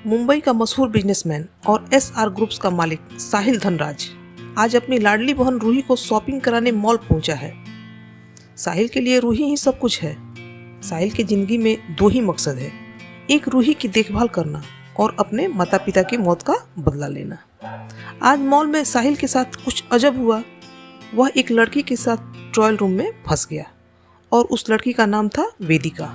मुंबई का मशहूर बिजनेसमैन और एसआर ग्रुप्स का मालिक साहिल धनराज आज अपनी लाडली बहन रूही को शॉपिंग कराने मॉल पहुंचा है। साहिल के लिए रूही ही सब कुछ है। साहिल की जिंदगी में दो ही मकसद है, एक रूही की देखभाल करना और अपने माता पिता की मौत का बदला लेना। आज मॉल में साहिल के साथ कुछ अजब हुआ। वह एक लड़की के साथ ट्रायल रूम में फंस गया और उस लड़की का नाम था वेदिका।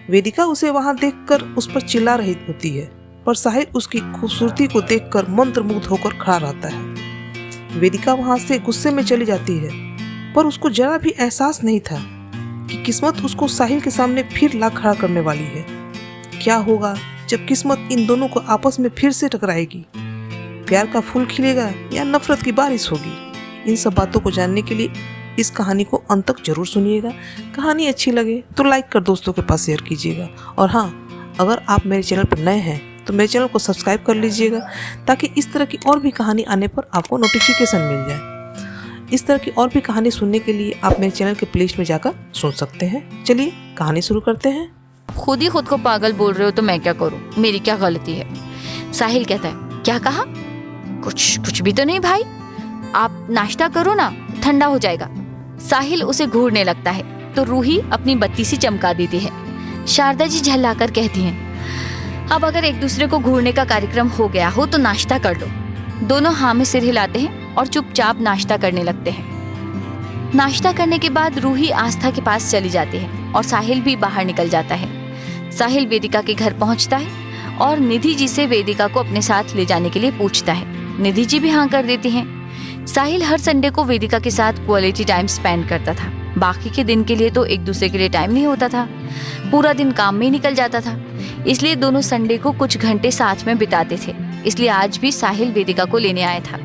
वेदिका उसे वहां देखकर उस पर चिल्ला रही होती है, पर साहिल उसकी खूबसूरती को देखकर मंत्रमुग्ध होकर खड़ा रहता है। वेदिका वहां से गुस्से में चली जाती है, पर उसको जरा भी एहसास नहीं था कि किस्मत उसको साहिल के सामने फिर ला खड़ा करने वाली है। क्या होगा जब किस्मत इन दोनों को आपस में फिर से टकराएगी? प्यार का फूल खिलेगा या नफरत की बारिश होगी? इन सब बातों को जानने के लिए इस कहानी को अंत तक जरूर सुनिएगा। कहानी अच्छी लगे तो लाइक कर दोस्तों के पास शेयर कीजिएगा, और हाँ, अगर आप मेरे चैनल पर नए हैं तो मेरे चैनल को सब्सक्राइब कर लीजिएगा, ताकि इस तरह की और भी कहानी आने पर आपको नोटिफिकेशन मिल जाए। इस तरह की और भी कहानी सुनने के लिए आप मेरे चैनल के प्लेलिस्ट में जाकर सुन सकते हैं। चलिए कहानी शुरू करते हैं। खुद ही खुद को पागल बोल रहे हो तो मैं क्या करूं? मेरी क्या गलती है? साहिल कहता है, क्या कहा? कुछ भी तो नहीं भाई, आप नाश्ता करो ना, ठंडा हो जाएगा। साहिल उसे घूरने लगता है तो रूही अपनी बत्ती सी चमका देती है। शारदा जी झल्लाकर कहती हैं, अब अगर एक दूसरे को घूरने का कार्यक्रम हो गया हो तो नाश्ता कर लो। दोनों हाँ में सिर हिलाते हैं और चुपचाप नाश्ता करने लगते हैं। नाश्ता करने के बाद रूही आस्था के पास चली जाती है और साहिल भी बाहर निकल जाता है। साहिल वेदिका के घर पहुंचता है और निधि जी से वेदिका को अपने साथ ले जाने के लिए पूछता है। निधि जी भी हाँ कर देती हैं। साहिल हर संडे को वेदिका के साथ क्वालिटी टाइम स्पेंड करता था। बाकी के दिन के लिए तो एक दूसरे के लिए टाइम नहीं होता था, पूरा दिन काम में ही निकल जाता था। इसलिए दोनों संडे को कुछ घंटे साथ में बिताते थे। इसलिए आज भी साहिल वेदिका को लेने आया था।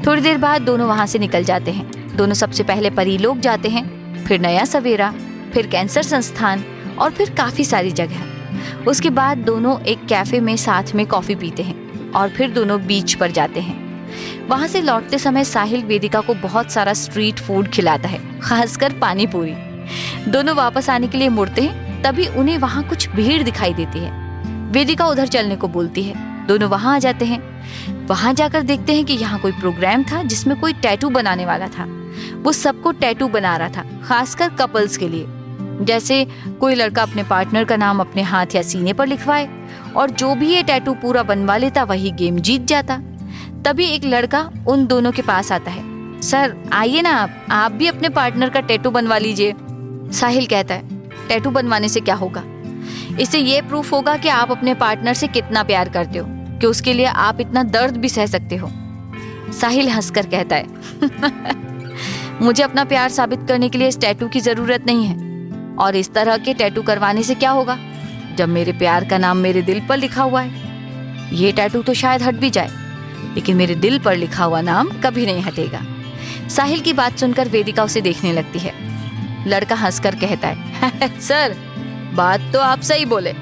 थोड़ी देर बाद दोनों वहां से निकल जाते हैं। दोनों सबसे पहले परीलोक जाते हैं, फिर नया सवेरा, फिर कैंसर संस्थान और फिर काफी सारी जगह। उसके बाद दोनों एक कैफे में साथ में कॉफी पीते हैं और फिर दोनों बीच पर जाते हैं। वहां से लौटते समय साहिल वेदिका को बहुत सारा स्ट्रीट फूड खिलाता है, खासकर पानी पूरी। दोनों वापस आने के लिए मुड़ते हैं, तभी उन्हें वहां कुछ भीड़ दिखाई देती है। वेदिका उधर चलने को बोलती है। दोनों वहां आ जाते हैं। वहां जाकर देखते हैं कि यहाँ कोई प्रोग्राम था जिसमें कोई टैटू बनाने वाला था। वो सबको टैटू बना रहा था, खासकर कपल्स के लिए। जैसे कोई लड़का अपने पार्टनर का नाम अपने हाथ या सीने पर लिखवाए, और जो भी ये टैटू पूरा बनवा लेता वही गेम जीत जाता। तभी एक लड़का उन दोनों के पास आता है। सर आइए ना, आप भी अपने पार्टनर का टैटू बनवा लीजिए। साहिल कहता है, टैटू बनवाने से क्या होगा? इससे ये प्रूफ होगा कि आप अपने पार्टनर से कितना प्यार करते हो, कि उसके लिए आप इतना दर्द भी सह सकते हो। साहिल हंसकर कहता है, मुझे अपना प्यार साबित करने के लिए इस टैटू की जरूरत नहीं है। और इस तरह के टैटू करवाने से क्या होगा, जब मेरे प्यार का नाम मेरे दिल पर लिखा हुआ है। ये टैटू तो शायद हट भी जाए, लेकिन मेरे दिल पर लिखा हुआ नाम कभी नहीं हटेगा। साहिल की बात सुनकर वेदिका उसे देखने लगती है। लड़का हंसकर कहता है, सर बात तो आप सही बोले,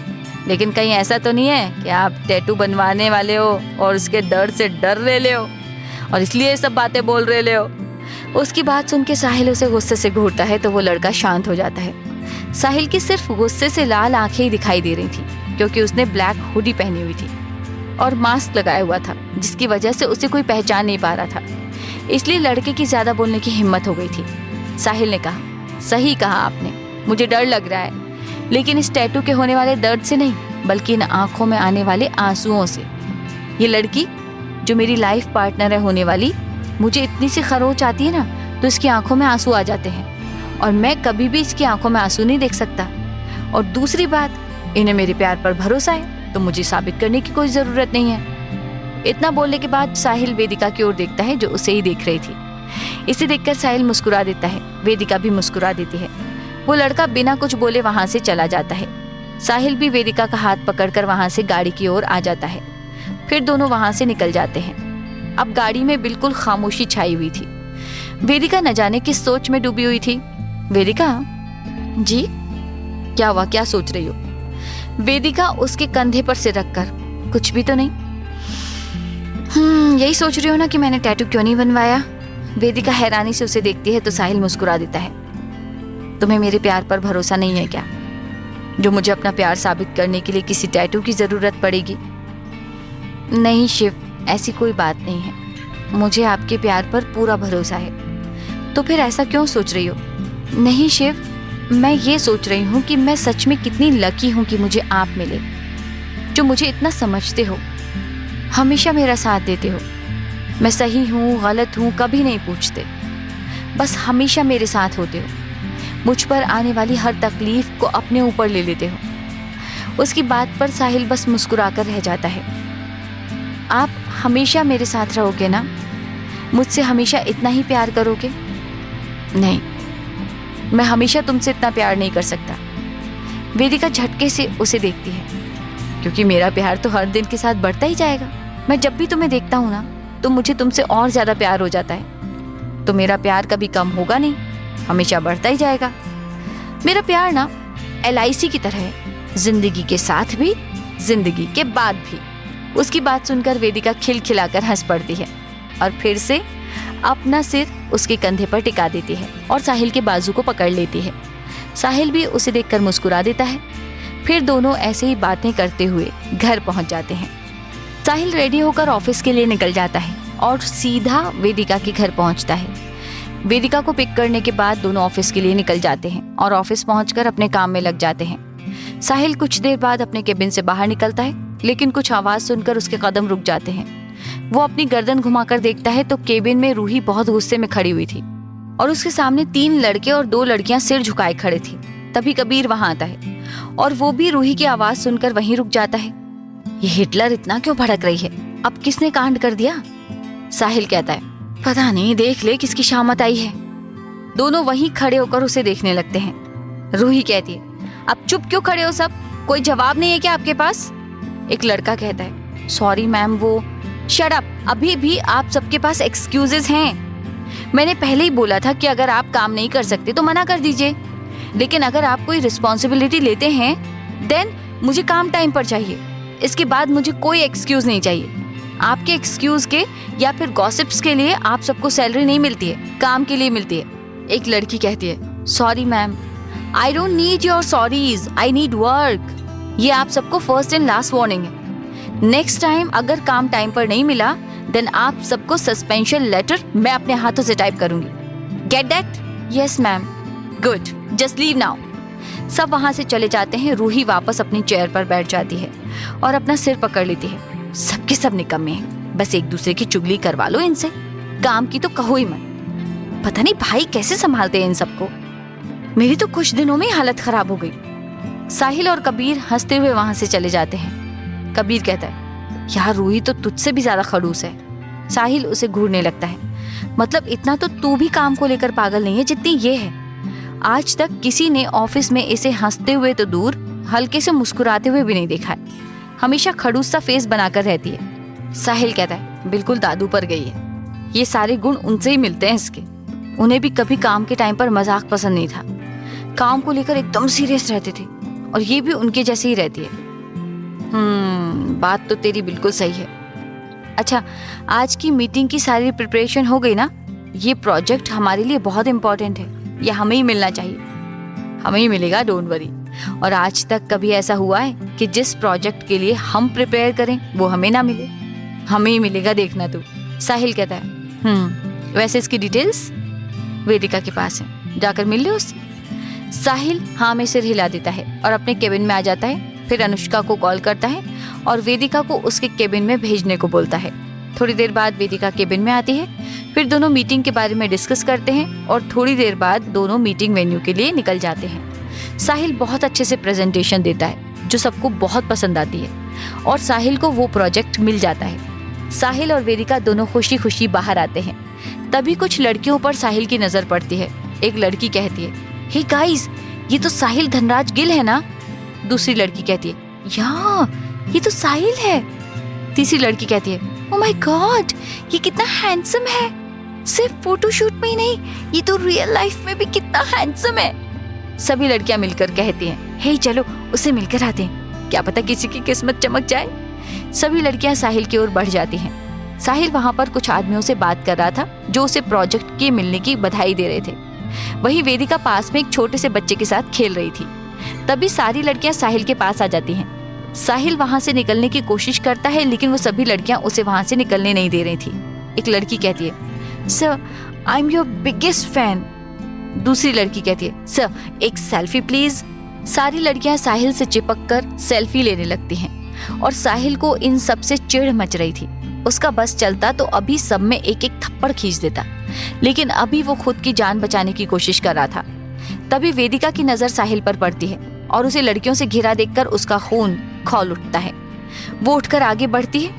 लेकिन कहीं ऐसा तो नहीं है कि आप टैटू बनवाने वाले हो और उसके दर्द से डर रहे हो और इसलिए ये सब बातें बोल रहे हो? उसकी बात सुन के साहिल उसे गुस्से से घूरता है तो वो लड़का शांत हो जाता है। साहिल की सिर्फ गुस्से से लाल आंखें ही दिखाई दे रही थी, क्योंकि उसने ब्लैक हुडी पहनी हुई थी और मास्क लगाया हुआ था, जिसकी वजह से उसे कोई पहचान नहीं पा रहा था। इसलिए लड़के की ज्यादा बोलने की हिम्मत हो गई थी। साहिल ने कहा, सही कहा आपने, मुझे डर लग रहा है, लेकिन इस टैटू के होने वाले दर्द से नहीं, बल्कि इन आंखों में आने वाले आंसुओं से। ये लड़की जो मेरी लाइफ पार्टनर है होने वाली, मुझे इतनी सी खरोच आती है ना तो इसकी आंखों में आंसू आ जाते हैं, और मैं कभी भी इसकी आंखों में आंसू नहीं देख सकता। और दूसरी बात, इन्हें मेरे प्यार पर भरोसा है तो मुझे साबित करने की कोई जरूरत नहीं है। इतना बोलने के बाद साहिल वेदिका की ओर देखता है, जो उसे ही देख रही थी। इसे देखकर साहिल मुस्कुरा देता है, वेदिका भी मुस्कुरा देती है। वो लड़का बिना कुछ बोले वहां से चला जाता है। साहिल भी वेदिका का हाथ पकड़कर वहां से गाड़ी की ओर आ जाता है। फिर दोनों वहां से निकल जाते हैं। अब गाड़ी में बिल्कुल खामोशी छाई हुई थी। वेदिका न जाने किस सोच में डूबी हुई थी। वेदिका जी, क्या हुआ? क्या सोच रही हो? वेदिका उसके कंधे पर सिर रखकर, कुछ भी तो नहीं। यही सोच रही हो ना कि मैंने टैटू क्यों नहीं बनवाया? वेदिका हैरानी से उसे देखती है तो साहिल मुस्कुरा देता है। तुम्हें मेरे प्यार पर भरोसा नहीं है क्या, जो मुझे अपना प्यार साबित करने के लिए किसी टैटू की जरूरत पड़ेगी? नहीं शिव, ऐसी कोई बात नहीं है। मुझे आपके प्यार पर पूरा भरोसा है। तो फिर ऐसा क्यों सोच रही हो? नहीं शिव, मैं ये सोच रही हूँ कि मैं सच में कितनी लकी हूँ कि मुझे आप मिले, जो मुझे इतना समझते हो, हमेशा मेरा साथ देते हो। मैं सही हूँ गलत हूँ कभी नहीं पूछते, बस हमेशा मेरे साथ होते हो। मुझ पर आने वाली हर तकलीफ को अपने ऊपर ले लेते हो। उसकी बात पर साहिल बस मुस्कुराकर रह जाता है। आप हमेशा मेरे साथ रहोगे ना? मुझसे हमेशा इतना ही प्यार करोगे? नहीं, मैं हमेशा तुमसे इतना प्यार नहीं कर सकता। वेदिका झटके से उसे देखती है, क्योंकि मेरा प्यार तो हर दिन के साथ बढ़ता ही जाएगा। मैं जब भी तुम्हें देखता हूँ ना, तो मुझे तुमसे और ज्यादा प्यार हो जाता है। तो मेरा प्यार कभी कम होगा नहीं, हमेशा बढ़ता ही जाएगा। मेरा प्यार ना LIC की तरह है, जिंदगी के साथ भी, जिंदगी के बाद भी। उसकी बात सुनकर वेदिका खिलखिलाकर हंस पड़ती है और फिर से अपना सिर उसके कंधे पर टिका देती है और साहिल के बाजू को पकड़ लेती है। साहिल भी उसे देखकर मुस्कुरा देता है। फिर दोनों ऐसे ही बातें करते हुए घर पहुंच जाते हैं। साहिल रेडी होकर ऑफिस के लिए निकल जाता है और सीधा वेदिका के घर पहुंचता है। वेदिका को पिक करने के बाद दोनों ऑफिस के लिए निकल जाते हैं और ऑफिस पहुंचकर अपने काम में लग जाते हैं। साहिल कुछ देर बाद अपने केबिन से बाहर निकलता है, लेकिन कुछ आवाज सुनकर उसके कदम रुक जाते हैं। वो अपनी गर्दन घुमाकर देखता है तो केबिन में रूही बहुत गुस्से में खड़ी हुई थी और उसके सामने 3 लड़के और 2 लड़कियां सिर झुकाए खड़े थी। तभी कबीर वहां आता है और वो भी रूही की आवाज सुनकर वहीं रुक जाता है। ये हिटलर इतना क्यों भड़क रही है? अब किसने कांड कर दिया? साहिल कहता है, पता नहीं, देख ले किसकी शामत आई है। दोनों वहीं खड़े होकर उसे देखने लगते हैं। रूही कहती है, अब चुप क्यों खड़े हो सब? कोई जवाब नहीं है क्या आपके पास? एक लड़का कहता है, सॉरी मैम, वो शट अप, अभी भी आप सबके पास एक्सक्यूजेस हैं। मैंने पहले ही बोला था कि अगर आप काम नहीं कर सकते तो मना कर दीजिए, लेकिन अगर आप कोई रिस्पॉन्सिबिलिटी लेते हैं देन मुझे काम टाइम पर चाहिए। इसके बाद मुझे कोई एक्सक्यूज नहीं चाहिए। आपके एक्सक्यूज के या फिर गॉसिप्स के लिए आप सबको सैलरी नहीं मिलती है, काम के लिए मिलती है। एक लड़की कहती है, sorry ma'am, I don't need your sorries, I need work. ये आप सबको फर्स्ट एंड लास्ट वार्निंग है। नेक्स्ट टाइम अगर काम टाइम पर नहीं मिला देन आप सबको सस्पेंशन लेटर मैं अपने हाथों से टाइप करूंगी। Get that? Yes ma'am. Good, just leave now. सब वहां से चले जाते हैं। रूही वापस अपनी चेयर पर बैठ जाती है और अपना सिर पकड़ लेती है। सबके सब निकम्मे हैं, बस एक दूसरे की चुगली करवा लो इनसे, काम की तो कहो ही मत। पता नहीं भाई कैसे संभालते हैं इन सबको। मेरी तो कुछ दिनों में हालत खराब हो गई। साहिल और कबीर हंसते हुए वहां से चले जाते हैं। कबीर कहता है, यार रूही तो तुझसे भी ज्यादा खड़ूस है। साहिल उसे घूरने लगता है, मतलब इतना तो तू भी काम को लेकर पागल नहीं है जितनी ये है। आज तक किसी ने ऑफिस में इसे हंसते हुए तो दूर, हल्के से मुस्कुराते हुए भी नहीं देखा है। हमेशा खड़ूस सा फेस बनाकर रहती है। साहिल कहता है, बिल्कुल दादू पर गई है। ये सारे गुण उनसे ही मिलते हैं इसके। उन्हें भी कभी काम के टाइम पर मजाक पसंद नहीं था। काम को लेकर एकदम सीरियस रहते थे और ये भी उनके जैसे ही रहती है। बात तो तेरी बिल्कुल सही है। अच्छा, आज की मीटिंग की सारी प्रिपरेशन हो गई ना? ये प्रोजेक्ट हमारे लिए बहुत इम्पोर्टेंट है, ये हमें ही मिलना चाहिए। हमें ही मिलेगा, डोंट वरी। और आज तक कभी ऐसा हुआ है कि जिस प्रोजेक्ट के लिए हम प्रिपेयर करें वो हमें ना मिले? हमें ही मिलेगा, देखना तू। साहिल कहता है, वैसे इसकी डिटेल्स वेदिका के पास है, जाकर मिल ले उससे। साहिल हाँ में सिर हिला देता है और अपने केबिन में आ जाता है। फिर अनुष्का को कॉल करता है और वेदिका को उसके केबिन में भेजने को बोलता है। थोड़ी देर बाद वेदिका केबिन में आती है। फिर दोनों मीटिंग के बारे में डिस्कस करते हैं और थोड़ी देर बाद दोनों मीटिंग वेन्यू के लिए निकल जाते हैं। साहिल बहुत अच्छे से प्रेजेंटेशन देता है जो सबको बहुत पसंद आती है और साहिल को वो प्रोजेक्ट मिल जाता है। साहिल और वेदिका दोनों खुशी खुशी बाहर आते हैं। तभी कुछ लड़कियों पर साहिल की नजर पड़ती है। एक लड़की कहती है, हे गाइस, ये तो साहिल धनराज गिल है ना? दूसरी लड़की कहती है, या ये तो साहिल है। तीसरी लड़की कहती है, ओह माय गॉड, ये कितना हैंडसम है। सिर्फ फोटोशूट में ही नहीं, ये तो रियल लाइफ में भी कितना हैंडसम है। सभी लड़कियां मिलकर कहती हैं, हे चलो उसे मिलकर आते हैं, क्या पता किसी की किस्मत चमक जाए। सभी लड़कियां साहिल की ओर बढ़ जाती हैं। साहिल वहां पर कुछ आदमियों से बात कर रहा था जो उसे प्रोजेक्ट के मिलने की बधाई दे रहे थे। वहीं वेदिका पास में एक छोटे से बच्चे के साथ खेल रही थी। तभी सारी लड़कियां साहिल के पास आ जाती हैं। साहिल वहां से निकलने की कोशिश करता है, लेकिन वो सभी लड़कियां उसे वहां से निकलने नहीं दे रही थी। एक लड़की कहती है, sir I am your biggest fan. दूसरी लड़की कहती है, सर एक सेल्फी प्लीज। सारी लड़कियां साहिल से चिपक कर सेल्फी लेने लगती हैं और साहिल को इन सब से चिढ़ मच रही थी। उसका बस चलता तो अभी सब में एक एक थप्पड़ खींच देता, लेकिन अभी वो खुद की जान बचाने की कोशिश कर रहा था। तभी वेदिका की नजर साहिल पर पड़ती है और उसे लड़कियों से घिरा देखकर उसका खून खौल उठता है। वो उठकर आगे बढ़ती है,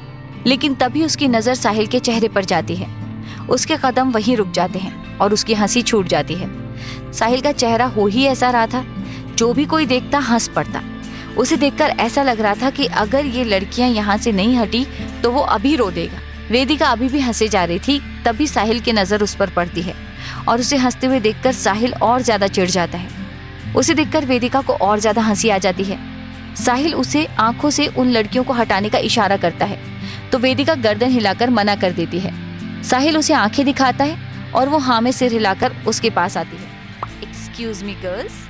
लेकिन तभी उसकी नजर साहिल के चेहरे पर जाती है। उसके कदम वहीं रुक जाते हैं और उसकी हंसी छूट जाती है। साहिल का चेहरा हो ही ऐसा रहा था, जो भी कोई देखता हंस पड़ता। उसे देखकर ऐसा लग रहा था कि अगर ये लड़कियां यहाँ से नहीं हटी तो वो अभी रो देगा। वेदिका अभी भी हंसे जा रही थी, तभी साहिल की नजर उस पर पड़ती है और उसे हंसते हुए देखकर साहिल और ज्यादा चिढ़ जाता है। उसे देखकर वेदिका को और ज्यादा हंसी आ जाती है। साहिल उसे आंखों से उन लड़कियों को हटाने का इशारा करता है, तो वेदिका गर्दन हिलाकर मना कर देती है। साहिल उसे आंखें दिखाता है और वो हाँ में सिर हिलाकर उसके पास आती है। Excuse me girls.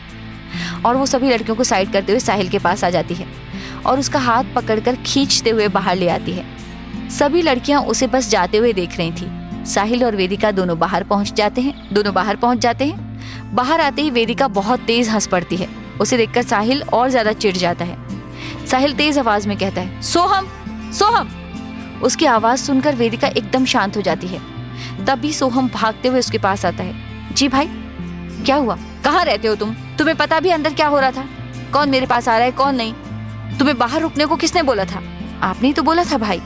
और वो सभी लड़कियों को साइड करते हुए साहिल के पास आ जाती है और उसका हाथ पकड़कर खींचते हुए बाहर ले आती है। सभी लड़कियां उसे बस जाते हुए देख रही थी। साहिल और वेदिका दोनों बाहर पहुंच जाते हैं। बाहर आते ही वेदिका बहुत तेज हंस पड़ती है। उसे देखकर साहिल और ज्यादा चिढ़ जाता है। साहिल तेज आवाज में कहता है, सोहम सोहम। उसकी आवाज सुनकर वेदिका एकदम शांत हो जाती है। तभी सोहम भागते हुए उसके पास आता है। जी भाई, क्या हुआ? कहाँ रहते हो तुम? तुम्हें पता भी अंदर क्या हो रहा था? कौन मेरे पास आ रहा है, कौन नहीं? तुम्हें बाहर रुकने को किसने बोला था? आपने ही तो बोला था भाई।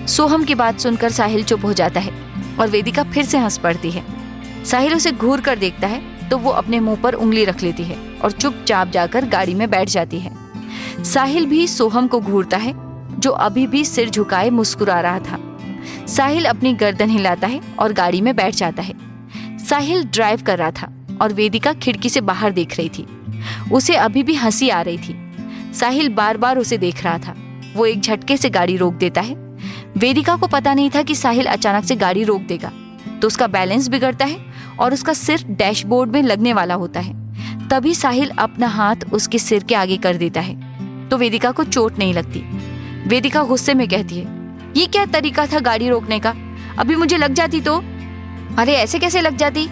सोहम की बात सुनकर साहिल चुप हो जाता है और वेदिका फिर से हंस पड़ती है। साहिल उसे घूर कर देखता है तो वो अपने मुंह पर उंगली रख लेती है और चुपचाप जाकर गाड़ी में बैठ जाती है। साहिल भी सोहम को घूरता है, जो अभी भी सिर झुकाए मुस्कुरा रहा था। साहिल अपनी गर्दन हिलाता है और गाड़ी में बैठ जाता है। साहिल ड्राइव कर रहा था और वेदिका खिड़की से बाहर देख रही थी। उसे अभी भी हंसी आ रही थी। साहिल बार बार उसे देख रहा था। वो एक झटके से गाड़ी रोक देता है। वेदिका को पता नहीं था कि साहिल अचानक से गाड़ी रोक देगा, तो उसका बैलेंस बिगड़ता है और उसका सिर डैशबोर्ड में लगने वाला होता है। तभी साहिल अपना हाथ उसके सिर के आगे कर देता है, तो वेदिका को चोट नहीं लगती। वेदिका गुस्से में कहती है, ये क्या तरीका था गाड़ी रोकने का? अभी मुझे लग जाती तो? अरे ऐसे कैसे लग जाती?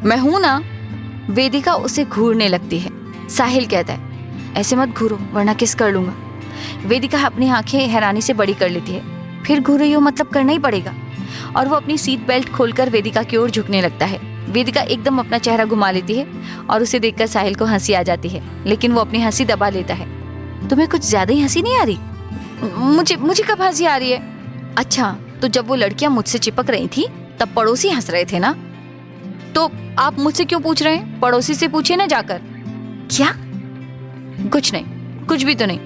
मैं हूं ना। वेदिका उसे घूरने लगती है। साहिल कहता है, ऐसे मत घूरो वरना किस कर लूंगा। वेदिका अपनी आंखें हैरानी से बड़ी कर लेती है। फिर घूर रही हो मतलब करना ही पड़ेगा। और वो अपनी सीट बेल्ट खोलकर वेदिका की ओर झुकने लगता है। वेदिका एकदम अपना चेहरा घुमा लेती है और उसे देखकर साहिल को हंसी आ जाती है, लेकिन वो अपनी हंसी दबा लेता है। तुम्हें कुछ ज्यादा ही हंसी नहीं आ रही? मुझे कब हंसी आ रही है? अच्छा, तो जब वो लड़कियां मुझसे चिपक रही थी तब पड़ोसी हंस रहे थे ना, तो आप मुझसे क्यों पूछ रहे हैं? पड़ोसी से पूछिए ना जाकर। क्या? कुछ नहीं, कुछ भी तो नहीं।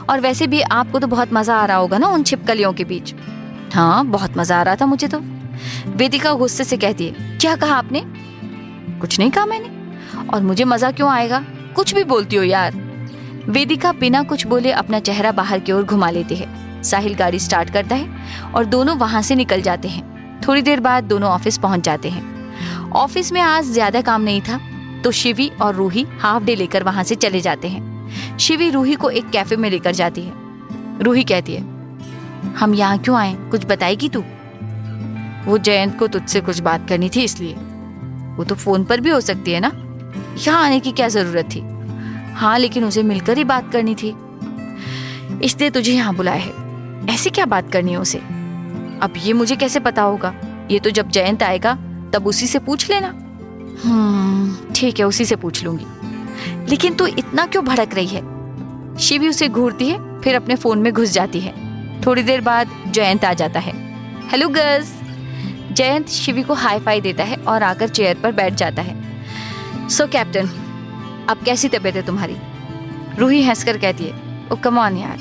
और वैसे भी आपको तो बहुत मजा आ रहा होगा ना उन छिपकलियों के बीच। हाँ, बहुत मजा आ रहा था मुझे तो। वेदिका गुस्से से कहती है, क्या कहा आपने? कुछ नहीं कहा मैंने। और मुझे मजा क्यों आएगा? कुछ भी बोलती हो यार। वेदिका बिना कुछ बोले अपना चेहरा बाहर की ओर घुमा लेती है। साहिल गाड़ी स्टार्ट करता है और दोनों वहां से निकल जाते हैं। थोड़ी देर बाद दोनों ऑफिस पहुंच जाते हैं। ऑफिस में आज ज्यादा काम नहीं था, तो शिवी और रूही हाफ डे लेकर वहां से चले जाते हैं। शिवी रूही को एक कैफे में लेकर जाती है। रूही कहती है, हम यहाँ क्यों आए, कुछ बताएगी तू? वो जयंत को तुझसे कुछ बात करनी थी इसलिए। वो तो फोन पर भी हो सकती है ना, यहाँ आने की क्या जरूरत थी? हाँ, लेकिन उसे मिलकर ही बात करनी थी, इसलिए तुझे यहाँ बुलाया है। ऐसी क्या बात करनी है उसे? अब ये मुझे कैसे पता होगा? ये तो जब जयंत आएगा तब उसी से पूछ लेना। ठीक है, उसी से पूछ लूंगी। लेकिन तू इतना क्यों भड़क रही है? शिवी उसे घूरती है, फिर अपने फोन में घुस जाती है। थोड़ी देर बाद जयंत आ जाता है। Hello girls. जयंत शिवी को हाई फाई देता है और आकर चेयर पर बैठ जाता है। सो कैप्टन, अब कैसी तबीयत है तुम्हारी? रूही हंसकर कहती है, ओ कम ऑन यार,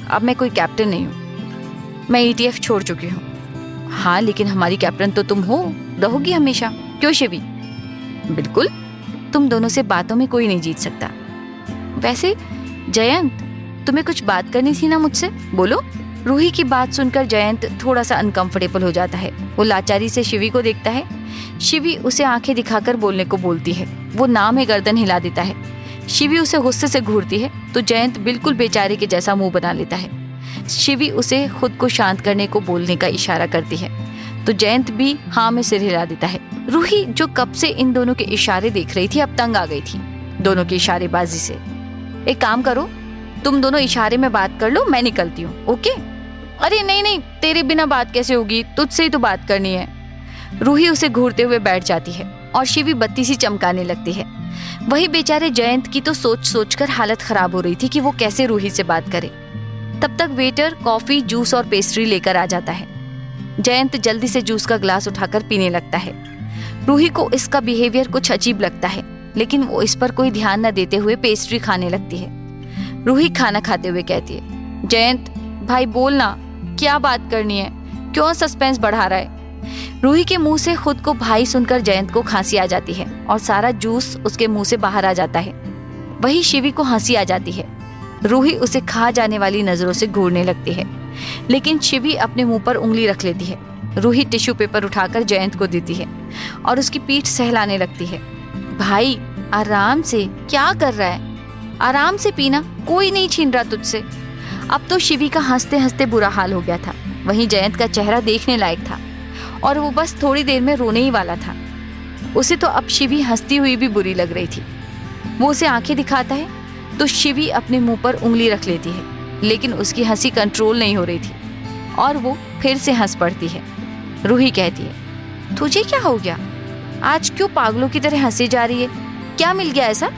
अब मैं कोई कैप्टन नहीं हूँ, मैं ETF छोड़ चुकी हूँ। हाँ, लेकिन हमारी कैप्टन तो तुम हो, रहोगी हमेशा। क्यों शिवी? बिल्कुल, तुम दोनों से बातों में कोई नहीं जीत सकता। वैसे जयंत, तुम्हें कुछ बात करनी थी ना मुझसे, बोलो। रूही की बात सुनकर जयंत थोड़ा सा अनकंफर्टेबल हो जाता है। वो लाचारी से शिवी को देखता है। शिवी उसे आंखें दिखाकर बोलने को बोलती है। वो नाम में गर्दन हिला देता है। शिवी उसे गुस्से से घूरती है तो जयंत बिल्कुल बेचारे के जैसा मुंह बना लेता है। शिवी उसे खुद को शांत करने को बोलने का इशारा करती है तो जयंत भी हाँ में सिर हिला देता है। रूही जो कब से इन दोनों के इशारे देख रही थी अब तंग आ गई थी दोनों की इशारेबाजी से। एक काम करो, तुम दोनों इशारे में बात कर लो, मैं निकलती हूँ, ओके? अरे नहीं नहीं, तेरे बिना बात कैसे होगी, तुझसे ही तो बात करनी है। रूही उसे घूरते हुए बैठ जाती है और शिवी बत्ती सी चमकाने लगती है। वही बेचारे जयंत की तो सोच सोचकर हालत खराब हो रही थी कि वो कैसे रूही से बात करे। तब तक वेटर कॉफी, जूस और पेस्ट्री लेकर आ जाता है। जयंत जल्दी से जूस का ग्लास उठाकर पीने लगता है। रूही को इसका बिहेवियर कुछ अजीब लगता है लेकिन वो इस पर कोई ध्यान न देते हुए पेस्ट्री खाने लगती है। रूही खाना खाते हुए कहती है, जयंत भाई बोल ना, क्या बात करनी है, क्यों सस्पेंस बढ़ा रहा है? रूही के मुंह से खुद को भाई सुनकर जयंत को खांसी आ जाती है और सारा जूस उसके मुंह से बाहर आ जाता है। वही शिवी को हंसी आ जाती है। रूही उसे खा जाने वाली नजरों से घूरने लगती है लेकिन शिवी अपने मुंह पर उंगली रख लेती है। रूही टिश्यू पेपर उठाकर जयंत को देती है और उसकी पीठ सहलाने लगती है। भाई आराम से, क्या कर रहा है? आराम से पीना, कोई नहीं छीन रहा तुझसे। अब तो शिवी का हंसते हंसते बुरा हाल हो गया था। वहीं जयंत का चेहरा देखने लायक था और वो बस थोड़ी देर में रोने ही वाला था। उसे तो अब शिवी हंसती हुई भी बुरी लग रही थी। वो उसे आंखें दिखाता है तो शिवी अपने मुंह पर उंगली रख लेती है लेकिन उसकी हंसी कंट्रोल नहीं हो रही थी और वो फिर से हंस पड़ती है। रूही कहती है, तुझे क्या हो गया? आज क्यों पागलों की तरह हंसी जा रही है? क्या मिल गया ऐसा?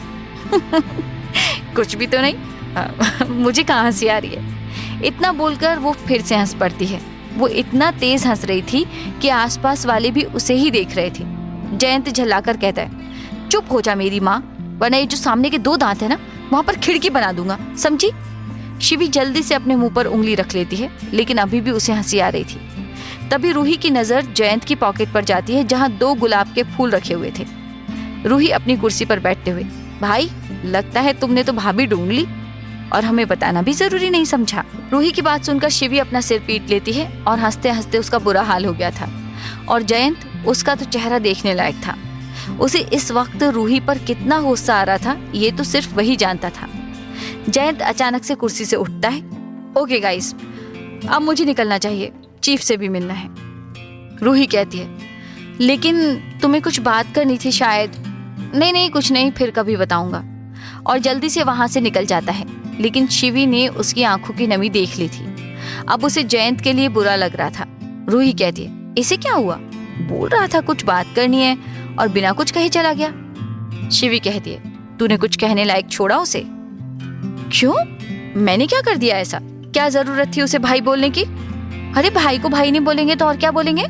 कुछ भी तो नहीं। मुझे कहाँ हंसी आ रही है? इतना बोलकर वो फिर से हंस पड़ती है। वो इतना तेज हंस रही थी कि आसपास वाले भी उसे ही देख रहे थे। जयंत झल्लाकर कहता है, चुप हो जा मेरी माँ, वरना ये जो सामने के 2 दांत है ना, वहां पर खिड़की बना दूंगा, समझी? शिवी जल्दी से अपने मुंह पर उंगली रख लेती है लेकिन अभी भी उसे हंसी आ रही थी। तभी रूही की नजर जयंत की पॉकेट पर जाती है जहां 2 गुलाब के फूल रखे हुए थे। रूही अपनी कुर्सी पर बैठते हुए, भाई लगता है तुमने तो भाभी ढूंढ ली और हमें बताना भी जरूरी नहीं समझा। रूही की बात सुनकर शिवी अपना सिर पीट लेती है और हंसते हंसते उसका बुरा हाल हो गया था और जयंत, उसका तो चेहरा देखने लायक था। उसे इस वक्त रूही पर कितना गुस्सा आ रहा था ये तो सिर्फ वही जानता था। जयंत अचानक से कुर्सी से उठता है। ओके गाइस, अब मुझे निकलना चाहिए, चीफ से भी मिलना है। रूही कहती है, लेकिन तुम्हें कुछ बात करनी थी शायद। नहीं नहीं कुछ नहीं, फिर कभी बताऊंगा। और जल्दी से वहां से निकल जाता है लेकिन शिवी ने उसकी आंखों की नमी देख ली थी। अब उसे जयंत के लिए बुरा लग रहा था। रूही कहती है, इसे क्या हुआ? बोल रहा था कुछ बात करनी है और बिना कुछ कहे चला गया। शिवी कहती है, तूने कुछ कहने लायक छोड़ा उसे? क्यों? मैंने क्या कर दिया ऐसा? क्या जरूरत थी उसे भाई बोलने की? अरे भाई को भाई नहीं बोलेंगे तो और क्या बोलेंगे?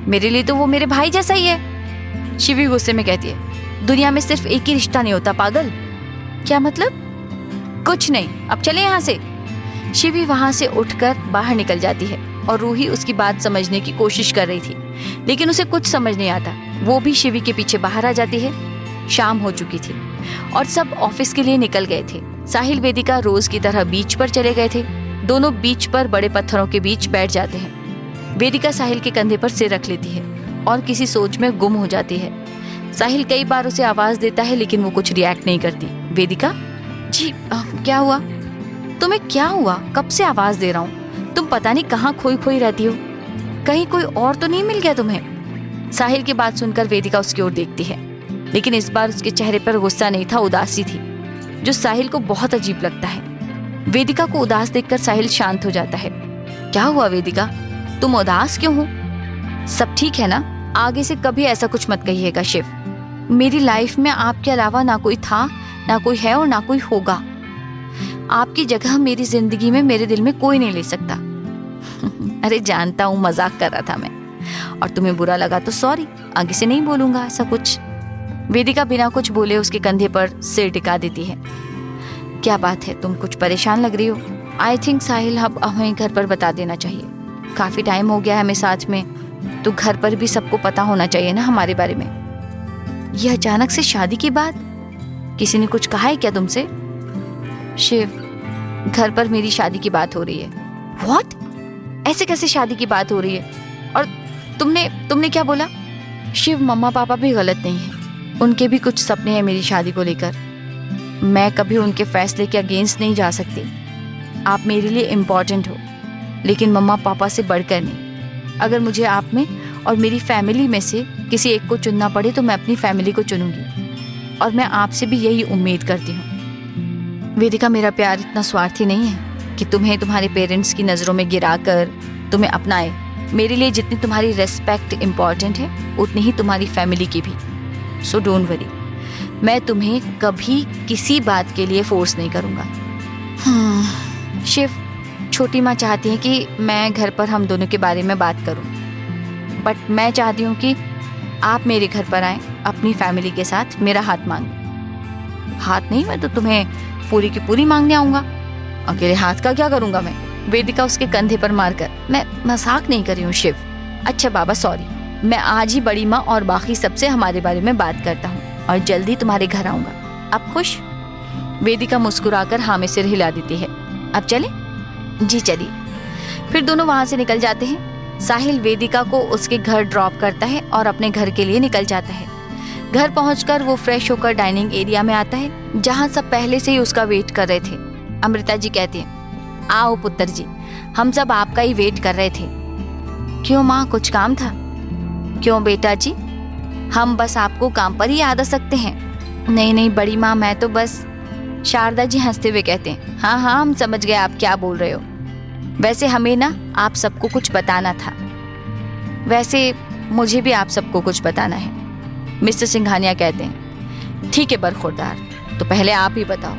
मेरे लिए तो वो मेरे भाई जैसा ही है। शिवी गुस्से में कहती है, दुनिया में सिर्फ एक ही रिश्ता नहीं होता पागल। क्या मतलब? कुछ नहीं, अब चले यहाँ से। शिवी वहां से उठकर बाहर निकल जाती है और रूही उसकी बात समझने की कोशिश कर रही थी लेकिन उसे कुछ समझ नहीं आता। वो भी शिवी के पीछे बाहर आ जाती है। शाम हो चुकी थी और सब ऑफिस के लिए निकल गए थे। साहिल वेदिका रोज की तरह बीच पर चले गए थे। दोनों बीच पर बड़े पत्थरों के बीच बैठ जाते हैं। वेदिका साहिल के कंधे पर सिर रख लेती है और किसी सोच में गुम हो जाती है। साहिल कई बार उसे आवाज देता है लेकिन वो कुछ रिएक्ट नहीं करती। वेदिका, जी क्या हुआ? तुम्हें क्या हुआ? कब से आवाज दे रहा हूँ, तुम पता नहीं कहाँ खोई खोई रहती हो। कहीं कोई और तो नहीं मिल गया तुम्हें? साहिल की बात सुनकर वेदिका उसकी ओर देखती है लेकिन इस बार उसके चेहरे पर गुस्सा नहीं था, उदासी थी जो साहिल को बहुत अजीब लगता है। वेदिका को उदास देखकर साहिल शांत हो जाता है। क्या हुआ वेदिका, तुम उदास क्यों हो? सब ठीक है ना? आगे से कभी ऐसा कुछ मत कहिएगा शिव। मेरी लाइफ में आपके अलावा ना कोई था, ना कोई है और ना कोई होगा। आपकी जगह मेरी जिंदगी में, मेरे दिल में कोई नहीं ले सकता। अरे जानता हूँ, मजाक कर रहा था मैं, और तुम्हें बुरा लगा तो सॉरी, आगे से नहीं बोलूंगा ऐसा कुछ। वेदिका बिना कुछ बोले उसके कंधे पर सिर टिका देती है। क्या बात है, तुम कुछ परेशान लग रही हो? आई थिंक साहिल अब हमें घर पर बता देना चाहिए। काफी टाइम हो गया है हमें साथ में, तो घर पर भी सबको पता होना चाहिए ना हमारे बारे में। यह अचानक से शादी की बात, किसी ने कुछ कहा है क्या तुमसे? शिव, घर पर मेरी शादी की बात हो रही है। व्हाट? ऐसे कैसे शादी की बात हो रही है? और तुमने क्या बोला? शिव, मम्मा पापा भी गलत नहीं है, उनके भी कुछ सपने हैं मेरी शादी को लेकर। मैं कभी उनके फैसले के अगेंस्ट नहीं जा सकती। आप मेरे लिए इम्पोर्टेंट हो, लेकिन मम्मा पापा से बढ़कर नहीं। अगर मुझे आप में और मेरी फैमिली में से किसी एक को चुनना पड़े तो मैं अपनी फैमिली को चुनूंगी, और मैं आपसे भी यही उम्मीद करती हूँ। वेदिका, मेरा प्यार इतना स्वार्थी नहीं है कि तुम्हें तुम्हारे पेरेंट्स की नज़रों में गिराकर तुम्हें अपनाए। मेरे लिए जितनी तुम्हारी रेस्पेक्ट इम्पॉर्टेंट है उतनी ही तुम्हारी फैमिली की भी। सो डोंट वरी, मैं तुम्हें कभी किसी बात के लिए फोर्स नहीं करूँगा। शिव, छोटी माँ चाहती है कि मैं घर पर हम दोनों के बारे में बात करूँ, बट मैं चाहती हूँ कि आप मेरे घर पर आएँ अपनी फैमिली के साथ, मेरा हाथ मांगे। हाथ नहीं, मैं तो तुम्हें पूरी की पूरी मांगने आऊँगा। अकेले हाथ का क्या करूँगा मैं? वेदिका उसके कंधे पर मारकर, मैं मजाक नहीं कर रही हूँ शिव। अच्छा बाबा सॉरी, मैं आज ही बड़ी माँ और बाकी सबसे हमारे बारे में बात करता हूँ और जल्दी तुम्हारे घर आऊँगा। आप खुश? वेदिका मुस्कुराकर हाँ में सिर हिला देती है। अब चले? जी चलिए। फिर दोनों वहाँ से निकल जाते हैं। साहिल वेदिका को उसके घर ड्रॉप करता है और अपने घर के लिए निकल जाता है। घर पहुंचकर वो फ्रेश होकर डाइनिंग एरिया में आता है, जहाँ सब पहले से ही उसका वेट कर रहे थे। अमृता जी कहती हैं, आओ पुत्र जी, हम सब आपका ही वेट कर रहे थे। क्यों माँ, कुछ काम था? क्यों बेटा जी, हम बस आपको काम पर ही याद आ सकते हैं। नहीं नहीं बड़ी माँ, मैं तो बस। शारदा जी हंसते हुए कहते हैं, हाँ हाँ हम समझ गए आप क्या बोल रहे हो। वैसे हमें ना आप सबको कुछ बताना था। वैसे मुझे भी आप सबको कुछ बताना है। मिस्टर सिंघानिया कहते हैं, ठीक है बरखुरदार, तो पहले आप ही बताओ।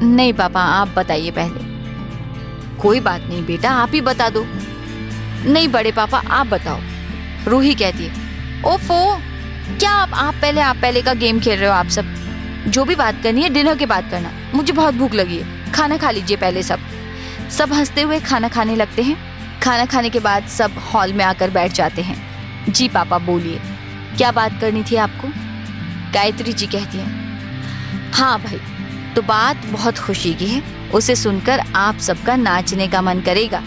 नहीं पापा, आप बताइए पहले। कोई बात नहीं बेटा, आप ही बता दो। नहीं बड़े पापा, आप बताओ। रूही कहती है, ओफो, क्या आप पहले का गेम खेल रहे हो? आप सब जो भी बात करनी है डिनर के बाद करना, मुझे बहुत भूख लगी है, खाना खा लीजिए पहले। सब हंसते हुए खाना खाने लगते हैं। खाना खाने के बाद सब हॉल में आकर बैठ जाते हैं। जी पापा बोलिए, क्या बात करनी थी आपको? गायत्री जी कहती हैं, हाँ भाई, तो बात बहुत खुशी की है, उसे सुनकर आप सबका नाचने का मन करेगा।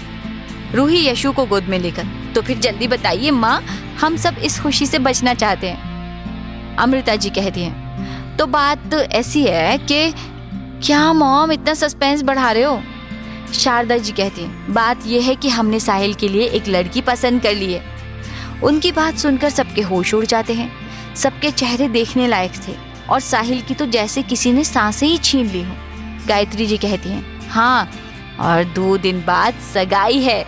रूही यशु को गोद में लेकर, तो फिर जल्दी बताइए माँ, हम सब इस खुशी से बचना चाहते हैं। अमृता जी कहती हैं, तो बात तो ऐसी है कि क्या मॉम इतना सस्पेंस बढ़ा रहे हो? शारदा जी कहती हैं, बात यह है कि हमने साहिल के लिए एक लड़की पसंद कर ली है। उनकी बात सुनकर सबके होश उड़ जाते हैं। सबके चेहरे देखने लायक थे और साहिल की तो जैसे किसी ने सांसें ही छीन ली हो। गायत्री जी कहती हैं, हाँ, और 2 दिन बाद सगाई है।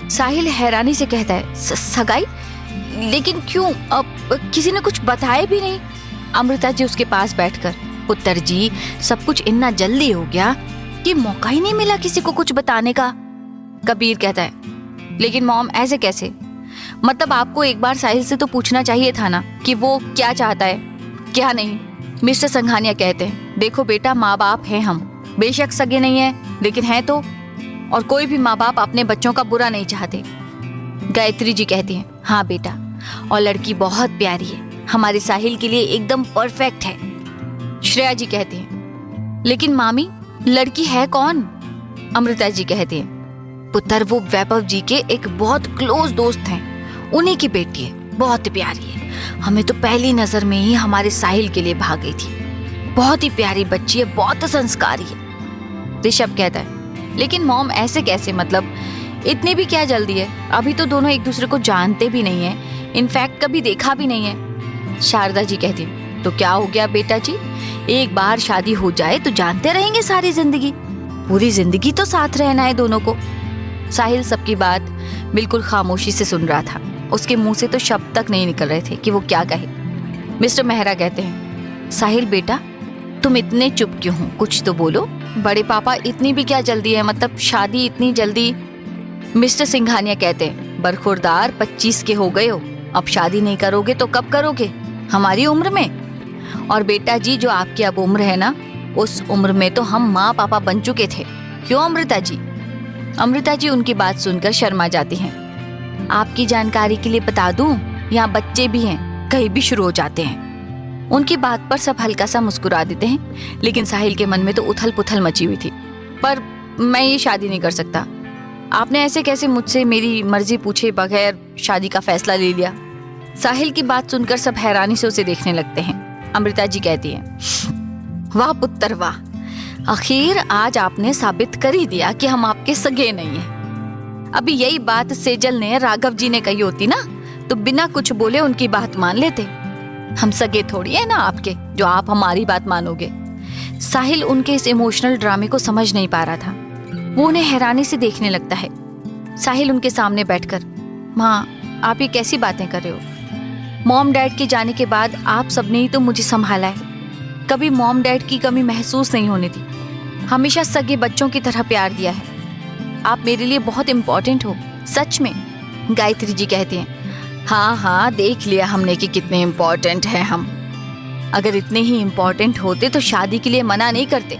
साहिल हैरानी से कहता है, सगाई? लेकिन क्यों? अब किसी ने कुछ बताया भी नहीं। अमृता जी उसके पास बैठकर, पुत्र जी, सब कुछ इतना जल्दी हो गया कि मौका ही नहीं मिला किसी को कुछ बताने का। कबीर कहता है, लेकिन मॉम ऐसे कैसे? मतलब आपको एक बार साहिल से तो पूछना चाहिए था ना कि वो क्या चाहता है क्या नहीं। मिस्टर संघानिया कहते हैं, देखो बेटा, माँ बाप हैं हम, बेशक सगे नहीं है लेकिन हैं तो, और कोई भी माँ बाप अपने बच्चों का बुरा नहीं चाहते। गायत्री जी कहती हैं, हाँ बेटा, और लड़की बहुत प्यारी है, हमारे साहिल के लिए एकदम परफेक्ट है। श्रेया जी कहती हैं, लेकिन मामी लड़की है कौन? अमृता जी कहती हैं, पुत्र वो वैभव जी के एक बहुत क्लोज दोस्त हैं, उन्हीं की बेटी है, बहुत प्यारी है, हमें तो पहली नजर में ही हमारे साहिल के लिए भाग गई थी। बहुत ही प्यारी बच्ची है, बहुत संस्कारी है। ऋषभ कहता है, लेकिन मॉम ऐसे कैसे? मतलब इतनी भी क्या जल्दी है? अभी तो दोनों एक दूसरे को जानते भी नहीं है, इनफैक्ट कभी देखा भी नहीं है। शारदा जी कहती है, तो क्या हो गया बेटा जी, एक बार शादी हो जाए तो जानते रहेंगे सारी जिंदगी, पूरी जिंदगी तो साथ रहना है दोनों को। साहिल सबकी बात बिल्कुल खामोशी से सुन रहा था, उसके मुंह से तो शब्द तक नहीं निकल रहे थे कि वो क्या कहे। मिस्टर मेहरा कहते हैं, साहिल बेटा, तुम इतने चुप क्यों हो? कुछ तो बोलो। बड़े पापा, इतनी भी क्या जल्दी है? मतलब शादी इतनी जल्दी? मिस्टर सिंघानिया कहते हैं, बरखुरदार 25 के हो गए हो, अब शादी नहीं करोगे तो कब करोगे? हमारी उम्र में? और बेटा जी, जो आपकी अब उम्र है ना, उस उम्र में तो हम माँ पापा बन चुके थे। क्यों अमृता जी? अमृता जी उनकी बात सुनकर शर्मा जाती हैं। आपकी जानकारी के लिए बता दूं, यहाँ बच्चे भी हैं, कहीं भी शुरू हो जाते हैं। उनकी बात पर सब हल्का सा मुस्कुरा देते हैं, लेकिन साहिल के मन में तो उथल पुथल मची हुई थी। पर मैं ये शादी नहीं कर सकता। आपने ऐसे कैसे मुझसे मेरी मर्जी पूछे बगैर शादी का फैसला ले लिया? साहिल की बात सुनकर सब हैरानी से उसे देखने लगते हैं। अमृता जी कहती हैं, वाह पुत्र वाह, आखिर आज आपने साबित कर ही दिया कि हम आपके सगे नहीं हैं। अभी यही बात सेजल ने राघव जी ने कही होती ना, तो बिना कुछ बोले उनकी बात मान लेते। हम सगे थोड़ी है ना आपके, जो आप हमारी बात मानोगे। साहिल उनके इस इमोशनल ड्रामे को समझ नहीं पा रहा था। वो उन्हें हैरानी से देखने लगता है। साहिल उनके सामने बैठकर, माँ आप ये कैसी बातें कर रहे हो? मॉम डैड के जाने के बाद आप सबने ही तो मुझे संभाला है। कभी मॉम डैड की कमी महसूस नहीं होने दी। हमेशा सगे बच्चों की तरह प्यार दिया है। आप मेरे लिए बहुत इम्पोर्टेंट हो, सच में। गायत्री जी कहते हैं, हाँ हाँ देख लिया हमने कि कितने इम्पोर्टेंट हैं हम। अगर इतने ही इम्पोर्टेंट होते तो शादी के लिए मना नहीं करते।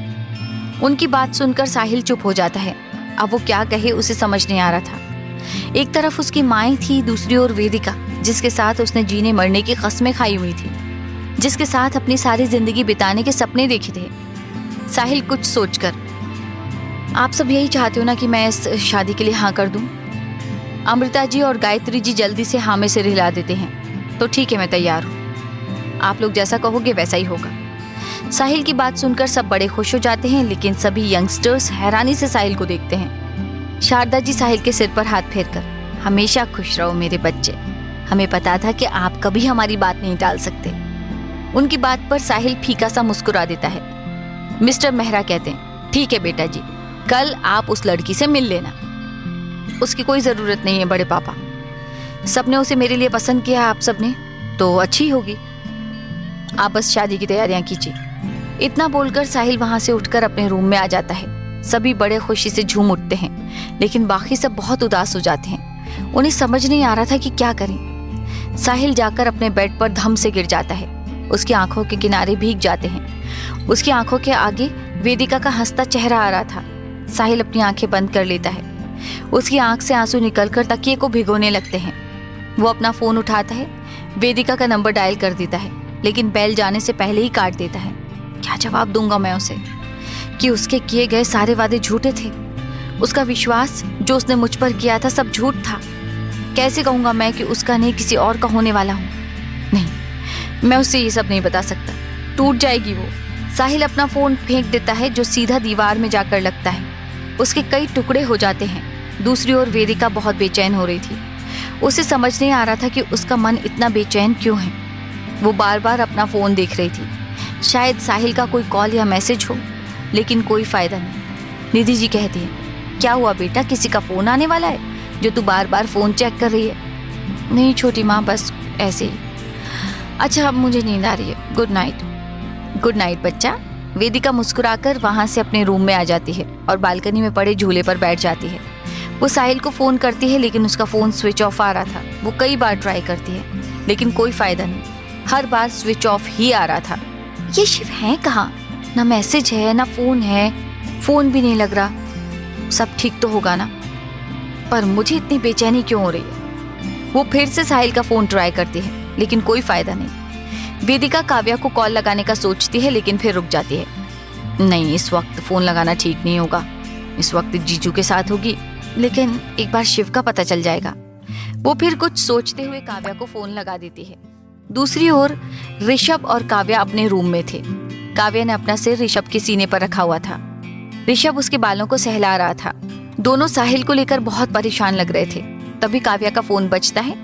उनकी बात सुनकर साहिल चुप हो जाता है। अब वो क्या कहे उसे समझ नहीं आ रहा था। एक तरफ उसकी माएँ थी, दूसरी ओर वेदिका, जिसके साथ उसने जीने मरने की कस्में खाई हुई थी, जिसके साथ अपनी सारी जिंदगी बिताने के सपने देखे थे। साहिल कुछ सोचकर, आप सब यही चाहते हो ना कि मैं इस शादी के लिए हाँ कर दूं? अमृता जी और गायत्री जी जल्दी से हाँ में सिर हिला देते हैं। तो ठीक है, मैं तैयार हूँ। आप लोग जैसा कहोगे वैसा ही होगा। साहिल की बात सुनकर सब बड़े खुश हो जाते हैं, लेकिन सभी यंगस्टर्स हैरानी से साहिल को देखते हैं। शारदा जी साहिल के सिर पर हाथ फेरकर, हमेशा खुश रहो मेरे बच्चे। हमें पता था कि आप कभी हमारी बात नहीं टाल सकते। उनकी बात पर साहिल फीका सा मुस्कुरा देता है। मिस्टर मेहरा कहते हैं, ठीक है बेटा जी, कल आप उस लड़की से मिल लेना। उसकी कोई जरूरत नहीं है बड़े पापा। सबने उसे मेरे लिए पसंद किया, आप सबने, तो अच्छी होगी। आप बस शादी की तैयारियां कीजिए। इतना बोलकर साहिल वहां से उठकर अपने रूम में आ जाता है। सभी बड़े खुशी से झूम उठते हैं, लेकिन बाकी सब बहुत उदास हो जाते हैं। उन्हें समझ नहीं आ रहा था कि क्या करें। साहिल जाकर अपने बेड पर धम से गिर जाता है। उसकी आंखों के किनारे भीग जाते हैं। उसकी आंखों के आगे वेदिका का हंसता चेहरा आ रहा था। साहिल अपनी आंखें बंद कर लेता है। उसकी आंख से आंसू निकलकर तकिए को भिगोने लगते हैं। वो अपना फोन उठाता है, वेदिका का नंबर डायल कर देता है, लेकिन बेल जाने से पहले ही काट देता है। क्या जवाब दूंगा मैं उसे कि उसके किए गए सारे वादे झूठे थे? उसका विश्वास जो उसने मुझ पर किया था सब झूठ था। कैसे कहूंगा मैं कि उसका नहीं किसी और का होने वाला हूं? नहीं, मैं उससे ये सब नहीं बता सकता। टूट जाएगी वो। साहिल अपना फोन फेंक देता है, जो सीधा दीवार में जाकर लगता है। उसके कई टुकड़े हो जाते हैं। दूसरी ओर वेदिका बहुत बेचैन हो रही थी। उसे समझ नहीं आ रहा था कि उसका मन इतना बेचैन क्यों है। वो बार बार अपना फोन देख रही थी। शायद साहिल का कोई कॉल या मैसेज हो, लेकिन कोई फायदा नहीं। निधि जी कहती है, क्या हुआ बेटा, किसी का फोन आने वाला है जो तू बार बार फोन चेक कर रही है? नहीं छोटी माँ, बस ऐसे ही। अच्छा अब मुझे नींद आ रही है, गुड नाइट। गुड नाइट बच्चा। वेदिका मुस्कुराकर वहां से अपने रूम में आ जाती है और बालकनी में पड़े झूले पर बैठ जाती है। वो साहिल को फोन करती है, लेकिन उसका फोन स्विच ऑफ आ रहा था। वो कई बार ट्राई करती है, लेकिन कोई फायदा नहीं। हर बार स्विच ऑफ ही आ रहा था। ये शिव है कहाँ? ना मैसेज है ना फोन है, फोन भी नहीं लग रहा। सब ठीक तो होगा ना? पर मुझे इतनी बेचैनी क्यों हो रही है? वो फिर से साहिल का फोन ट्राई करती है, लेकिन कोई फायदा नहीं। वेदिका काव्या को कॉल लगाने का सोचती है, लेकिन फिर रुक जाती है। नहीं, इस वक्त फोन लगाना ठीक नहीं होगा। इस वक्त जीजू के साथ होगी, लेकिन एक बार शिव का पता चल जाएगा। वो फिर कुछ सोचते हुए काव्या को फोन लगा देती है। दूसरी ओर ऋषभ और काव्या अपने रूम में थे। काव्या ने अपना सिर ऋषभ के सीने पर रखा हुआ था। ऋषभ उसके बालों को सहला रहा था। दोनों साहिल को लेकर बहुत परेशान लग रहे थे। तभी काव्या का फोन बजता है।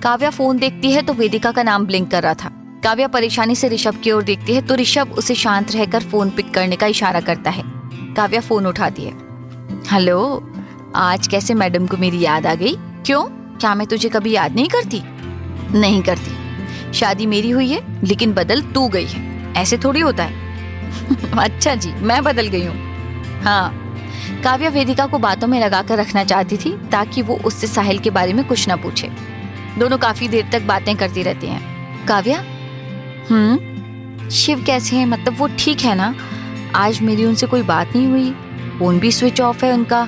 काव्या फोन देखती है तो वेदिका का नाम ब्लिंक कर रहा था। काव्या परेशानी से ऋषभ की ओर देखती है तो ऋषभ उसे शांत रहकर फोन पिक करने का इशारा करता है। काव्या फोन उठाती है। हेलो, आज कैसे मैडम को मेरी याद आ गई? क्यों, क्या मैं तुझे कभी याद नहीं करती? नहीं करती। शादी मेरी हुई है, लेकिन बदल तू गई है। ऐसे थोड़ी होता है। अच्छा जी, मैं बदल गई हूँ? हाँ। काव्या वेदिका को बातों में लगाकर रखना चाहती थी ताकि वो उससे साहिल के बारे में कुछ ना पूछे। दोनों काफी देर तक बातें करती रहती हैं। काव्या, शिव कैसे हैं? मतलब वो ठीक है ना? आज मेरी उनसे कोई बात नहीं हुई, फोन भी स्विच ऑफ है उनका।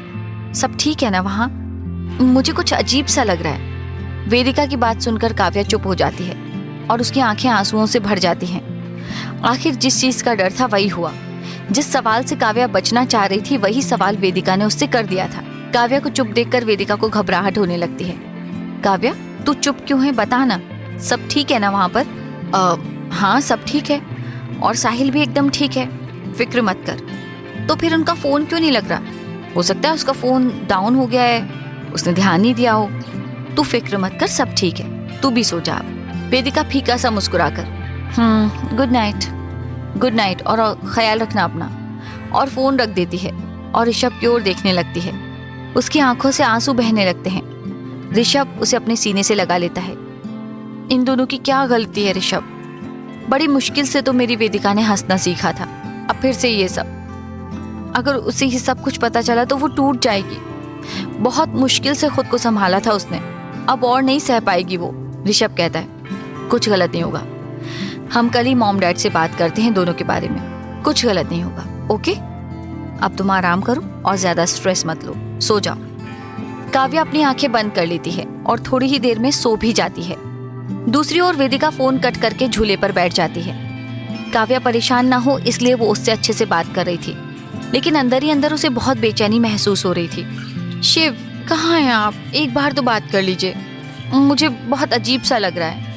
सब ठीक है ना वहाँ? मुझे कुछ अजीब सा लग रहा है। वेदिका की बात सुनकर काव्या चुप हो जाती है और उसकी आंखें आंसुओं से भर जाती हैं। आखिर जिस चीज का डर था वही हुआ। जिस सवाल से काव्या बचना चाह रही थी वही सवाल वेदिका ने उससे कर दिया था। काव्या को चुप देखकर वेदिका को घबराहट होने लगती है। काव्या, तू चुप क्यों है? बता ना, सब ठीक है ना वहाँ पर? हाँ सब ठीक है, और साहिल भी एकदम ठीक है। फिक्र मत कर। तो फिर उनका फोन क्यों नहीं लग रहा? हो सकता है उसका फोन डाउन हो गया है, उसने ध्यान नहीं दिया हो। तू फिक्र मत कर, सब ठीक है, तू भी सो जा। वेदिका फीका सा मुस्कुराकर गुड नाइट, गुड नाइट, और ख्याल रखना अपना, और फोन रख देती है और ऋषभ की ओर देखने लगती है। उसकी आंखों से आंसू बहने लगते हैं। ऋषभ उसे अपने सीने से लगा लेता है। इन दोनों की क्या गलती है ऋषभ? बड़ी मुश्किल से तो मेरी वेदिका ने हंसना सीखा था, अब फिर से ये सब। अगर उसे ये सब कुछ पता चला तो वो टूट जाएगी। बहुत मुश्किल से खुद को संभाला था उसने, अब और नहीं सह पाएगी वो। ऋषभ कहता है कुछ गलत नहीं होगा, हम कल ही मॉम डैड से बात करते हैं दोनों के बारे में, कुछ गलत नहीं होगा, ओके? अब तुम आराम करो और ज्यादा स्ट्रेस मत लो, सो जाओ। काव्या अपनी आंखें बंद कर लेती है और थोड़ी ही देर में सो भी जाती है। दूसरी ओर वेदिका फोन कट करके झूले पर बैठ जाती है। काव्या परेशान ना हो इसलिए वो उससे अच्छे से बात कर रही थी, लेकिन अंदर ही अंदर उसे बहुत बेचैनी महसूस हो रही थी। शिव, कहाँ हैं आप? एक बार तो बात कर लीजिए, मुझे बहुत अजीब सा लग रहा है।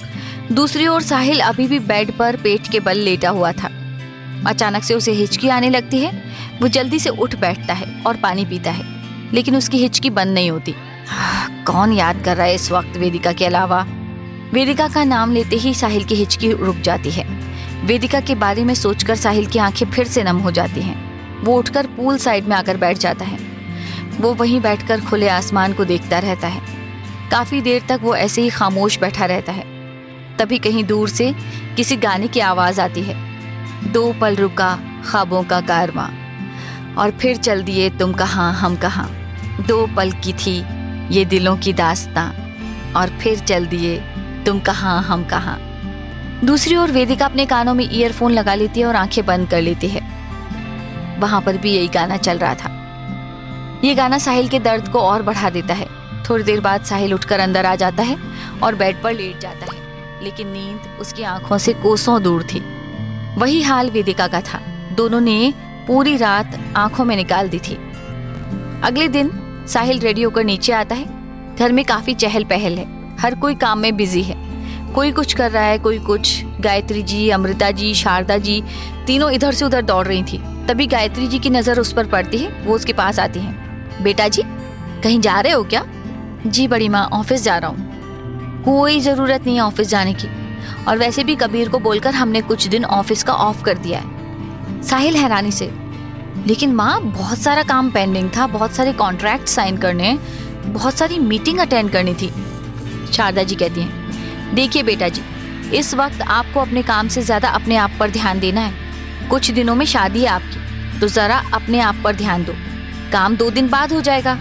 दूसरी ओर साहिल अभी भी बेड पर पेट के बल लेटा हुआ था। अचानक से उसे हिचकी आने लगती है। वो जल्दी से उठ बैठता है और पानी पीता है, लेकिन उसकी हिचकी बंद नहीं होती। कौन याद कर रहा है इस वक्त वेदिका के अलावा? वेदिका का नाम लेते ही साहिल की हिचकी रुक जाती है। वेदिका के बारे में सोचकर साहिल की आंखें फिर से नम हो जाती हैं। वो उठकर पूल साइड में आकर बैठ जाता है। वो वहीं बैठकर खुले आसमान को देखता रहता है। काफी देर तक वो ऐसे ही खामोश बैठा रहता है। तभी कहीं दूर से किसी गाने की आवाज आती है। दो पल रुका ख्वाबों का कारवां, और फिर चल दिए तुम कहाँ हम कहाँ। दो पल की थी ये दिलों की दास्तां, और फिर चल दिए तुम कहाँ हम कहाँ। दूसरी ओर वेदिका अपने कानों में ईयरफोन लगा लेती है और आंखें बंद कर लेती है। वहां पर भी यही गाना चल रहा था। ये गाना साहिल के दर्द को और बढ़ा देता है। थोड़ी देर बाद साहिल उठकर अंदर आ जाता है और बेड पर लेट जाता है, लेकिन नींद उसकी आंखों से कोसों दूर थी। वही हाल वेदिका का था। दोनों ने पूरी रात आंखों में निकाल दी थी। अगले दिन साहिल रेडी होकर नीचे आता है। घर में काफी चहल पहल है, हर कोई काम में बिजी है। कोई कुछ कर रहा है, कोई कुछ। गायत्री जी, अमृता जी, शारदा जी तीनों इधर से उधर दौड़ रही थी। तभी गायत्री जी की नजर उस पर पड़ती है। वो उसके पास आती है। बेटा जी, कहीं जा रहे हो क्या? जी बड़ी माँ, ऑफिस जा रहा हूँ। कोई जरूरत नहीं है ऑफिस जाने की, और वैसे भी कबीर को बोलकर हमने कुछ दिन ऑफिस का ऑफ कर दिया है। साहिल हैरानी से, लेकिन माँ बहुत सारा काम पेंडिंग था, बहुत सारे कॉन्ट्रैक्ट साइन करने, बहुत सारी मीटिंग अटेंड करनी थी। शारदा जी कहती हैं, देखिए बेटा जी, इस वक्त आपको अपने काम से ज्यादा अपने आप पर ध्यान देना है। कुछ दिनों में शादी है आपकी, तो जरा अपने आप पर ध्यान दो। काम 2 दिन बाद हो जाएगा।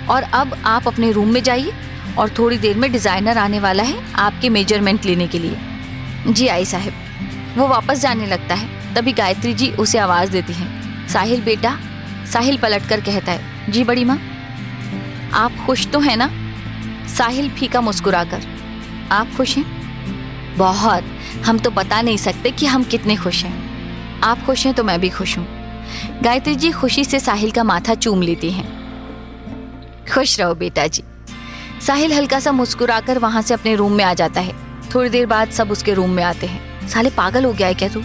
और अब आप अपने रूम में जाइए, और थोड़ी देर में डिजाइनर आने वाला है आपके मेजरमेंट लेने के लिए। जी आई साहब। वो वापस जाने लगता है। तभी गायत्री जी उसे आवाज देती हैं, साहिल बेटा। साहिल पलटकर कहता है, जी बड़ी माँ। आप खुश तो हैं ना? साहिल फीका मुस्कुराकर, आप खुश हैं? बहुत। हम तो बता नहीं सकते कि हम कितने खुश हैं। आप खुश हैं तो मैं भी खुश हूँ। गायत्री जी खुशी से साहिल का माथा चूम लेती हैं। खुश रहो बेटा जी। साहिल हल्का सा मुस्कुराकर वहां से अपने रूम में आ जाता है। थोड़ी देर बाद सब उसके रूम में आते हैं। साले पागल हो गया है क्या तू?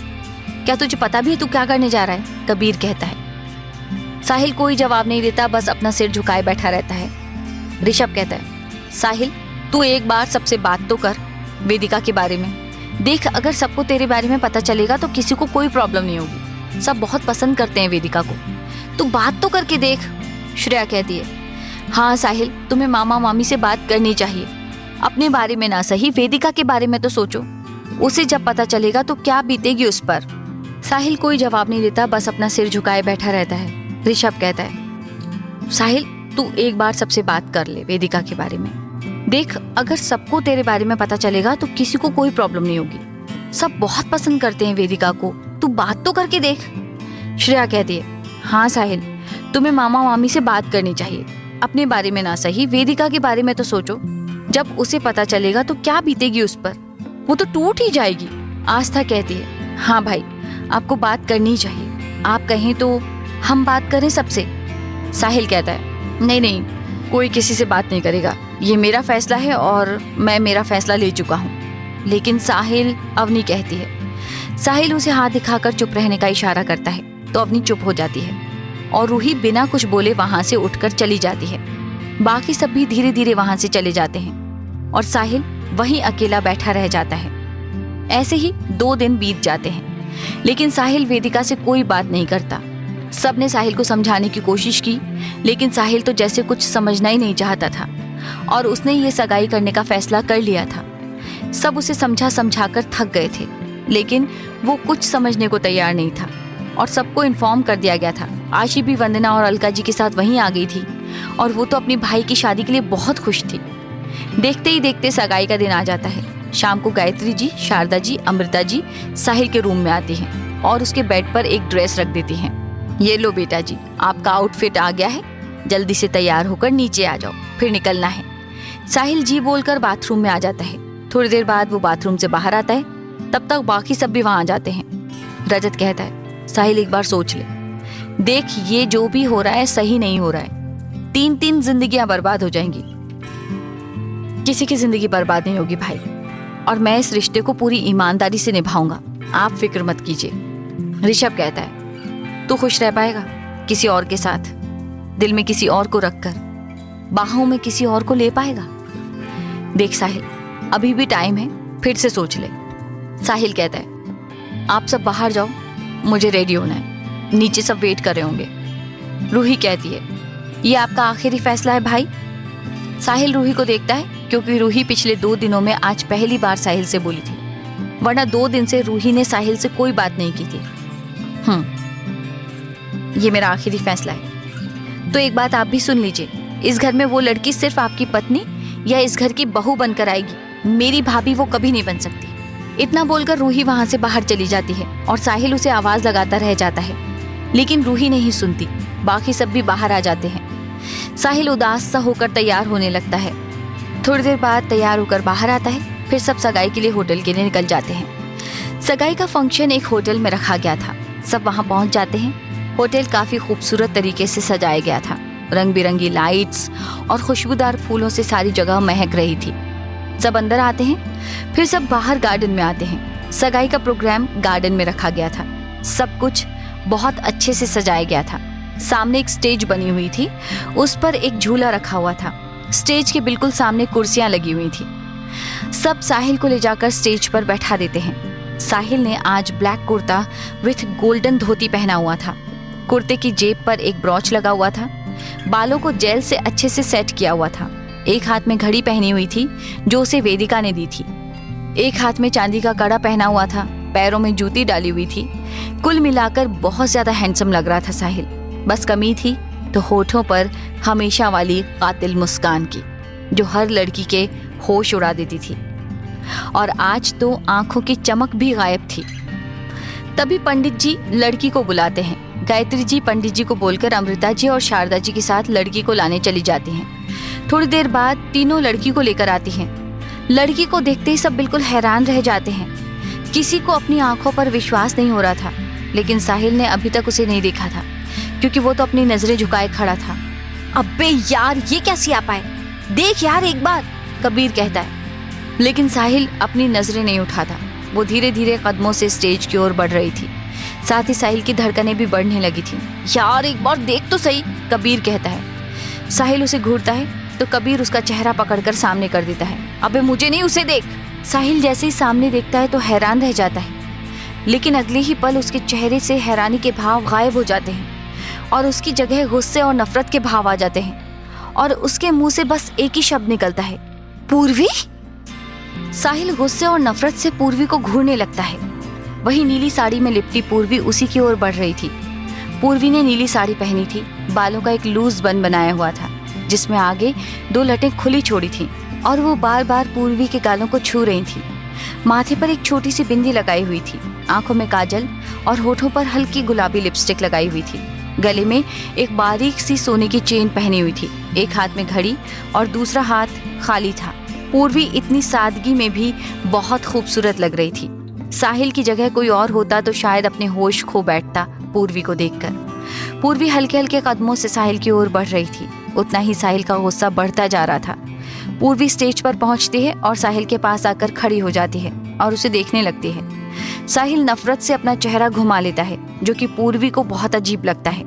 क्या तुझे पता भी है तू क्या करने जा रहा है? कबीर कहता है। साहिल कोई जवाब नहीं देता, बस अपना सिर झुकाए बैठा रहता है। ऋषभ कहता है, साहिल तू एक बार सबसे बात तो कर वेदिका के बारे में। देख, अगर सबको तेरे बारे में पता चलेगा तो किसी को कोई प्रॉब्लम नहीं होगी। सब बहुत पसंद करते हैं वेदिका को, तू बात तो करके देख। श्रेया कहती है, हाँ साहिल, तुम्हें मामा मामी से बात करनी चाहिए। अपने बारे में ना सही, वेदिका के बारे में तो सोचो। उसे जब पता चलेगा तो क्या बीतेगी उस पर। साहिल कोई जवाब नहीं देता, बस अपना सिर झुकाए बैठा रहता है। ऋषभ कहता है, साहिल तू एक बार सबसे बात कर ले वेदिका के बारे में। देख, अगर सबको तेरे बारे में पता चलेगा तो किसी को कोई प्रॉब्लम नहीं होगी। सब बहुत पसंद करते हैं वेदिका को, तू बात तो करके देख। श्रेया कहती है, हाँ साहिल, तुम्हें मामा मामी से बात करनी चाहिए। अपने बारे में ना सही, वेदिका के बारे में तो सोचो। जब उसे पता चलेगा तो क्या बीतेगी उस पर, वो तो टूट ही जाएगी। आस्था कहती है, हाँ भाई, आपको बात करनी चाहिए। आप कहें तो हम बात करें सबसे। साहिल कहता है, नहीं नहीं, कोई किसी से बात नहीं करेगा, ये मेरा फैसला है और मैं मेरा फैसला ले चुका हूँ। लेकिन साहिल, अवनी कहती है। साहिल उसे हाथ दिखाकर चुप रहने का इशारा करता है। तो अवनी चुप हो जाती है और रूही बिना कुछ बोले वहां से उठकर चली जाती है। बाकी सब भी धीरे धीरे वहां से चले जाते हैं और साहिल वहीं अकेला बैठा रह जाता है। ऐसे ही 2 दिन बीत जाते हैं, लेकिन साहिल वेदिका से कोई बात नहीं करता। सबने साहिल को समझाने की कोशिश की, लेकिन साहिल तो जैसे कुछ समझना ही नहीं चाहता था और उसने ये सगाई करने का फैसला कर लिया था। सब उसे समझा कर थक गए थे, लेकिन वो कुछ समझने को तैयार नहीं था और सबको इन्फॉर्म कर दिया गया था। आशी भी वंदना और अलका जी के साथ वहीं आ गई थी और वो तो अपनी भाई की शादी के लिए बहुत खुश थी। देखते ही देखते सगाई का दिन आ जाता है। शाम को गायत्री जी, शारदा जी, अमृता जी साहिल के रूम में आती हैं और उसके बेड पर एक ड्रेस रख देती हैं। ये लो बेटा जी, आपका आउटफिट आ गया है, जल्दी से तैयार होकर नीचे आ जाओ, फिर निकलना है। साहिल जी बोलकर बाथरूम में आ जाता है। थोड़ी देर बाद वो बाथरूम से बाहर आता है, तब तक बाकी सब भी वहां आ जाते हैं। रजत कहता है, साहिल एक बार सोच ले, देख ये जो भी हो रहा है सही नहीं हो रहा है। 3 जिंदगियां बर्बाद हो जाएंगी। किसी की जिंदगी बर्बाद नहीं होगी भाई, और मैं इस रिश्ते को पूरी ईमानदारी से निभाऊंगा, आप फिक्र मत कीजिए। ऋषभ कहता है, तू खुश रह पाएगा किसी और के साथ? दिल में किसी और को रखकर, बाहों में किसी और को ले पाएगा? देख साहिल, अभी भी टाइम है, फिर से सोच ले। साहिल कहता है, आप सब बाहर जाओ, मुझे रेडी होना है, नीचे सब वेट कर रहे होंगे। रूही कहती है, ये आपका आखिरी फैसला है भाई? साहिल रूही को देखता है, क्योंकि रूही पिछले 2 दिनों में आज पहली बार साहिल से बोली थी, वरना 2 दिन से रूही ने साहिल से कोई बात नहीं की थी। ये मेरा आखिरी फैसला है। तो एक बात आप भी सुन लीजिए, इस घर में वो लड़की सिर्फ आपकी पत्नी या इस घर की बहू बनकर आएगी, मेरी भाभी वो कभी नहीं बन सकती। इतना बोलकर रूही वहां से बाहर चली जाती है और साहिल उसे आवाज लगाता रह जाता है, लेकिन रूही नहीं सुनती। बाकी सब भी बाहर आ जाते हैं। साहिल उदास सा होकर तैयार होने लगता है। थोड़ी देर बाद तैयार होकर बाहर आता है, फिर सब सगाई के लिए होटल के लिए निकल जाते हैं। सगाई का फंक्शन एक होटल में रखा गया था। सब वहां पहुंच जाते हैं। होटल काफी खूबसूरत तरीके से सजाया गया था। रंग बिरंगी लाइट्स और खुशबूदार फूलों से सारी जगह महक रही थी। सब अंदर आते हैं, फिर सब बाहर गार्डन में आते हैं। सगाई का प्रोग्राम गार्डन में रखा गया था। सब कुछ बहुत अच्छे से सजाया गया था। सामने एक स्टेज बनी हुई थी, उस पर एक झूला रखा हुआ था। स्टेज के बिल्कुल सामने कुर्सियां लगी हुई थी। सब साहिल को ले जाकर स्टेज पर बैठा देते हैं। साहिल ने आज ब्लैक कुर्ता विथ गोल्डन धोती पहना हुआ था। कुर्ते की जेब पर एक ब्रॉच लगा हुआ था। बालों को जेल से अच्छे से सेट किया हुआ था। एक हाथ में घड़ी पहनी हुई थी जो उसे वेदिका ने दी थी। एक हाथ में चांदी का कड़ा पहना हुआ था। पैरों में जूती डाली हुई थी। कुल मिलाकर बहुत ज्यादा हैंडसम लग रहा था साहिल। बस कमी थी तो होठों पर हमेशा वाली कातिल मुस्कान की, जो हर लड़की के होश उड़ा देती थी। और आज तो आंखों की चमक भी गायब थी। तभी पंडित जी लड़की को बुलाते हैं। गायत्री जी पंडित जी को बोलकर अमृता जी और शारदा जी के साथ लड़की को लाने चली जाती हैं। थोड़ी देर बाद तीनों लड़की को लेकर आती हैं। लड़की को देखते ही सब बिल्कुल हैरान रह जाते हैं। किसी को अपनी आंखों पर विश्वास नहीं हो रहा था, लेकिन साहिल ने अभी तक उसे नहीं देखा था, क्योंकि वो तो अपनी नजरें झुकाए खड़ा था। अबे यार, ये क्या सियापा है, देख यार एक बार, कबीर कहता है। लेकिन साहिल अपनी नजरें नहीं उठाता। वो धीरे धीरे कदमों से स्टेज की ओर बढ़ रही थी। साथ ही साहिल की धड़कनें भी बढ़ने लगी थी। यार एक बार देख तो सही, कबीर कहता है। साहिल उसे घूरता है तो कबीर उसका चेहरा पकड़कर सामने कर देता है। अबे मुझे नहीं, उसे देख। साहिल जैसे ही सामने देखता है तो हैरान रह जाता है, लेकिन अगले ही पल उसके चेहरे से हैरानी के भाव गायब हो जाते हैं और उसकी जगह गुस्से और नफरत के भाव आ जाते हैं और उसके मुंह से बस एक ही शब्द निकलता है, पूर्वी। साहिल गुस्से और नफरत से पूर्वी को घूरने लगता है। वही नीली साड़ी में लिपटी पूर्वी उसी की ओर बढ़ रही थी। पूर्वी ने नीली साड़ी पहनी थी। बालों का एक लूज बन बनाया हुआ था, जिसमें आगे 2 लटें खुली छोड़ी थी और वो बार बार पूर्वी के गालों को छू रही थी। माथे पर एक छोटी सी बिंदी लगाई हुई थी। आंखों में काजल और होठों पर हल्की गुलाबी लिपस्टिक लगाई हुई थी। गले में एक बारीक सी सोने की चेन पहनी हुई थी। एक हाथ में घड़ी और दूसरा हाथ खाली था। पूर्वी इतनी सादगी में भी बहुत खूबसूरत लग रही थी। साहिल की जगह कोई और होता तो शायद अपने होश खो बैठता पूर्वी को देखकर। पूर्वी हल्के हल्के कदमों से साहिल की ओर बढ़ रही थी। उतना ही साहिल का गुस्सा बढ़ता जा रहा था। पूर्वी स्टेज पर पहुंचती है और साहिल के पास आकर खड़ी हो जाती है और उसे देखने लगती है। साहिल नफरत से अपना चेहरा घुमा लेता है, जो कि पूर्वी को बहुत अजीब लगता है।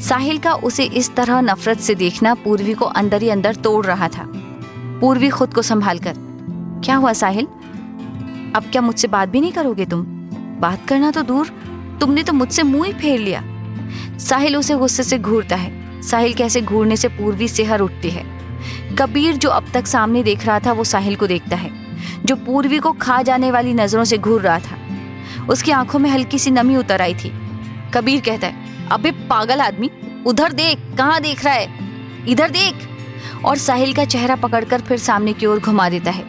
साहिल का उसे इस तरह नफरत से देखना पूर्वी को अंदर ही अंदर तोड़ रहा था। पूर्वी खुद को संभाल कर, क्या हुआ साहिल, अब क्या मुझसे बात भी नहीं करोगे तुम? बात करना तो दूर, तुमने तो मुझसे मुंह ही फेर लिया। साहिल उसे गुस्से से घूरता है। साहिल कैसे घूरने से पूर्वी सिहर उठती है। कबीर जो अब तक सामने देख रहा था वो साहिल को देखता है, जो पूर्वी को खा जाने वाली नजरों से घूर रहा था। उसकी आंखों में हल्की सी नमी उतर आई थी। कबीर कहता है, अबे पागल आदमी, उधर देख, कहाँ देख रहा है, इधर देख। और साहिल का चेहरा पकड़कर फिर सामने की ओर घुमा देता है।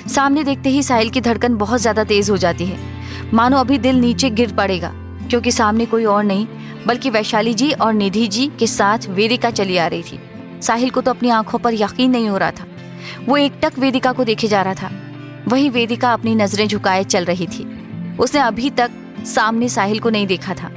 सामने देखते ही साहिल की धड़कन बहुत ज्यादा तेज हो जाती है, मानो अभी दिल नीचे गिर पड़ेगा, क्योंकि सामने कोई और नहीं बल्कि वैशाली जी और निधि जी के साथ वेदिका चली आ रही थी। साहिल को तो अपनी आंखों पर यकीन नहीं हो रहा था। वो एकटक वेदिका को देखे जा रहा था। वही वेदिका अपनी नजरें झुकाए चल रही थी। उसने अभी तक सामने साहिल को नहीं देखा था।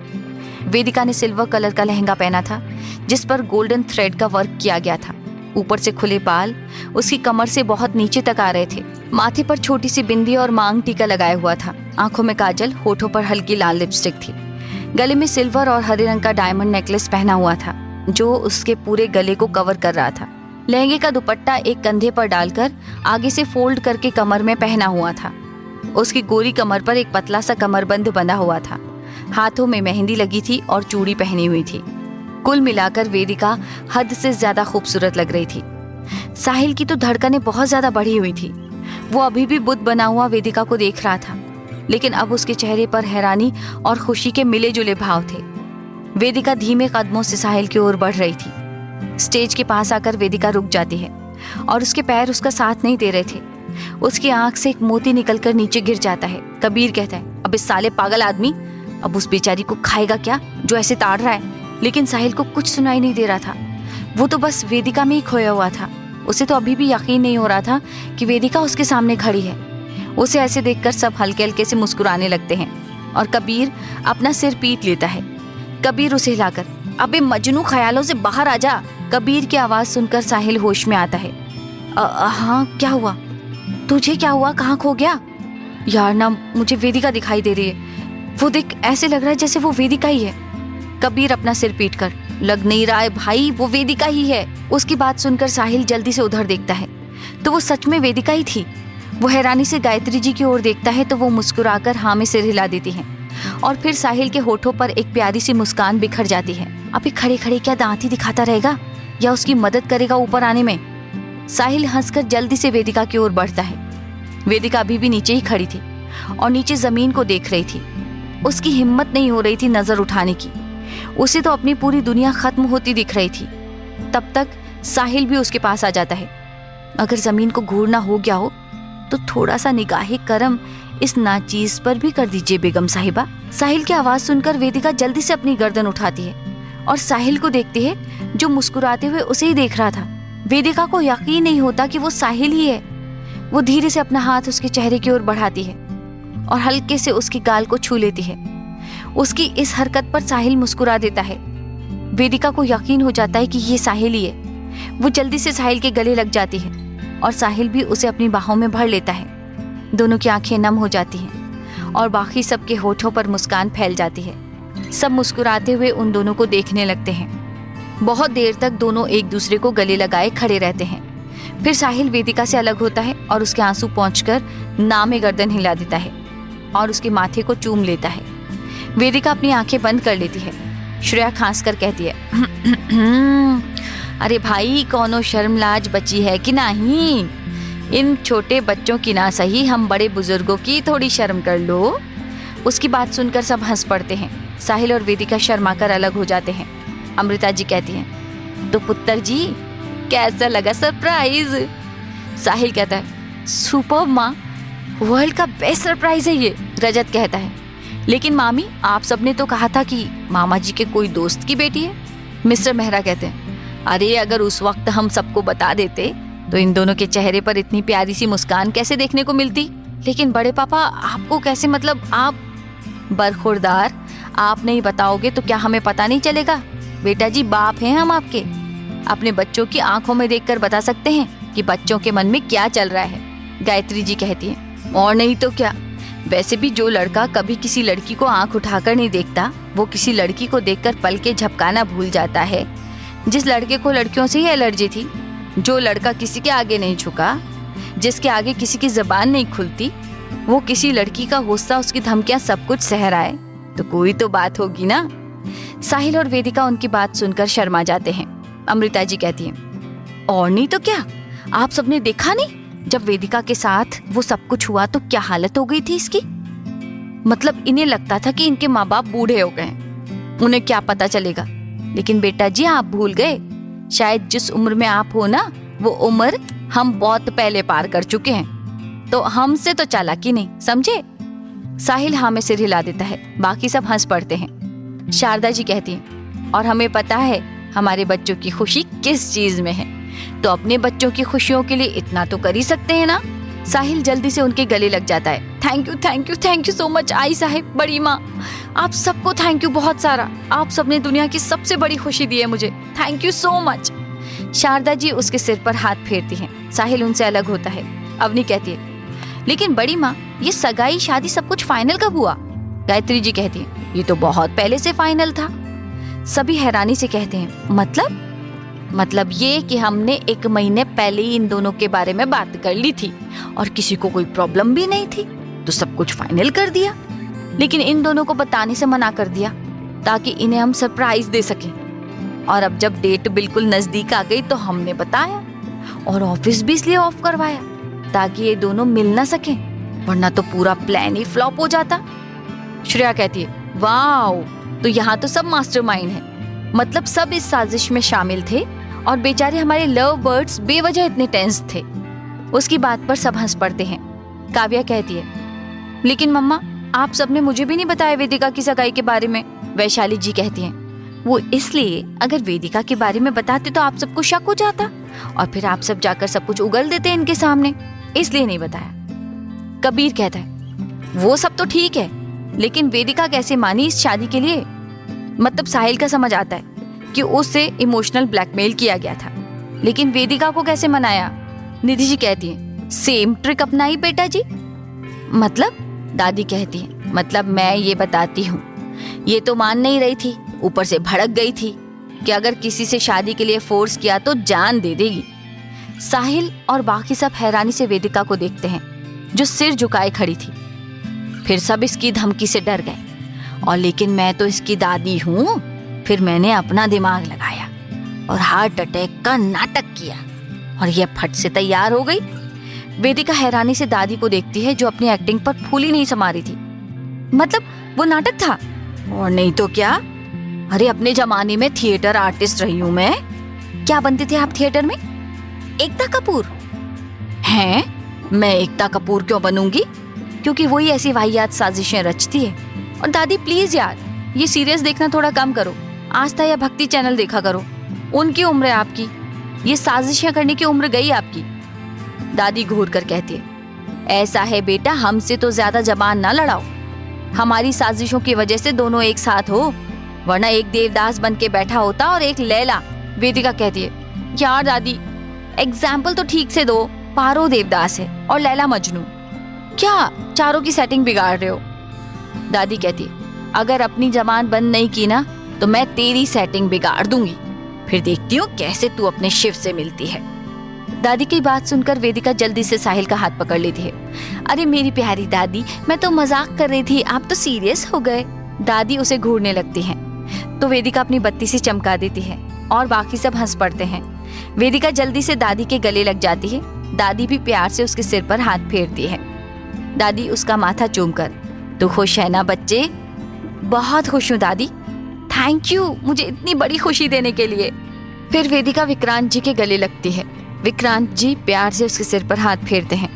वेदिका ने सिल्वर कलर का लहंगा पहना था, जिस पर गोल्डन थ्रेड का वर्क किया गया था। ऊपर से खुले बाल उसकी कमर से बहुत नीचे तक आ रहे थे। माथे पर छोटी सी बिंदी और मांग टीका लगाया हुआ था। आंखों में काजल, होठों पर हल्की लाल लिपस्टिक थी। गले में सिल्वर और हरे रंग का डायमंड नेकलेस पहना हुआ था, जो उसके पूरे गले को कवर कर रहा था। लहंगे का दुपट्टा एक कंधे पर डालकर आगे से फोल्ड करके कमर में पहना हुआ था। उसकी गोरी कमर पर एक पतला सा कमरबंद बंधा हुआ था। हाथों में मेहंदी लगी थी और चूड़ी पहनी हुई थी। कुल मिलाकर वेदिका हद से ज्यादा खूबसूरत लग रही थी। साहिल की तो धड़कनें बहुत ज्यादा बढ़ी हुई थी। वो अभी भी बुद्ध बना हुआ वेदिका को देख रहा था, लेकिन अब उसके चेहरे पर हैरानी और खुशी के मिले जुले भाव थे। वेदिका धीमे कदमों से साहिल की ओर बढ़ रही थी। स्टेज के पास आकर वेदिका रुक जाती है और उसके पैर उसका साथ नहीं दे रहे थे। उसकी आंख से एक मोती निकलकर नीचे गिर जाता है। कबीर कहता है, अब इस साले पागल आदमी अब उस बेचारी को खाएगा क्या जो ऐसे ताड़ रहा है। लेकिन साहिल को कुछ सुनाई नहीं दे रहा था। वो तो बस वेदिका में ही खोया हुआ था। उसे तो अभी भी यकीन नहीं हो रहा था कि वेदिका उसके सामने खड़ी है। उसे ऐसे देखकर सब हल्के हल्के से मुस्कुराने लगते हैं और कबीर अपना सिर पीट लेता है। कबीर उसे हिलाकर, अबे मजनू, ख्यालों से बाहर आ जा। कबीर की आवाज सुनकर साहिल होश में आता है। हाँ, क्या हुआ? तुझे क्या हुआ? कहाँ खो गया? यार ना, मुझे वेदिका दिखाई दे रही है। वो देख, ऐसे लग रहा है जैसे वो वेदिका ही है। कबीर अपना सिर पीट कर, लग नहीं रहा है भाई, वो वेदिका ही है। उसकी बात सुनकर साहिल जल्दी से उधर देखता है तो वो सच में वेदिका ही थी। वो हैरानी से गायत्री जी की ओर देखता है तो वो मुस्कुराकर हाँ में सिर हिला देती हैं और फिर साहिल के होठों पर एक प्यारी सी मुस्कान बिखर जाती है। अभी खड़े खड़े क्या दांत ही दिखाता रहेगा या उसकी मदद करेगा ऊपर आने में? साहिल हंसकर जल्दी से वेदिका की ओर बढ़ता है। वेदिका अभी भी नीचे ही खड़ी थी और नीचे जमीन को देख रही थी। उसकी हिम्मत नहीं हो रही थी नजर उठाने की। उसे तो अपनी पूरी दुनिया खत्म होती दिख रही थी। तब तक साहिल भी उसके पास आ जाता है। अगर जमीन को घूरना हो गया हो तो थोड़ा सा निगाहे करम इस नाचीज पर भी कर दीजिए बेगम साहिबा। साहिल की आवाज सुनकर वेदिका जल्दी से अपनी गर्दन उठाती है और साहिल को देखती है, जो मुस्कुराते हुए उसे ही देख रहा था। वेदिका को यकीन नहीं होता कि वो साहिल ही है। वो धीरे से अपना हाथ उसके चेहरे की ओर बढ़ाती है और हल्के से उसकी गाल को छू लेती है। उसकी इस हरकत पर साहिल मुस्कुरा देता है। वेदिका को यकीन हो जाता है कि ये साहिल ही है। वो जल्दी से साहिल के गले लग जाती है और साहिल भी उसे अपनी बाहों में भर लेता है। दोनों की आंखें नम हो जाती हैं और बाकी सबके होठों पर मुस्कान फैल जाती है। सब मुस्कुराते हुए उन दोनों को देखने लगते हैं। बहुत देर तक दोनों एक दूसरे को गले लगाए खड़े रहते हैं। फिर साहिल वेदिका से अलग होता है और उसके आंसू पोंछकर नाम में गर्दन हिला देता है और उसके माथे को चूम लेता है। वेदिका अपनी आंखें बंद कर लेती है। श्रेया खांस कर कहती है, अरे भाई, कौनो शर्म लाज बची है कि नहीं? इन छोटे बच्चों की ना सही, हम बड़े बुजुर्गों की थोड़ी शर्म कर लो। उसकी बात सुनकर सब हंस पड़ते हैं। साहिल और वेदिका शर्माकर अलग हो जाते हैं। अमृता जी कहती हैं, तो पुत्र जी, कैसा लगा सरप्राइज? साहिल कहता है, सुपर्ब माँ, वर्ल्ड का बेस्ट सरप्राइज है ये। रजत कहता है, लेकिन मामी, आप सबने तो कहा था कि मामा जी के कोई दोस्त की बेटी है। मिस्टर मेहरा कहते हैं, अरे अगर उस वक्त हम सबको बता देते तो इन दोनों के चेहरे पर इतनी प्यारी सी मुस्कान कैसे देखने को मिलती। लेकिन बड़े पापा, आपको कैसे, मतलब आप? बरखुरदार, आप नहीं बताओगे तो क्या हमें पता नहीं चलेगा? बेटा जी, बाप हैं हम आपके। अपने बच्चों की आंखों में देखकर बता सकते हैं कि बच्चों के मन में क्या चल रहा है। गायत्री जी कहती है, और नहीं तो क्या, वैसे भी जो लड़का कभी किसी लड़की को आंख उठाकर नहीं देखता, वो किसी लड़की को देखकर पल के झपकाना भूल जाता है। जिस लड़के को लड़कियों से ही एलर्जी थी, जो लड़का किसी के आगे नहीं झुका, जिसके आगे किसी की जबान नहीं खुलती, वो किसी लड़की का गुस्सा, उसकी धमकियां सब कुछ सह रहा है, तो कोई तो बात होगी ना। साहिल और वेदिका उनकी बात सुनकर शर्मा जाते हैं। अमृता जी कहती हैं, और नहीं तो क्या, आप सबने देखा नहीं जब वेदिका के साथ वो सब कुछ हुआ तो क्या हालत हो गई थी इसकी। मतलब इन्हें लगता था कि इनके माँ बाप बूढ़े हो गए, उन्हें क्या पता चलेगा। लेकिन बेटा जी आप भूल गए, शायद जिस उम्र में आप हो ना, वो उम्र हम बहुत पहले पार कर चुके हैं, तो हमसे तो चालाकी नहीं, समझे। साहिल हाँ में सिर हिला देता है, बाकी सब हंस पड़ते हैं। शारदा जी कहती हैं, और हमें पता है हमारे बच्चों की खुशी किस चीज में है, तो अपने बच्चों की खुशियों के लिए इतना तो कर ही सकते हैं ना। साहिल जल्दी से उनके गले लग जाता है। Thank you thank you thank you so much I Sahib, बड़ी माँ, आप सबको थैंक यू बहुत सारा। आप सबने दुनिया की सबसे बड़ी खुशी दी है मुझे, thank you so much. Sharda ji उसके सिर पर हाथ फेरती हैं। साहिल उनसे अलग होता है। अवनी कहती है, लेकिन बड़ी माँ, ये सगाई शादी सब कुछ फाइनल कब हुआ। गायत्री जी कहती है, ये तो बहुत पहले से फाइनल था। सभी हैरानी से कहते हैं, मतलब ये कि हमने 1 महीने पहले ही इन दोनों के बारे में बात कर ली थी और किसी को कोई प्रॉब्लम भी नहीं थी, तो सब कुछ फाइनल कर दिया। लेकिन इन दोनों को बताने से मना कर दिया ताकि इन्हें हम सरप्राइज दे सकें। और अब जब डेट बिल्कुल नजदीक आ गई तो हमने बताया, और ऑफिस भी इसलिए ऑफ करवाया ताकि ये दोनों मिल ना सकें, वरना तो पूरा प्लान ही फ्लॉप हो जाता। श्रेया कहती है, वाओ, तो यहाँ तो सब मास्टरमाइंड है, मतलब सब इस साजिश में शामिल थे और बेचारे हमारे लव बर्ड्स बेवजह इतने टेंस थे। उसकी बात पर सब हंस पड़ते हैं। काव्या कहती है, लेकिन मम्मा आप सबने मुझे भी नहीं बताया वेदिका की सगाई के बारे में। वैशाली जी कहती हैं, वो इसलिए, अगर वेदिका के बारे में बताते तो आप सबको शक हो जाता और फिर आप सब जाकर सब कुछ उगल देते इनके सामने, इसलिए नहीं बताया। कबीर कहता है, वो सब तो ठीक है, लेकिन वेदिका कैसे मानी इस शादी के लिए। मतलब साहिल का समझ आता है कि उससे इमोशनल ब्लैकमेल किया गया था, लेकिन वेदिका को कैसे मनाया। निधि जी कहती है, सेम ट्रिक अपनाई बेटा जी। मतलब दादी कहती है, मतलब मैं ये बताती हूँ, ये तो मान नहीं रही थी, ऊपर से भड़क गई थी कि अगर किसी से शादी के लिए फोर्स किया तो जान दे देगी। साहिल और बाकी सब हैरानी से वेदिका को देखते हैं जो सिर झुकाए खड़ी थी। फिर सब इसकी धमकी से डर गए, और लेकिन मैं तो इसकी दादी हूँ। फिर मैंने अपना दिमाग लगाया और हार्ट अटैक का नाटक किया और यह फट से तैयार हो गई। वेदिका हैरानी से दादी को देखती है जो अपनी एक्टिंग पर फूली नहीं समा रही थी। मतलब वो नाटक था, और नहीं तो क्या। अरे अपने जमाने में थिएटर आर्टिस्ट रही हूँ मैं। क्या बनते थे आप थिएटर में? एकता कपूर। हैं? मैं एकता कपूर क्यों बनूंगी? क्योंकि वही ऐसी वाहियात साजिशें रचती है। और दादी प्लीज यार, ये सीरियस देखना थोड़ा कम करो, आस्था या भक्ति चैनल देखा करो। उनकी उम्र है आपकी, ये साजिशें करने की उम्र गई आपकी। दादी घूर कर कहती है, ऐसा है बेटा, हमसे तो ज्यादा जबान ना लड़ाओ। हमारी साजिशों की वजह से दोनों एक साथ हो, वरना एक देवदास बन के बैठा होता और एक लैला। वेदिका कहती है, यार दादी एग्जाम्पल तो ठीक से दो, पारो देवदास है और लैला मजनू, क्या चारों की सेटिंग बिगाड़ रहे हो। दादी कहती है, अगर अपनी जबान बंद नहीं की ना तो मैं तेरी सेटिंग बिगाड़ दूंगी, फिर देखती हूँ कैसे तू अपने शिव से मिलती है। दादी की बात सुनकर वेदिका जल्दी से साहिल का हाथ पकड़ लेती है। अरे मेरी प्यारी दादी, मैं तो मजाक कर रही थी, आप तो सीरियस हो गए। दादी उसे घूरने लगती हैं, तो वेदिका अपनी बत्ती से चमका देती है और बाकी सब हंस पड़ते हैं। वेदिका जल्दी से दादी के गले लग जाती है। दादी भी प्यार से उसके सिर पर हाथ फेरती है। दादी उसका माथा चूमकर, तू खुश है ना बच्चे? बहुत खुश हूँ दादी, थैंक यू मुझे इतनी बड़ी खुशी देने के लिए। फिर वेदिका विक्रांत जी के गले लगती है। विक्रांत जी प्यार से उसके सिर पर हाथ फेरते हैं।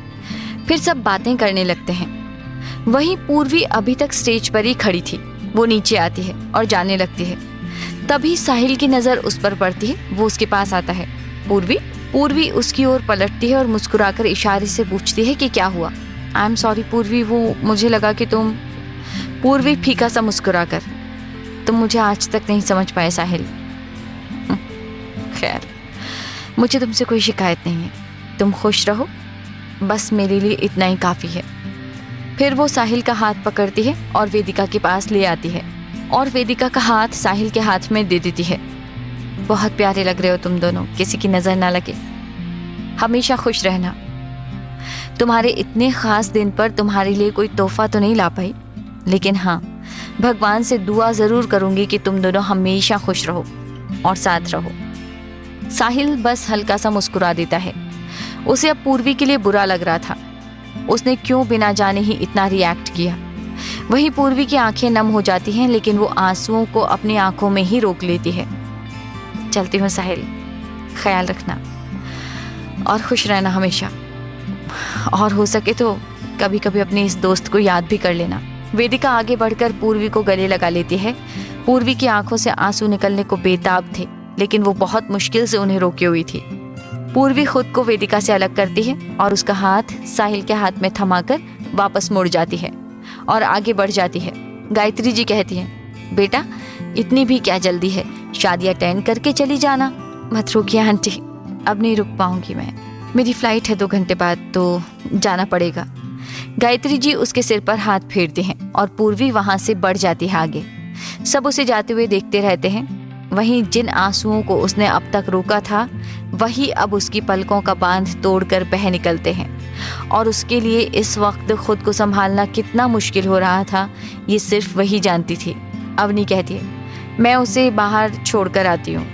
फिर सब बातें करने लगते हैं। वहीं पूर्वी अभी तक स्टेज पर ही खड़ी थी। वो नीचे आती है और जाने लगती है। तभी साहिल की नजर उस पर पड़ती है। वो उसके पास आता है। पूर्वी उसकी ओर पलटती है और मुस्कुराकर इशारे से पूछती है कि क्या हुआ। आई एम सॉरी पूर्वी, वो मुझे लगा कि तुम। पूर्वी फीका सा मुस्कुराकर, तुम मुझे आज तक नहीं समझ पाए साहिल। खैर, मुझे तुमसे कोई शिकायत नहीं है, तुम खुश रहो, बस मेरे लिए इतना ही काफ़ी है। फिर वो साहिल का हाथ पकड़ती है और वेदिका के पास ले आती है और वेदिका का हाथ साहिल के हाथ में दे देती है। बहुत प्यारे लग रहे हो तुम दोनों, किसी की नजर ना लगे, हमेशा खुश रहना। तुम्हारे इतने खास दिन पर तुम्हारे लिए कोई तोहफा तो नहीं ला पाई, लेकिन हाँ, भगवान से दुआ जरूर करूंगी कि तुम दोनों हमेशा खुश रहो और साथ रहो। साहिल बस हल्का सा मुस्कुरा देता है। उसे अब पूर्वी के लिए बुरा लग रहा था। उसने क्यों बिना जाने ही इतना रिएक्ट किया। वहीं पूर्वी की आंखें नम हो जाती हैं, लेकिन वो आंसुओं को अपनी आंखों में ही रोक लेती है। चलती हूँ साहिल, ख्याल रखना और खुश रहना हमेशा, और हो सके तो कभी कभी अपने इस दोस्त को याद भी कर लेना। वेदिका आगे बढ़कर पूर्वी को गले लगा लेती है। पूर्वी की आंखों से आंसू निकलने को बेताब थे, लेकिन वो बहुत मुश्किल से उन्हें रोके हुई थी। पूर्वी खुद को वेदिका से अलग करती है और उसका हाथ साहिल के हाथ में थमाकर वापस मुड़ जाती है और आगे बढ़ जाती है। गायत्री जी कहती हैं, बेटा इतनी भी क्या जल्दी है, शादी अटेंड करके चली जाना। मत रोकिए आंटी, अब नहीं रुक पाऊंगी मैं, मेरी फ्लाइट है 2 घंटे बाद, तो जाना पड़ेगा। गायत्री जी उसके सिर पर हाथ फेरते हैं और पूर्वी वहां से बढ़ जाती है आगे। सब उसे जाते हुए देखते रहते हैं। वहीं जिन आंसुओं को उसने अब तक रोका था, वही अब उसकी पलकों का बांध तोड़कर बह निकलते हैं, और उसके लिए इस वक्त खुद को संभालना कितना मुश्किल हो रहा था, ये सिर्फ वही जानती थी। अवनी कहती है, मैं उसे बाहर छोड़कर आती हूँ,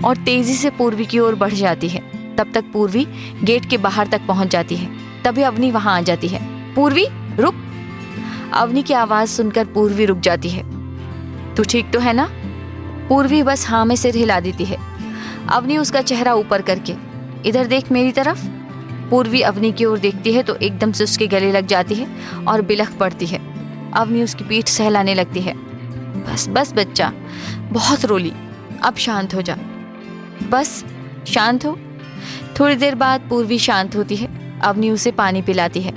और तेजी से पूर्वी की ओर बढ़ जाती है। तब तक पूर्वी गेट के बाहर तक पहुंच जाती है। तभी अवनी वहां आ जाती है। पूर्वी रुक। अवनी की आवाज सुनकर पूर्वी रुक जाती है। तू ठीक तो है ना? पूर्वी बस हाँ में सिर हिला देती है। अवनी उसका चेहरा ऊपर करके, इधर देख मेरी तरफ। पूर्वी अवनी की ओर देखती है तो एकदम से उसके गले लग जाती है और बिलख पड़ती है। अवनी उसकी पीठ सहलाने लगती है। बस बस बच्चा, बहुत रोली, अब शांत हो जा, बस शांत हो। थोड़ी देर बाद पूर्वी शांत होती है। अवनी उसे पानी पिलाती है।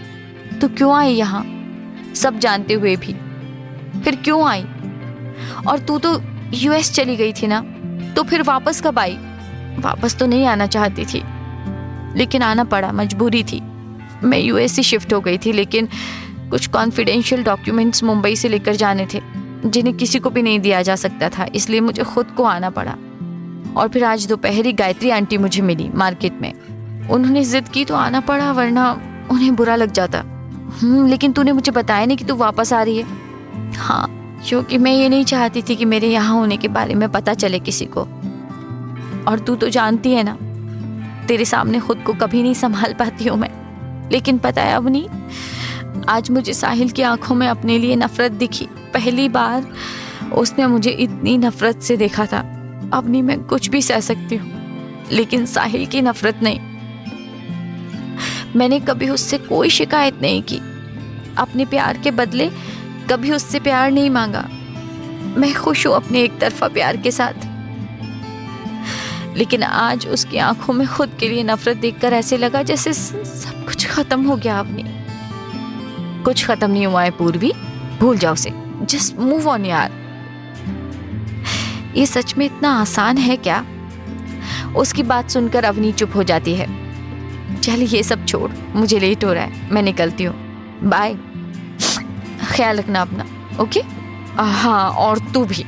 तू क्यों आई यहाँ, सब जानते हुए भी? फिर क्यों आई? और तू तो यूएस चली गई थी ना, तो फिर वापस कब आई? वापस तो नहीं आना चाहती थी, लेकिन आना पड़ा, मजबूरी थी। मैं यूएस से शिफ्ट हो गई थी, लेकिन कुछ कॉन्फिडेंशियल डॉक्यूमेंट्स मुंबई से लेकर जाने थे, जिन्हें किसी को भी नहीं दिया जा सकता था, इसलिए मुझे खुद को आना पड़ा। और फिर आज दोपहर ही गायत्री आंटी मुझे मिली मार्केट में। उन्होंने जिद की तो आना पड़ा, वरना उन्हें बुरा लग जाता। लेकिन तूने मुझे बताया नहीं कि तू वापस आ रही है। हाँ, क्योंकि मैं ये नहीं चाहती थी कि मेरे यहाँ होने के बारे में पता चले किसी को। और तू तो जानती है ना, तेरे सामने खुद को कभी नहीं संभाल पाती हूँ मैं। लेकिन पता है अवनी, आज मुझे साहिल की आंखों में अपने लिए नफरत दिखी। पहली बार उसने मुझे इतनी नफरत से देखा था। अवनी, मैं कुछ भी सह सकती हूँ, लेकिन साहिल की नफरत नहीं। मैंने कभी उससे कोई शिकायत नहीं की, अपने प्यार के बदले कभी उससे प्यार नहीं मांगा। मैं खुश हूं अपने एक तरफा प्यार के साथ, लेकिन आज उसकी आंखों में खुद के लिए नफरत देखकर ऐसे लगा जैसे सब कुछ खत्म हो गया। अवनी, कुछ खत्म नहीं हुआ है पूर्वी, भूल जाओ उसे, जस्ट मूव ऑन यार। ये सच में इतना आसान है क्या? उसकी बात सुनकर अवनी चुप हो जाती है। चल ये सब छोड़, मुझे लेट हो रहा है, मैं निकलती हूँ, बाय, ख्याल रखना अपना, ओके? हाँ, और तू भी।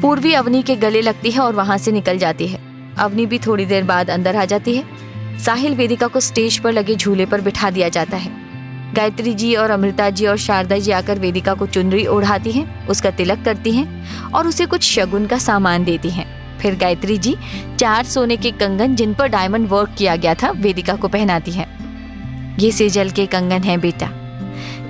पूर्वी अवनी के गले लगती है और वहां से निकल जाती है। अवनी भी थोड़ी देर बाद अंदर आ जाती है। साहिल वेदिका को स्टेज पर लगे झूले पर बिठा दिया जाता है। गायत्री जी और अमृता जी और शारदा जी आकर वेदिका को चुनरी ओढ़ाती हैं, उसका तिलक करती हैं और उसे कुछ शगुन का सामान देती हैं। फिर गायत्री जी 4 सोने के कंगन, जिन पर डायमंड वर्क किया गया था, वेदिका को पहनाती हैं। ये सेजल के कंगन हैं बेटा,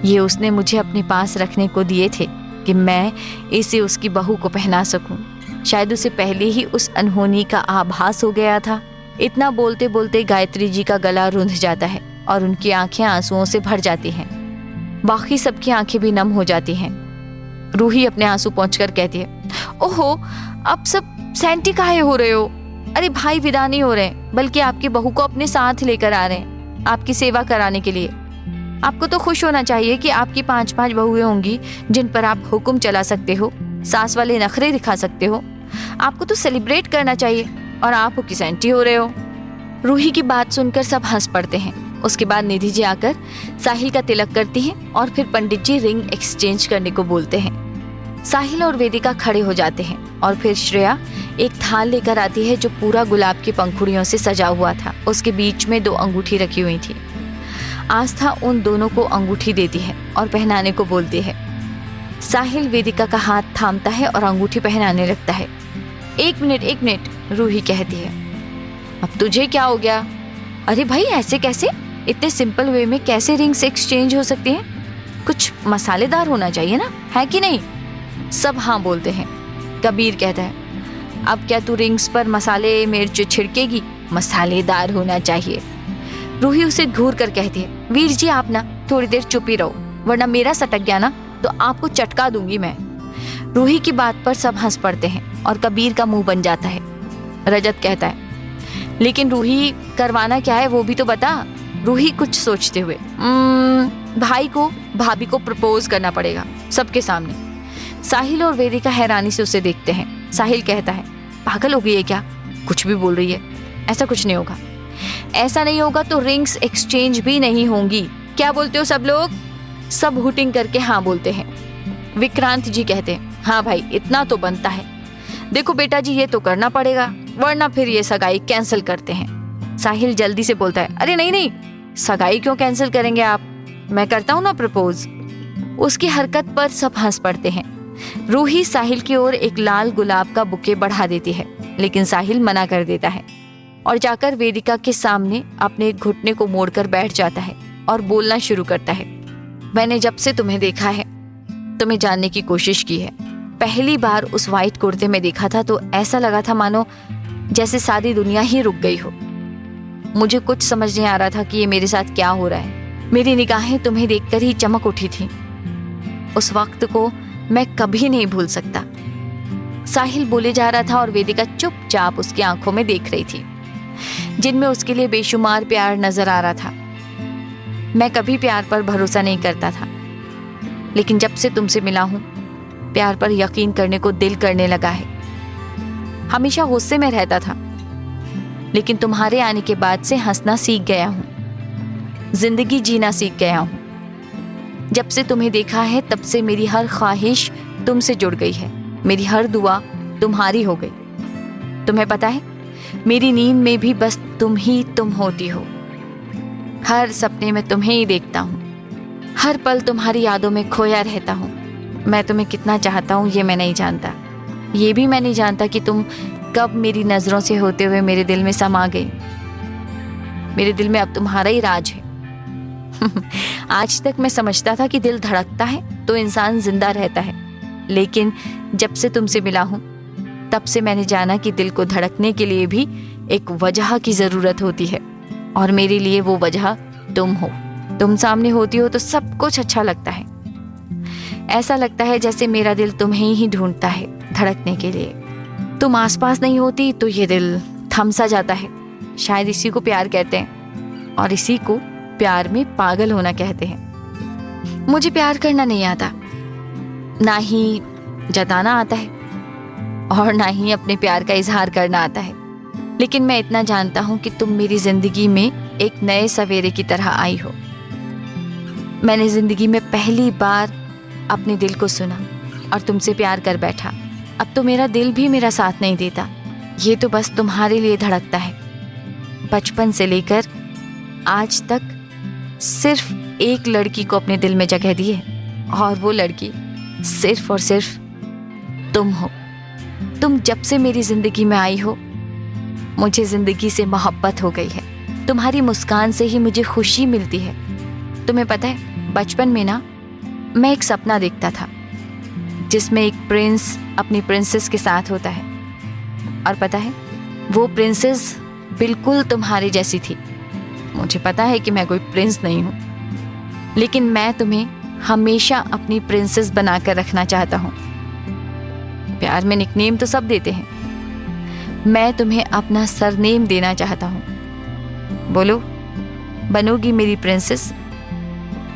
ये उसने मुझे अपने पास रखने को दिए थे कि मैं इसे उसकी बहू को पहना सकूं। शायद उसे पहले ही उस अनहोनी का आभास हो गया था। इतना बोलते बोलते गायत्री जी का गला रुंध जाता है और उनकी आंखें आंसुओं से भर जाती हैं। बाकी सबकी आंखें भी नम हो जाती हैं। रूही अपने आंसू पोंछकर कहती है, ओहो, अब सब सैंटी काहे हो रहे हो? अरे भाई विदा नहीं हो रहे, बल्कि आपकी बहू को अपने साथ लेकर आ रहे हैं आपकी सेवा कराने के लिए। आपको तो खुश होना चाहिए कि आपकी 5-5 बहुएं होंगी जिन पर आप हुक्म चला सकते हो, सास वाले नखरे दिखा सकते हो। आपको तो सेलिब्रेट करना चाहिए, और आप की सैंटी हो रहे हो। रूही की बात सुनकर सब हंस पड़ते हैं। उसके बाद निधि जी आकर साहिल का तिलक करती हैं और फिर पंडित जी रिंग एक्सचेंज करने को बोलते हैं। साहिल और वेदिका खड़े हो जाते हैं और फिर श्रेया एक थाल लेकर आती है जो पूरा गुलाब की पंखुड़ियों से सजा हुआ था। उसके बीच में 2 अंगूठी रखी हुई थी। आस्था उन दोनों को अंगूठी देती है और पहनाने को बोलती है। साहिल वेदिका का हाथ थामता है और अंगूठी पहनाने लगता है। एक मिनट, रूही कहती है। अब तुझे क्या हो गया? अरे भाई ऐसे कैसे? इतने सिंपल वे में कैसे रिंग्स एक्सचेंज हो सकती हैं? कुछ मसालेदार होना चाहिए ना, है कि नहीं? सब हाँ बोलते हैं। कबीर कहता है, अब क्या तू रिंग्स पर मसाले मिर्च छिड़केगी? मसालेदार होना चाहिए। रूही उसे घूर कर कहती है, वीर जी आप ना थोड़ी देर चुप ही रहो, वरना मेरा सटक गया ना तो आपको चटका दूंगी मैं। रूही की बात पर सब हंस पड़ते हैं और कबीर का मुंह बन जाता है। रजत कहता है, लेकिन रूही करवाना क्या है वो भी तो बता। रूही कुछ सोचते हुए, भाई को भाभी को प्रपोज करना पड़ेगा सबके सामने। साहिल और वेदिका हैरानी से उसे देखते हैं। साहिल कहता है, पागल हो गई है क्या? कुछ भी बोल रही है, ऐसा कुछ नहीं होगा। ऐसा नहीं होगा तो रिंग्स एक्सचेंज भी नहीं होंगी। क्या बोलते हो सब लोग? सब हुटिंग करके हाँ बोलते हैं। विक्रांत जी कहते हैं, हाँ भाई इतना तो बनता है। देखो बेटा जी ये तो करना पड़ेगा, वरना फिर ये सगाई कैंसिल करते हैं। साहिल जल्दी से बोलता है, अरे नहीं, सगाई क्यों कैंसिल करेंगे आप? मैं करता हूँ ना प्रपोज। उसकी हरकत पर सब हंस पड़ते हैं। रूही साहिल की ओर एक लाल गुलाब का बुके बढ़ा देती है, लेकिन साहिल मना कर देता है और जाकर वेदिका के सामने अपने घुटने को मोड़कर बैठ जाता है और बोलना शुरू करता है। मैंने जब से तुम्हें देखा है, तुम्हें जानने की कोशिश की है। पहली बार उस वाइट कुर्ते में देखा था तो ऐसा लगा था मानो जैसे सारी दुनिया ही रुक गई हो। मुझे कुछ समझ नहीं आ रहा था कि ये मेरे साथ क्या हो रहा है। मेरी निगाहें तुम्हें देखकर ही चमक उठी थी। उस वक्त को मैं कभी नहीं भूल सकता। साहिल बोले जा रहा था और वेदिका चुपचाप उसकी आंखों में देख रही थी, जिनमें उसके लिए बेशुमार प्यार नजर आ रहा था। मैं कभी प्यार पर भरोसा नहीं करता था, लेकिन जब से तुमसे मिला हूं, प्यार पर यकीन करने को दिल करने लगा है। हमेशा गुस्से में रहता था, लेकिन तुम्हारे आने के बाद से हंसना सीख गया हूं, जिंदगी जीना सीख गया हूं। जब से तुम्हें देखा है तब से मेरी हर ख्वाहिश तुमसे जुड़ गई है, मेरी हर दुआ तुम्हारी हो गई। तुम्हें पता है, मेरी नींद में भी बस तुम ही तुम होती हो। हर सपने में तुम्हें ही देखता हूँ, हर पल तुम्हारी यादों में खोया रहता हूँ। मैं तुम्हें कितना चाहता हूँ ये मैं नहीं जानता। ये भी मैं नहीं जानता कि तुम कब मेरी नजरों से होते हुए मेरे दिल में समा गई। मेरे दिल में अब तुम्हारा ही राज है। आज तक मैं समझता था कि दिल धड़कता है तो इंसान जिंदा रहता है, लेकिन जब से तुमसे मिला हूं तब से मैंने जाना कि दिल को धड़कने के लिए भी एक वजह की जरूरत होती है, और मेरे लिए वो वजह तुम हो। तुम सामने होती हो तो सब कुछ अच्छा लगता है। ऐसा लगता है जैसे मेरा दिल तुम्हें ही ढूंढता है धड़कने के लिए। तुम आसपास नहीं होती तो ये दिल थम सा जाता है। शायद इसी को प्यार कहते हैं, और इसी को प्यार में पागल होना कहते हैं। मुझे प्यार करना नहीं आता, ना ही जताना आता है, और ना ही अपने प्यार का इजहार करना आता है। लेकिन मैं इतना जानता हूं कि तुम मेरी जिंदगी में एक नए सवेरे की तरह आई हो। मैंने जिंदगी में पहली बार अपने दिल को सुना और तुमसे प्यार कर बैठा। अब तो मेरा दिल भी मेरा साथ नहीं देता, ये तो बस तुम्हारे लिए धड़कता है। बचपन से लेकर आज तक सिर्फ एक लड़की को अपने दिल में जगह दी है, और वो लड़की सिर्फ और सिर्फ तुम हो। तुम जब से मेरी जिंदगी में आई हो, मुझे जिंदगी से मोहब्बत हो गई है। तुम्हारी मुस्कान से ही मुझे खुशी मिलती है। तुम्हें पता है, बचपन में ना मैं एक सपना देखता था जिसमें एक प्रिंस अपनी प्रिंसेस के साथ होता है, और पता है वो प्रिंसेस बिल्कुल तुम्हारी जैसी थी। मुझे पता है कि मैं कोई प्रिंस नहीं हूँ, लेकिन मैं तुम्हें हमेशा अपनी प्रिंसेस बनाकर रखना चाहता हूँ। प्यार में निकनेम तो सब देते हैं, मैं तुम्हें अपना सरनेम देना चाहता हूँ। बोलो, बनोगी मेरी प्रिंसेस?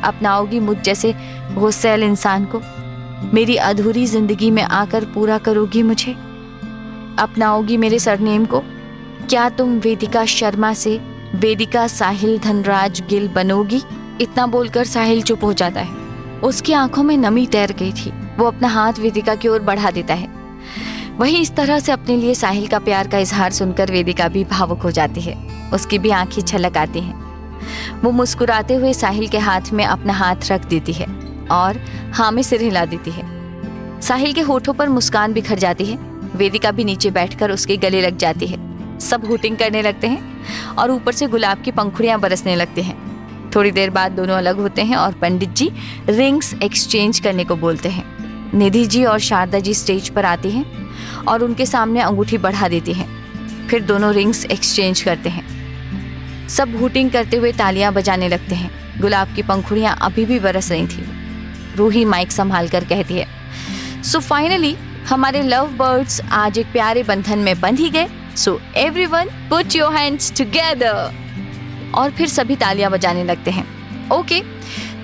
अपनाओगी मुझ जैसे गुस्सैल इंसान को? मेरी अधूरी जिंदगी में आकर पूरा करोगी मुझे? अपनाओगी मेरे सरनेम को? क्या तुम वेदिका शर्मा से वेदिका साहिल धनराज गिल बनोगी, इतना बोलकर साहिल चुप हो जाता है। उसकी आंखों में नमी तैर गई थी। वो अपना हाथ वेदिका की ओर बढ़ा देता है। वहीं इस तरह से अपने लिए साहिल का प्यार का इजहार सुनकर वेदिका भी भावुक हो जाती है। उसकी भी आंखें छलक आती हैं। वो मुस्कुराते हुए साहिल के हाथ में अपना हाथ रख देती है और हाँ में सिर हिला देती है। साहिल के होठों पर मुस्कान बिखर जाती है। वेदिका भी नीचे बैठकर उसके गले लग जाती है। सब हुटिंग करने लगते हैं और ऊपर से गुलाब की पंखुड़ियां बरसने लगते हैं। थोड़ी देर बाद दोनों अलग होते हैं और पंडित जी रिंग्स एक्सचेंज करने को बोलते हैं। निधि जी और शारदा जी स्टेज पर आती हैं और उनके सामने अंगूठी बढ़ा देती हैं। फिर दोनों रिंग्स एक्सचेंज करते हैं। सब हुटिंग करते हुए तालियां बजाने लगते हैं। गुलाब की पंखुड़ियां अभी भी बरस रही थी। रूही माइक संभाल कर कहती है, सो फाइनली हमारे लव बर्ड्स आज एक प्यारे बंधन में बंध ही गए। So everyone put your hands together. और फिर सभी तालियां बजाने लगते हैं। ओके,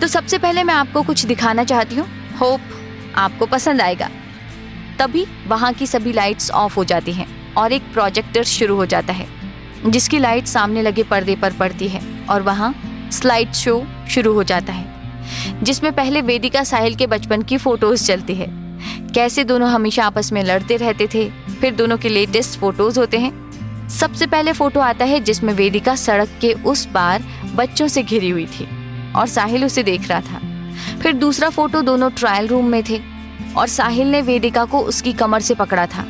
तो सबसे पहले मैं आपको कुछ दिखाना चाहती हूँ। होप आपको पसंद आएगा। तभी वहाँ की सभी लाइट्स ऑफ हो जाती हैं और एक प्रोजेक्टर शुरू हो जाता है जिसकी लाइट सामने लगे पर्दे पर पड़ती है और वहाँ स्लाइड शो शुरू हो जाता है जिसमें पहले वेदिका साहिल के बचपन की फोटोज चलती है। कैसे दोनों हमेशा आपस में लड़ते रहते थे। फिर दोनों के लेटेस्ट फोटोज होते हैं। सबसे पहले फोटो आता है जिसमें वेदिका सड़क के उस पार बच्चों से घिरी हुई थी और साहिल उसे देख रहा था। फिर दूसरा फोटो दोनों ट्रायल रूम में थे और साहिल ने वेदिका को उसकी कमर से पकड़ा था।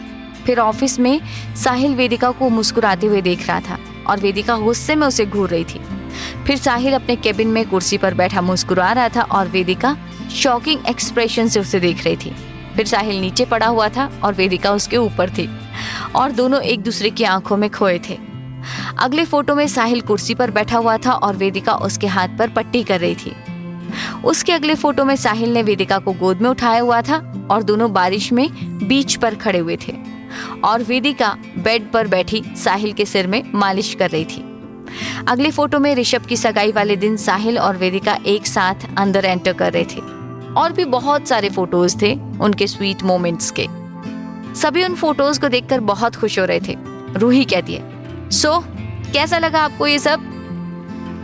फिर ऑफिस में साहिल वेदिका को मुस्कुराते हुए देख रहा था और वेदिका गुस्से में उसे घूर रही थी। फिर साहिल अपने केबिन में कुर्सी पर बैठा मुस्कुरा रहा था और वेदिका शॉकिंग एक्सप्रेशन से उसे देख रही थी। फिर साहिल नीचे पड़ा हुआ था और वेदिका उसके ऊपर थी और दोनों एक दूसरे की आंखों में खोए थे। अगले फोटो में साहिल कुर्सी पर बैठा हुआ था और वेदिका उसके हाथ पर पट्टी कर रही थी। उसके अगले फोटो में साहिल ने वेदिका को गोद में उठाया हुआ था और दोनों बारिश में बीच पर खड़े हुए थे और वेदिका बेड पर बैठी साहिल के सिर में मालिश कर रही थी। अगले फोटो में ऋषभ की सगाई वाले दिन साहिल और वेदिका एक साथ अंदर एंटर कर रहे थे और भी बहुत सारे फोटोज थे उनके स्वीट मोमेंट्स के। सभी उन फोटोज को देखकर बहुत खुश हो रहे थे। रूही कहती है, सो कैसा लगा आपको ये सब?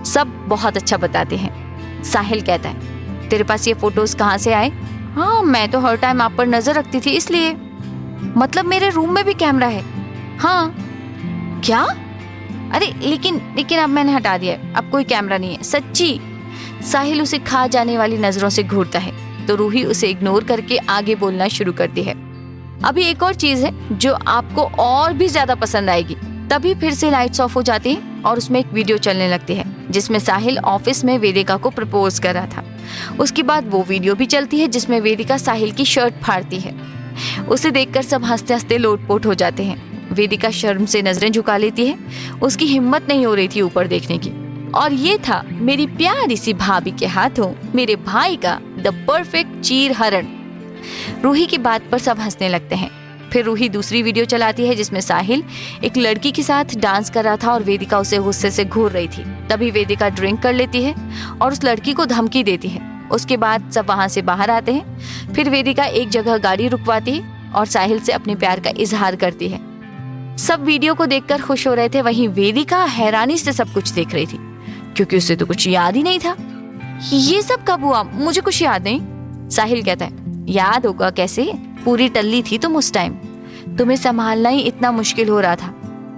सब बहुत अच्छा बताते हैं। साहिल कहता है, तेरे पास ये फोटोज कहाँ से आए? हाँ, मैं तो हर टाइम आप पर नजर रखती थी इसलिए। मतलब मेरे रूम में भी कैमरा है? हाँ। क्या? अरे लेकिन अब मैंने हटा दिया है, अब कोई कैमरा नहीं है। सच्ची? साहिल उसे खा जाने वाली नजरों से घूरता है तो रूही उसे इग्नोर करके आगे बोलना शुरू करती है। अभी एक और चीज है जो आपको और भी ज्यादा पसंद आएगी। तभी फिर से लाइट्स ऑफ हो जाती हैं और उसमें एक वीडियो चलने लगती है जिसमें साहिल ऑफिस में वेदिका को प्रपोज कर रहा था। उसके बाद वो वीडियो भी चलती है जिसमें वेदिका साहिल की शर्ट फाड़ती है। उसे देखकर सब हंसते हंसते लोटपोट हो जाते हैं। वेदिका शर्म से नजरें झुका लेती है। उसकी हिम्मत नहीं हो रही थी ऊपर देखने की। और ये था मेरी प्यारी सी भाभी के हाथों मेरे भाई का द परफेक्ट चीर हरण। रूही की बात पर सब हंसने लगते हैं। फिर रूही दूसरी वीडियो चलाती है जिसमें साहिल एक लड़की के साथ डांस कर रहा था और वेदिका उसे गुस्से से घूर रही थी। तभी वेदिका ड्रिंक कर लेती है और उस लड़की को धमकी देती है। उसके बाद सब वहां से बाहर आते हैं। फिर वेदिका एक जगह गाड़ी रुकवाती है और साहिल से अपने प्यार का इजहार करती है। सब वीडियो को देखकर खुश हो रहे थे। वहीं वेदिका हैरानी से सब कुछ देख रही थी क्योंकि उसे तो कुछ याद ही नहीं था। ये सब कब हुआ? मुझे कुछ याद नहीं। साहिल कहता है, याद होगा कैसे, पूरी टल्ली थी तुम उस टाइम। तुम्हें संभालना ही इतना मुश्किल हो रहा था।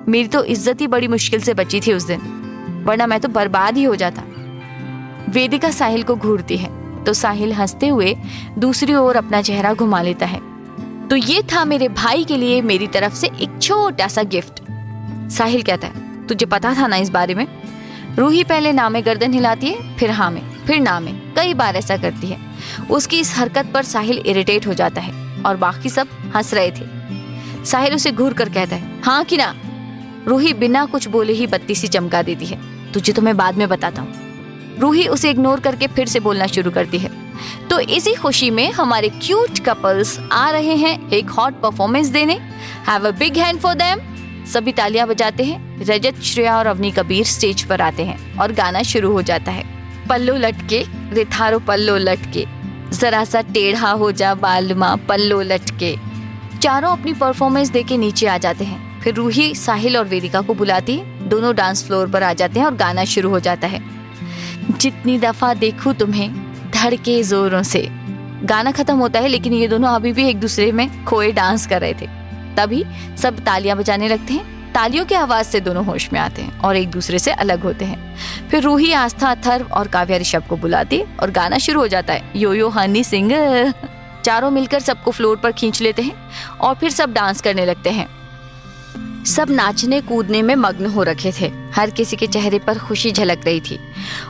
मेरी तो इज्जत ही बड़ी मुश्किल से बची थी उस दिन, वरना मैं तो बर्बाद ही हो जाता। वेदिका साहिल को घूरती है तो साहिल हंसते हुए दूसरी ओर अपना चेहरा घुमा लेता है। तो ये था मेरे भाई के लिए मेरी तरफ से एक छोटा सा गिफ्ट। साहिल कहता है, तुझे पता था ना इस बारे में? रूही पहले ना में गर्दन हिलाती है, फिर हाँ में, फिर ना में, कई बार ऐसा करती है। उसकी इस हरकत पर साहिल इरिटेट हो जाता है और बाकी सब हंस रहे थे। साहिल उसे घूर कर कहता है, हाँ कि ना? रूही बिना कुछ बोले ही बत्ती सी चमका देती है, तुझे तो मैं बाद में बताता हूँ। रूही उसे इग्नोर करके फिर से बोलना शुरू करती है। तो इसी खुशी में हमारे क्यूट कपल्स आ रहे हैं एक हॉट परफॉर्मेंस देने। Have a big hand for them. सभी तालियां बजाते हैं। रजत, श्रेया और अवनी कबीर स्टेज पर आते हैं और गाना शुरू हो जाता है। पल्लो लटके रे थारो पल्लो लटके, जरा सा टेढ़ा हो जा बालमा पल्लो लटके। चारों अपनी परफॉर्मेंस देके नीचे आ जाते हैं। फिर रूही साहिल और वेदिका को बुलाती है दोनों डांस फ्लोर पर आ जाते हैं और गाना शुरू हो जाता है। जितनी दफा देखूं तुम्हें धड़के जोरों से। गाना खत्म होता है लेकिन ये दोनों अभी भी एक दूसरे में खोए डांस कर रहे थे। तभी सब तालियां बजाने लगते हैं। तालियों की आवाज से दोनों होश में आते हैं और एक दूसरे से अलग होते हैं। फिर रूही, आस्था, अथर्व और काव्या ऋषभ को बुलाती है और गाना शुरू हो जाता है, यो यो हनी सिंह। चारों मिलकर सबको फ्लोर पर खींच लेते हैं और फिर सब डांस करने लगते हैं। सब नाचने कूदने में मग्न हो रखे थे। हर किसी के चेहरे पर खुशी झलक रही थी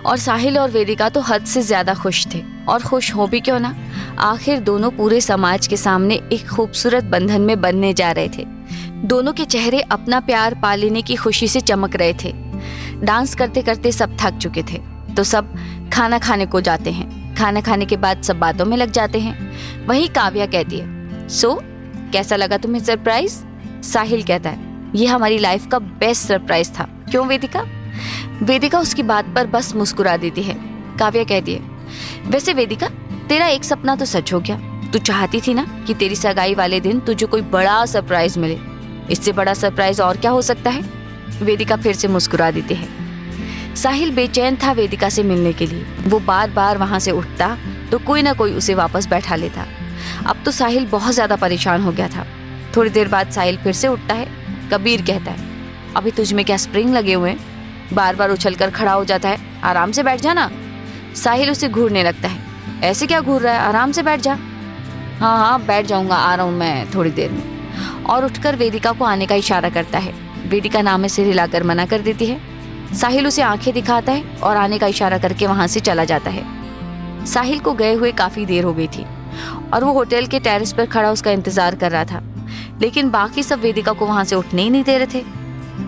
और साहिल और वेदिका तो हद से ज्यादा खुश थे। और खुश हो भी क्यों ना, आखिर दोनों पूरे समाज के सामने एक खूबसूरत बंधन में बनने जा रहे थे। दोनों के चेहरे अपना प्यार पा लेने की खुशी से चमक रहे थे। डांस करते करते सब थक चुके थे तो सब खाना खाने को जाते हैं। खाना खाने के बाद सब बातों में लग जाते हैं। वहीं काव्या कहती है, सो कैसा लगा तुम्हें सरप्राइज? साहिल कहता है, ये हमारी लाइफ का बेस्ट सरप्राइज था। क्यों वेदिका? वेदिका उसकी बात पर बस मुस्कुरा देती है। काव्या कहती है, वैसे वेदिका, तेरा एक सपना तो सच हो गया। तू चाहती थी ना कि तेरी सगाई वाले दिन तुझे कोई बड़ा सरप्राइज मिले। इससे बड़ा सरप्राइज और क्या हो सकता है? वेदिका फिर से मुस्कुरा देती है। साहिल बेचैन था वेदिका से मिलने के लिए। वो बार बार वहां से उठता तो कोई ना कोई उसे वापस बैठा लेता। अब तो साहिल बहुत ज्यादा परेशान हो गया था। थोड़ी देर बाद साहिल फिर से उठता है। कबीर कहता है, अभी तुझ में क्या स्प्रिंग लगे हुए हैं? बार बार उछलकर खड़ा हो जाता है, आराम से बैठ जाना। साहिल उसे घूरने लगता है। ऐसे क्या घूर रहा है, आराम से बैठ जा। हाँ हाँ बैठ जाऊंगा, आ रहा हूँ मैं थोड़ी देर में। और उठकर वेदिका को आने का इशारा करता है। वेदिका नाम में सिर हिलाकर मना कर देती है। साहिल उसे आंखें दिखाता है और आने का इशारा करके वहां से चला जाता है। साहिल को गए हुए काफी देर हो गई थी और वो होटल के टेरेस पर खड़ा उसका इंतजार कर रहा था, लेकिन बाकी सब वेदिका को वहां से उठने ही नहीं दे रहे थे।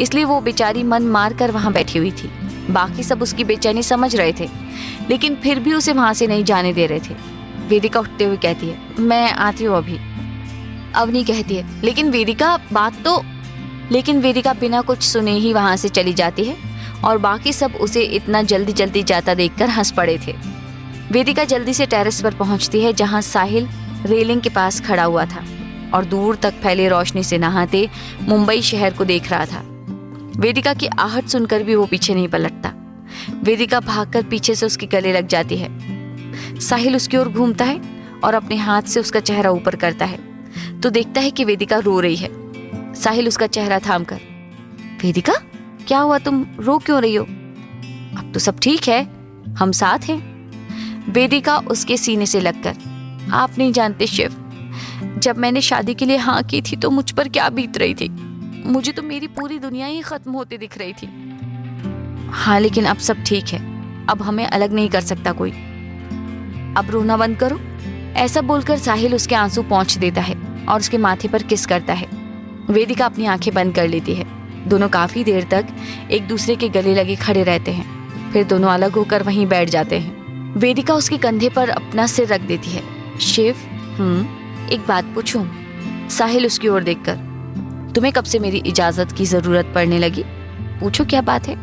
इसलिए वो बेचारी मन मार कर वहां बैठी हुई थी। बाकी सब उसकी बेचैनी समझ रहे थे लेकिन फिर भी उसे वहां से नहीं जाने दे रहे थे। वेदिका उठते हुए कहती है, मैं आती हूँ अभी। अवनी कहती है, लेकिन वेदिका बिना कुछ सुने ही वहां से चली जाती है और बाकी सब उसे इतना जल्दी जल्दी जाता देखकर हंस पड़े थे। वेदिका जल्दी से टेरेस पर पहुंचती है जहां साहिल रेलिंग के पास खड़ा हुआ था और दूर तक फैले रोशनी से नहाते मुंबई शहर को देख रहा था। वेदिका की आहट सुनकर भी वो पीछे नहीं पलटता। वेदिका भागकर पीछे से उसके गले लग जाती है। साहिल उसकी ओर घूमता है और अपने हाथ से उसका चेहरा ऊपर करता है तो देखता है कि वेदिका रो रही है। साहिल उसका चेहरा थामकर, वेदिका क्या हुआ, तुम रो क्यों रही हो? अब तो सब ठीक है, हम साथ हैं। वेदिका उसके सीने से लगकर, आप नहीं जानते शिव, जब मैंने शादी के लिए हाँ की थी तो मुझ पर क्या बीत रही थी। मुझे तो मेरी पूरी दुनिया ही खत्म होती दिख रही थी। हाँ लेकिन अब सब ठीक है, अब हमें अलग नहीं कर सकता कोई। अब रोना बंद करो। ऐसा बोलकर साहिल उसके आंसू पोंछ देता है और उसके माथे पर किस करता है। वेदिका अपनी आंखें बंद कर लेती है। दोनों काफी देर तक एक दूसरे के गले लगे खड़े रहते हैं। फिर दोनों अलग होकर वहीं बैठ जाते हैं। वेदिका उसके कंधे पर अपना सिर रख देती है। शिव, एक बात पूछूं? साहिल उसकी ओर देखकर, तुम्हें कब से मेरी इजाजत की जरूरत पड़ने लगी? पूछो क्या बात है?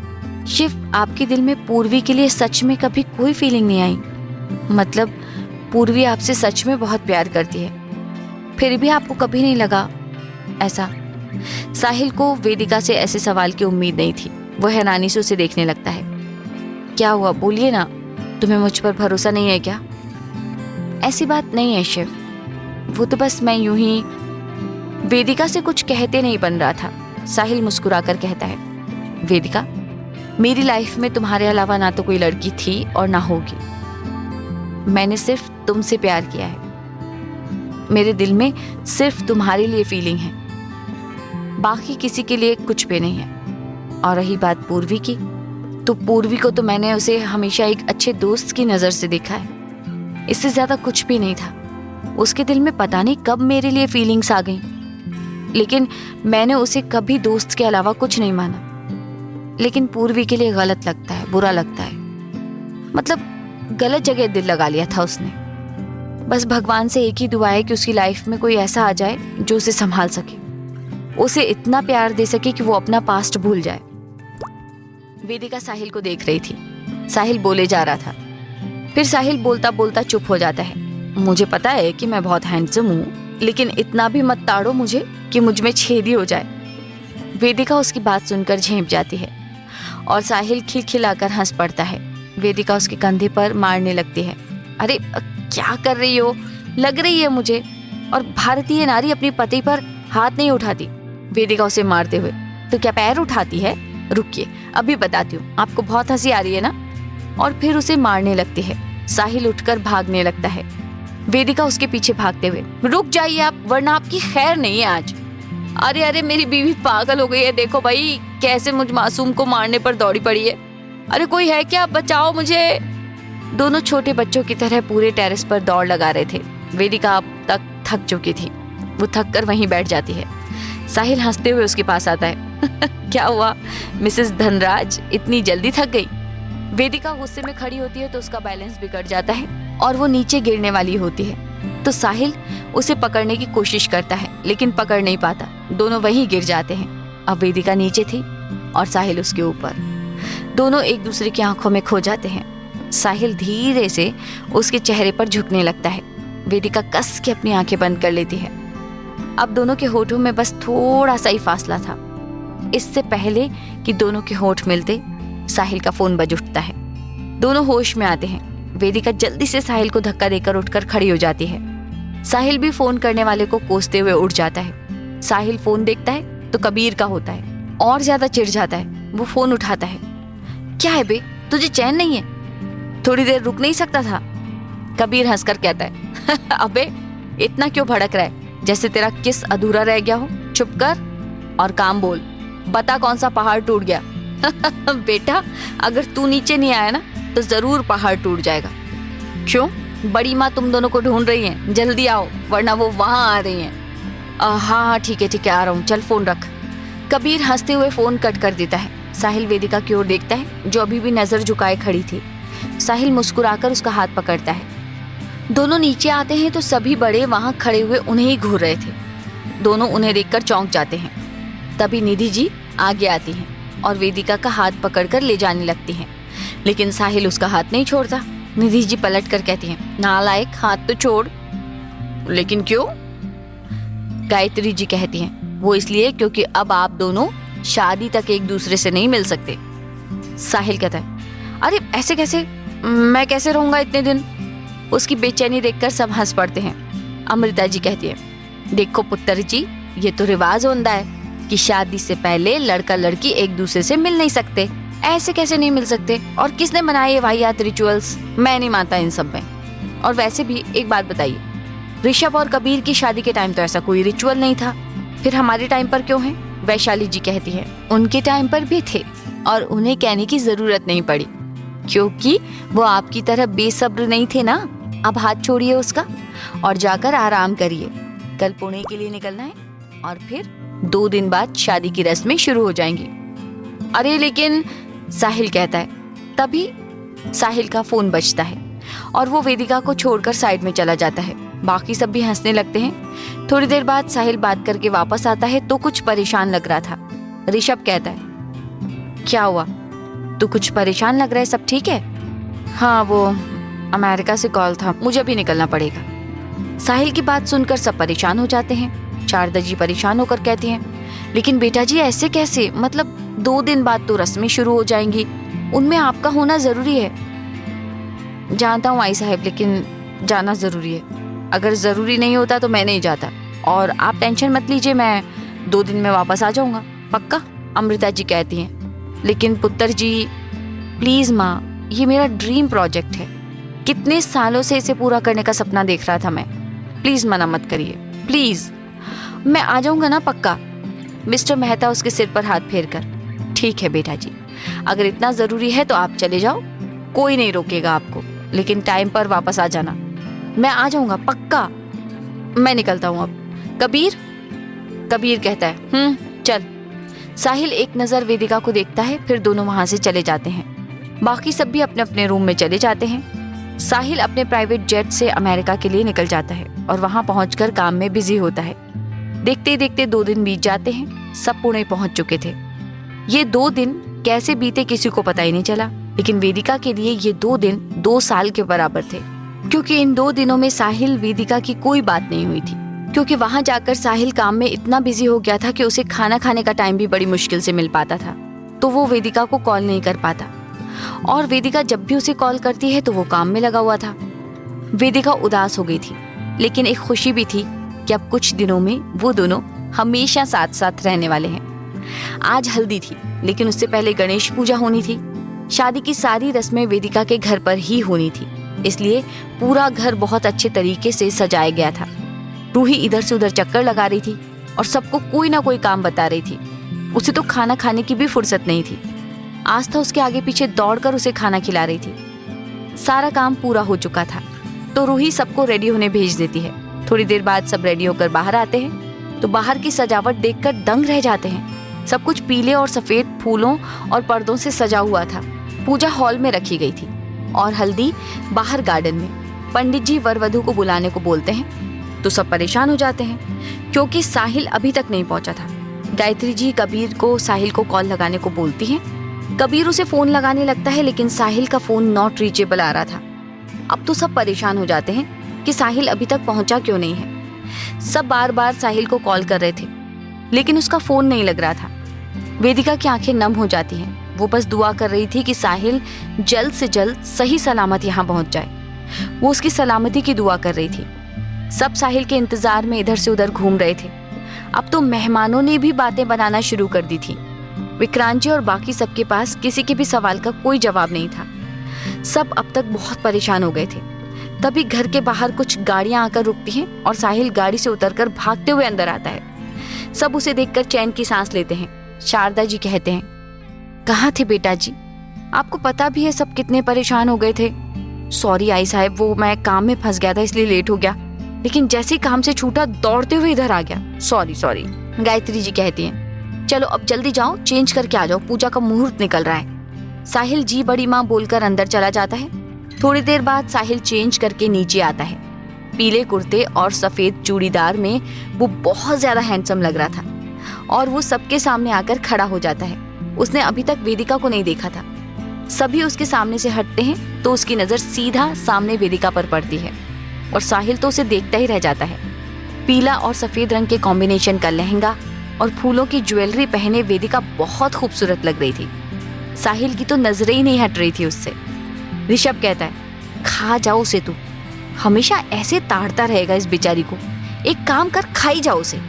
शिव, आपके दिल में पूर्वी के लिए सच में कभी कोई फीलिंग नहीं आई? मतलब पूर्वी आपसे सच में बहुत प्यार करती है, फिर भी आपको कभी नहीं लगा ऐसा? साहिल को वेदिका से ऐसे सवाल की उम्मीद नहीं थी। वह हैरानी से उसे देखने लगता है। क्या हुआ, बोलिए ना, तुम्हें मुझ पर भरोसा नहीं है क्या? ऐसी बात नहीं है शिव, वो तो बस मैं यूं ही। वेदिका से कुछ कहते नहीं बन रहा था। साहिल मुस्कुराकर कहता है, वेदिका, मेरी लाइफ में तुम्हारे अलावा ना तो कोई लड़की थी और ना होगी। मैंने सिर्फ तुमसे प्यार किया है। मेरे दिल में सिर्फ तुम्हारे लिए फीलिंग है, बाकी किसी के लिए कुछ भी नहीं है। और रही बात पूर्वी की, तो पूर्वी को तो मैंने उसे हमेशा एक अच्छे दोस्त की नज़र से देखा है, इससे ज़्यादा कुछ भी नहीं था। उसके दिल में पता नहीं कब मेरे लिए फीलिंग्स आ गई, लेकिन मैंने उसे कभी दोस्त के अलावा कुछ नहीं माना। लेकिन पूर्वी के लिए गलत लगता है, बुरा लगता है, मतलब गलत जगह दिल लगा लिया था उसने। बस भगवान से एक ही दुआ है कि उसकी लाइफ में कोई ऐसा आ जाए जो उसे संभाल सके, उसे इतना प्यार दे सके कि वो अपना पास्ट भूल जाए। वेदिका साहिल को देख रही थी। साहिल बोले जा रहा था, फिर साहिल बोलता बोलता चुप हो जाता है। मुझे पता है कि मैं बहुत हैंडसम हूँ, लेकिन इतना भी मत ताड़ो मुझे कि मुझ में छेद ही हो जाए। वेदिका उसकी बात सुनकर झेंप जाती है और साहिल खिलखिलाकर हंस पड़ता है। वेदिका उसके कंधे पर मारने लगती है। अरे क्या कर रही हो, लग रही है मुझे। और भारतीय नारी अपने पति पर हाथ नहीं उठाती। वेदिका उसे मारते हुए, तो क्या पैर उठाती है? रुकिए अभी बताती हूँ, आपको बहुत हंसी आ रही है ना। और फिर उसे मारने लगती है। साहिल उठकर भागने लगता है। वेदिका उसके पीछे भागते हुए, रुक जाइए आप, वरना आपकी खैर नहीं है आज। अरे अरे मेरी बीवी पागल हो गई है, देखो भाई कैसे मुझ मासूम को मारने पर दौड़ी पड़ी है। अरे कोई है क्या, बचाओ मुझे। दोनों छोटे बच्चों की तरह पूरे टेरेस पर दौड़ लगा रहे थे। वेदिका अब तक थक चुकी थी। वो थक कर वहीं बैठ जाती है। साहिल हंसते हुए उसके पास आता है। क्या हुआ मिसेस धनराज, इतनी जल्दी थक गई? वेदिका गुस्से में खड़ी होती है तो उसका बैलेंस बिगड़ जाता है और वो नीचे गिरने वाली होती है। तो साहिल उसे पकड़ने की कोशिश करता है लेकिन पकड़ नहीं पाता। दोनों वहीं गिर जाते हैं। अब वेदिका नीचे थी और साहिल उसके ऊपर। दोनों एक दूसरे की आंखों में खो जाते हैं। साहिल धीरे से उसके चेहरे पर झुकने लगता है। वेदिका कस के अपनी आंखें बंद कर लेती है। अब दोनों के होठों में बस थोड़ा सा ही फासला था। इससे पहले कि दोनों के होठ मिलते साहिल का फोन बज उठता है। दोनों होश में आते हैं। वेदिका जल्दी से साहिल को धक्का देकर उठकर खड़ी हो जाती है। साहिल भी फोन करने वाले को कोसते हुए उठ जाता है। साहिल फोन देखता है तो कबीर का होता है। और ज्यादा चिढ़ जाता है। वो फोन उठाता है। क्या है बे, तुझे चैन नहीं है? थोड़ी देर रुक नहीं सकता था? कबीर हंसकर कहता है, अबे इतना क्यों भड़क रहा है, जैसे तेरा किस अधूरा रह गया हो। चुप कर और काम बोल। बता कौन सा पहाड़ टूट गया? बेटा अगर तू नीचे नहीं आया ना तो जरूर पहाड़ टूट जाएगा। क्यों? बड़ी माँ तुम दोनों को ढूंढ रही हैं, जल्दी आओ वरना वो वहां आ रही हैं। हाँ ठीक है आ रहा हूँ, चल फोन रख। कबीर हंसते हुए फोन कट कर देता है। साहिल वेदिका की ओर देखता है जो अभी भी नजर झुकाए खड़ी थी। साहिल मुस्कुराकर उसका हाथ पकड़ता है। दोनों नीचे आते हैं तो सभी बड़े वहां खड़े हुए उन्हें ही घूर रहे थे। दोनों उन्हें देखकर चौंक जाते हैं। तभी निधि जी आगे आती हैं और वेदिका का हाथ पकड़कर ले जाने लगती हैं, लेकिन साहिल उसका हाथ नहीं छोड़ता। निधि जी पलट कर कहती हैं, नालायक, हाथ तो छोड़। लेकिन क्यों? गायत्री जी कहती हैं, वो इसलिए क्योंकि अब आप दोनों शादी तक एक दूसरे से नहीं मिल सकते। साहिल कहता है, अरे ऐसे कैसे, मैं कैसे रहूंगा इतने दिन? उसकी बेचैनी देखकर सब हंस पड़ते हैं। अमृता जी कहती है, देखो पुत्र जी, ये तो रिवाज होता है कि शादी से पहले लड़का लड़की एक दूसरे से मिल नहीं सकते। ऐसे कैसे नहीं मिल सकते? और किसने बनाए ये वाहियात रिचुअल्स? मैं नहीं मानता इन सब में। और वैसे भी एक बात बताइए, ऋषभ और कबीर की शादी के टाइम तो ऐसा कोई रिचुअल नहीं था, फिर हमारे टाइम पर क्यों है? वैशाली जी कहती है, उनके टाइम पर भी थे और उन्हें कहने की जरूरत नहीं पड़ी, क्योंकि वो आपकी तरह बेसब्र नहीं थे ना। अब हाथ छोड़िए उसका और जाकर आराम करिए। कल पुणे के लिए निकलना है और फिर 2 दिन बाद शादी की रस्में शुरू हो जाएंगी। अरे लेकिन, साहिल कहता है। तभी साहिल का फोन बजता है और वो वेदिका को छोड़कर साइड में चला जाता है। बाकी सब भी हंसने लगते हैं। थोड़ी देर बाद साहिल बात करके वापस आता है तो कुछ परेशान लग रहा था। ऋषभ कहता है, क्या हुआ, तू कुछ परेशान लग रहा है, सब ठीक है? हाँ, वो अमेरिका से कॉल था, मुझे अभी निकलना पड़ेगा। साहिल की बात सुनकर सब परेशान हो जाते हैं। शारदा जी परेशान होकर कहती हैं, लेकिन बेटा जी ऐसे कैसे, मतलब 2 दिन बाद तो रस्में शुरू हो जाएंगी, उनमें आपका होना जरूरी है। जानता हूँ आई साहब, लेकिन जाना जरूरी है। अगर जरूरी नहीं होता तो मैं नहीं जाता। और आप टेंशन मत लीजिए, मैं 2 दिन में वापस आ जाऊंगा, पक्का। अमृता जी कहती हैं, लेकिन पुत्र जी प्लीज माँ, ये मेरा ड्रीम प्रोजेक्ट है, कितने सालों से इसे पूरा करने का सपना देख रहा था मैं, प्लीज मना मत करिए प्लीज। मैं आ जाऊंगा ना पक्का। मिस्टर मेहता उसके सिर पर हाथ फेर कर, ठीक है बेटा जी, अगर इतना जरूरी है तो आप चले जाओ, कोई नहीं रोकेगा आपको, लेकिन टाइम पर वापस आ जाना। मैं आ जाऊंगा पक्का। मैं निकलता हूँ अब। कबीर कहता है, चल। साहिल एक नजर वेदिका को देखता है, फिर दोनों वहां से चले जाते हैं। बाकी सब भी अपने अपने रूम में चले जाते हैं। साहिल अपने प्राइवेट जेट से अमेरिका के लिए निकल जाता है और वहां पहुंचकर काम में बिजी होता है। देखते ही देखते 2 दिन बीत जाते हैं। सब पुणे पहुंच चुके थे। ये 2 दिन कैसे बीते किसी को पता ही नहीं चला, लेकिन वेदिका के लिए ये 2 दिन 2 साल के बराबर थे, क्योंकि इन 2 दिनों में साहिल वेदिका की कोई बात नहीं हुई थी। क्योंकि वहां जाकर साहिल काम में इतना बिजी हो गया था कि उसे खाना खाने का टाइम भी बड़ी मुश्किल से मिल पाता था। तो वो वेदिका को कॉल नहीं कर पाता और वेदिका जब भी उसे कॉल करती है तो वो काम में लगा हुआ था। वेदिका उदास हो गई थी, लेकिन एक खुशी भी थी कि अब कुछ दिनों में वो दोनों हमेशा साथ साथ रहने वाले हैं। आज हल्दी थी, लेकिन उससे पहले गणेश पूजा होनी थी। शादी की सारी रस्में वेदिका के घर पर ही होनी थी, इसलिए पूरा घर बहुत अच्छे तरीके से सजाया गया था। रूही इधर से उधर चक्कर लगा रही थी और सबको कोई ना कोई काम बता रही थी। उसे तो खाना खाने की भी फुर्सत नहीं थी। आस्था उसके आगे पीछे दौड़कर उसे खाना खिला रही थी। सारा काम पूरा हो चुका था तो रूही सबको रेडी होने भेज देती है। थोड़ी देर बाद सब रेडी होकर बाहर आते हैं तो बाहर की सजावट देखकर दंग रह जाते हैं। सब कुछ पीले और सफेद फूलों और पर्दों से सजा हुआ था। पूजा हॉल में रखी गई थी और हल्दी बाहर गार्डन में। पंडित जी वर वधू को बुलाने को बोलते हैं तो सब परेशान हो जाते हैं क्योंकि साहिल अभी तक नहीं पहुंचा था। गायत्री जी कबीर को साहिल को कॉल लगाने को बोलती हैं। कबीर उसे फोन लगाने लगता है, लेकिन साहिल का फोन नॉट रीचेबल आ रहा था। अब तो सब परेशान हो जाते हैं कि साहिल अभी तक पहुंचा क्यों नहीं है। सब बार बार साहिल को कॉल कर रहे थे, लेकिन उसका फोन नहीं लग रहा था। वेदिका की आंखें नम हो जाती हैं। वो बस दुआ कर रही थी कि साहिल जल्द से जल्द सही सलामत यहाँ पहुंच जाए। वो उसकी सलामती की दुआ कर रही थी। सब साहिल के इंतजार में इधर से उधर घूम रहे थे। अब तो मेहमानों ने भी बातें बनाना शुरू कर दी थी। विक्रांत जी और बाकी सबके पास किसी के भी सवाल का कोई जवाब नहीं था। सब अब तक बहुत परेशान हो गए थे। तभी घर के बाहर कुछ गाड़ियां आकर रुकती हैं और साहिल गाड़ी से उतरकर भागते हुए अंदर आता है। सब उसे देखकर चैन की सांस लेते हैं। शारदा जी कहते हैं, कहाँ थे बेटा जी? आपको पता भी है सब कितने परेशान हो गए थे। सॉरी आई साहब, वो मैं काम में फंस गया था इसलिए लेट हो गया, लेकिन जैसे ही काम से छूटा दौड़ते हुए इधर आ गया। Sorry sorry. गायत्री जी कहती हैं, चलो अब जल्दी जाओ, चेंज करके आ जाओ, पूजा का मुहूर्त निकल रहा है। साहिल जी बड़ी माँ बोलकर अंदर चला जाता है। थोड़ी देर बाद साहिल चेंज करके नीचे आता है। पीले कुर्ते और सफेद चूड़ीदार में वो बहुत ज्यादा हैंडसम लग रहा था और वो सबके सामने आकर खड़ा हो जाता है। उसने अभी तक वेदिका को नहीं देखा था। सभी उसके सामने से हटते हैं तो उसकी नजर सीधा सामने वेदिका पर पड़ती है और साहिल तो उसे देखता ही रह जाता है। पीला और सफेद रंग के कॉम्बिनेशन का लहंगा और फूलों की ज्वेलरी पहने वेदिका बहुत खूबसूरत लग रही थी। साहिल की तो नजरें ही नहीं हट रही थी उससे। ऋषभ कहता है, खा जाओ उसे, तू हमेशा ऐसे ताड़ता रहेगा इस बेचारी को, एक काम कर, खाई जाओ उसे।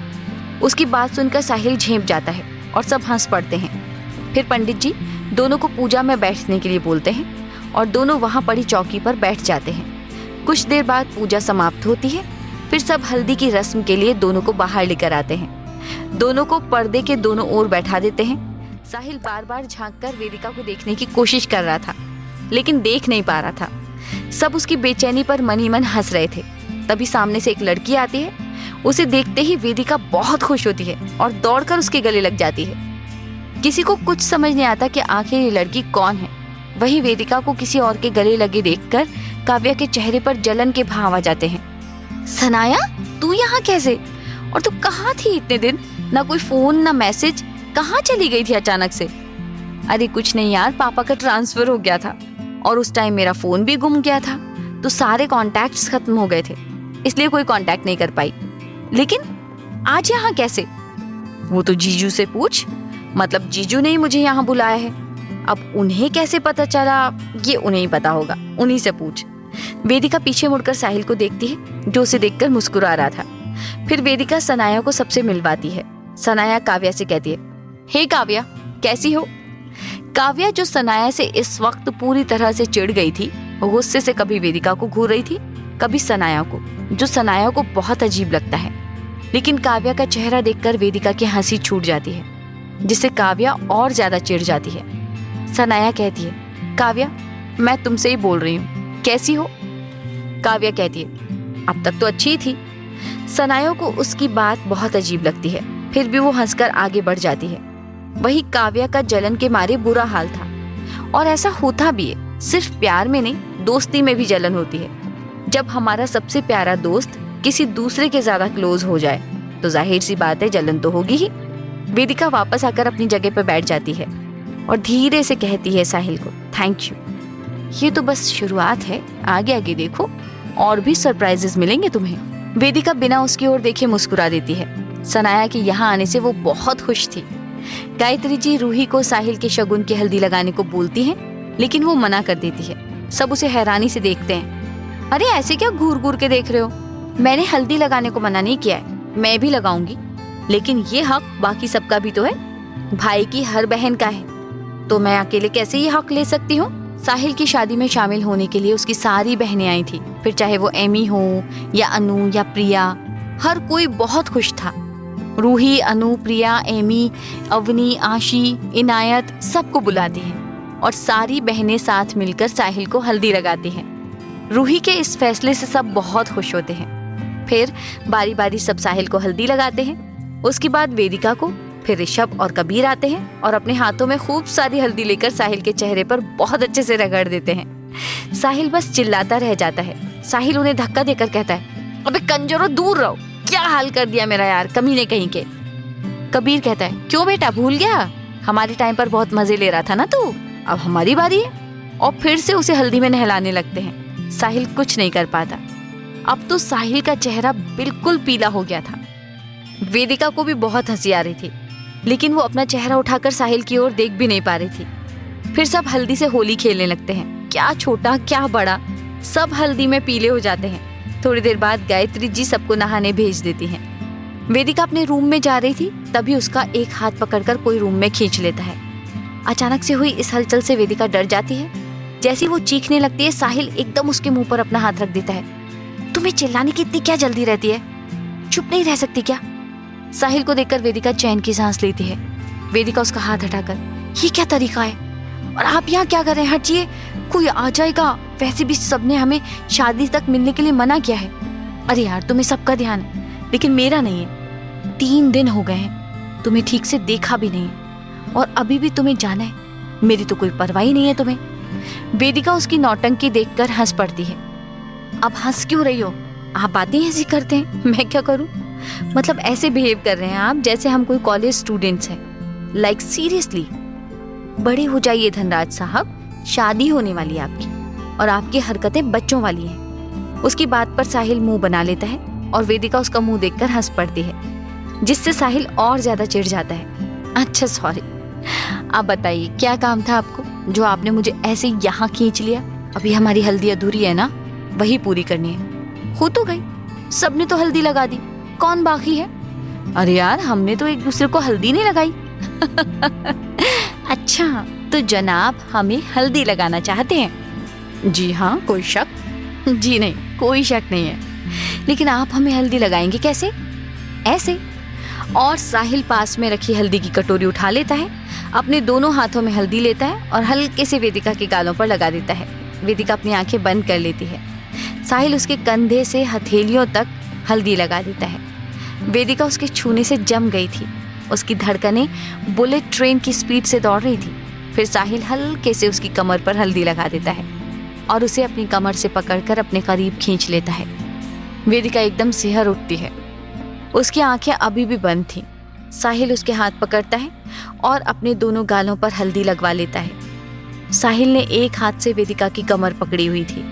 उसकी बात सुनकर साहिल झेंप जाता है और सब हंस पड़ते हैं। फिर पंडित जी दोनों को पूजा में बैठने के लिए बोलते हैं और दोनों वहां पड़ी चौकी पर बैठ जाते हैं। कुछ देर बाद पूजा समाप्त होती है। फिर सब हल्दी की रस्म के लिए दोनों को बाहर लेकर आते हैं। दोनों को पर्दे के दोनों ओर बैठा देते हैं। साहिल बार बार झांककर वेदिका को देखने की कोशिश कर रहा था, लेकिन देख नहीं पा रहा था। सब उसकी बेचैनी पर मन ही मन हंस रहे थे। तभी सामने से एक लड़की आती है। उसे देखते ही वेदिका बहुत खुश होती है और दौड़कर उसके गले लग जाती है। किसी को कुछ समझ नहीं आता कि आखिर ये लड़की कौन है। वहीं वेदिका को किसी और के गले लगे देखकर काव्या के चेहरे पर जलन के भाव आ जाते हैं। सनाया, तू यहाँ कैसे? और तू कहाँ थी इतने दिन? ना कोई फोन ना मैसेज, कहाँ चली गई थी अचानक से? अरे कुछ नहीं यार, पापा का ट्रांसफर हो गया था और उस टाइम मेरा फोन भी गुम गया था, तो सारे कॉन्टैक्ट्स खत्म हो गए थे, इसलिए कोई कांटेक्ट नहीं कर पाई। लेकिन आज यहाँ कैसे? वो तो जीजू से पूछ। मतलब जीजू ने ही मुझे यहाँ बुलाया है। अब उन्हें कैसे पता चला ये उन्हें ही पता होगा, उन्हीं से पूछ। वेदिका पीछे मुड़कर साहिल को देखती है जो उसे देखकर मुस्कुरा रहा था। फिर वेदिका सनाया को सबसे मिलवाती है। सनाया काव्या से कहती है, हे काव्या, कैसी हो? काव्या जो सनाया से इस वक्त पूरी तरह से चिढ़ गई थी, गुस्से से कभी वेदिका को घूर रही थी, कभी सनाया को, जो सनाया को बहुत अजीब लगता है। लेकिन काव्या का चेहरा देखकर वेदिका की हंसी छूट जाती है, जिससे काव्या और ज्यादा चिढ़ जाती है। सनाया कहती है, काव्या मैं तुमसे ही बोल रही हूँ, कैसी हो? काव्या कहती है, अब तक तो अच्छी ही थी। सनाया को उसकी बात बहुत अजीब लगती है, फिर भी वो हंसकर आगे बढ़ जाती है। वही काव्या का जलन के मारे बुरा हाल था, और ऐसा होता भी है, सिर्फ प्यार में नहीं, दोस्ती में भी जलन होती है। जब हमारा सबसे प्यारा दोस्त किसी दूसरे के ज्यादा क्लोज हो जाए तो जाहिर सी बात है जलन तो होगी ही। वेदिका वापस आकर अपनी जगह पर बैठ जाती है और धीरे से कहती है साहिल को, थैंक यू, ये तो बस शुरुआत है, आगे आगे देखो और भी सरप्राइजेस मिलेंगे तुम्हें। वेदिका बिना उसकी ओर देखे मुस्कुरा देती है। सनाया कि यहाँ आने से वो बहुत खुश थी। गायत्री जी रूही को साहिल के शगुन की हल्दी लगाने को बोलती हैं, लेकिन वो मना कर देती है। सब उसे हैरानी से देखते हैं। अरे ऐसे क्या घूर घूर के देख रहे हो? मैंने हल्दी लगाने को मना नहीं किया है, मैं भी लगाऊंगी, लेकिन ये हक बाकी सबका भी तो है। भाई की हर बहन का है, तो मैं अकेले कैसे ये हक ले सकती हूँ? साहिल की शादी में शामिल होने के लिए उसकी सारी बहनें आई थी, फिर चाहे वो एमी हो या अनु या प्रिया, हर कोई बहुत खुश था। रूही, अनु, प्रिया, एमी, अवनी, आशी, इनायत सबको बुलाती हैं और सारी बहनें साथ मिलकर साहिल को हल्दी लगाती हैं। रूही के इस फैसले से सब बहुत खुश होते हैं। फिर बारी बारी सब साहिल को हल्दी लगाते हैं। उसके बाद वेदिका को, फिर ऋषभ और कबीर आते हैं और अपने हाथों में खूब सारी हल्दी लेकर साहिल के चेहरे पर बहुत अच्छे से रगड़ देते हैं। साहिल बस चिल्लाता रह जाता है। साहिल उन्हें धक्का देकर कहता है, अबे कंजरो दूर रहो, क्या हाल कर दिया मेरा यार, कमीने कहीं के। कबीर कहता है, क्यों बेटा भूल गया? हमारे टाइम पर बहुत मजे ले रहा था ना तू, अब हमारी बारी है। और फिर से उसे हल्दी में नहलाने लगते हैं। साहिल कुछ नहीं कर पाता। अब तो साहिल का चेहरा बिल्कुल पीला हो गया था। वेदिका को भी बहुत हंसी आ रही थी, लेकिन वो अपना चेहरा उठाकर साहिल की ओर देख भी नहीं पा रही थी। फिर सब हल्दी से होली खेलने लगते हैं। क्या छोटा क्या बड़ा, सब हल्दी में पीले हो जाते हैं। थोड़ी देर बाद गायत्री जी सबको नहाने भेज देती हैं। वेदिका अपने रूम में जा रही थी, तभी उसका एक हाथ पकड़कर कोई रूम में खींच लेता है। अचानक से हुई इस हलचल से वेदिका डर जाती है। जैसी वो चीखने लगती है, साहिल एकदम उसके मुंह पर अपना हाथ रख देता है। तुम्हें चिल्लाने की इतनी क्या जल्दी रहती है? चुप नहीं रह सकती क्या? साहिल को देखकर वेदिका चैन की सांस लेती है। वेदिका उसका हाथ हटाकर, ये क्या तरीका है? और आप यहाँ क्या कर रहे हैं? हटिए, कोई आ जाएगा। वैसे भी सबने हमें शादी तक मिलने के लिए मना किया है। अरे यार, तुम्हें सबका ध्यान है, लेकिन मेरा नहीं है। 3 दिन हो गए हैं, तुम्हें ठीक से देखा भी नहीं है और अभी भी तुम्हें जाना है। मेरी तो कोई परवाह ही नहीं है तुम्हें। वेदिका उसकी नौटंकी देखकर हंस पड़ती है। अब हंस क्यों रही हो? आप बातें ऐसी करते हैं, मैं क्या करूं? मतलब ऐसे बिहेव कर रहे हैं आप जैसे हम कोई कॉलेज स्टूडेंट्स हैं। लाइक सीरियसली, बड़े हो जाइए धनराज साहब, शादी होने वाली है आपकी और आपकी हरकतें बच्चों वाली हैं। उसकी बात पर साहिल मुंह बना लेता है और वेदिका उसका मुंह देखकर हंस पड़ती है, जिससे साहिल और ज्यादा चिढ़ जाता है। अच्छा सॉरी, आप बताइए क्या काम था आपको जो आपने मुझे ऐसे यहाँ खींच लिया? अभी हमारी हल्दी अधूरी है ना, वही पूरी करनी है। हो तो गई, सबने तो हल्दी लगा दी, कौन बाकी है? अरे यार, हमने तो एक दूसरे को हल्दी नहीं लगाई। अच्छा, तो जनाब हमें हल्दी लगाना चाहते हैं? जी हाँ, कोई शक? जी नहीं, कोई शक नहीं है, लेकिन आप हमें हल्दी लगाएंगे कैसे? ऐसे। और साहिल पास में रखी हल्दी की कटोरी उठा लेता है, अपने दोनों हाथों में हल्दी लेता है और हल्के से वेदिका के गालों पर लगा देता है। वेदिका अपनी आंखें बंद कर लेती है। साहिल उसके कंधे से हथेलियों तक हल्दी लगा देता है। वेदिका उसके छूने से जम गई थी। उसकी धड़कनें बुलेट ट्रेन की स्पीड से दौड़ रही थी। फिर साहिल हल्के से उसकी कमर पर हल्दी लगा देता है और उसे अपनी कमर से पकड़कर अपने करीब खींच लेता है। वेदिका एकदम सिहर उठती है। उसकी आंखें अभी भी बंद थीं। साहिल उसके हाथ पकड़ता है और अपने दोनों गालों पर हल्दी लगवा लेता है। साहिल ने एक हाथ से वेदिका की कमर पकड़ी हुई थी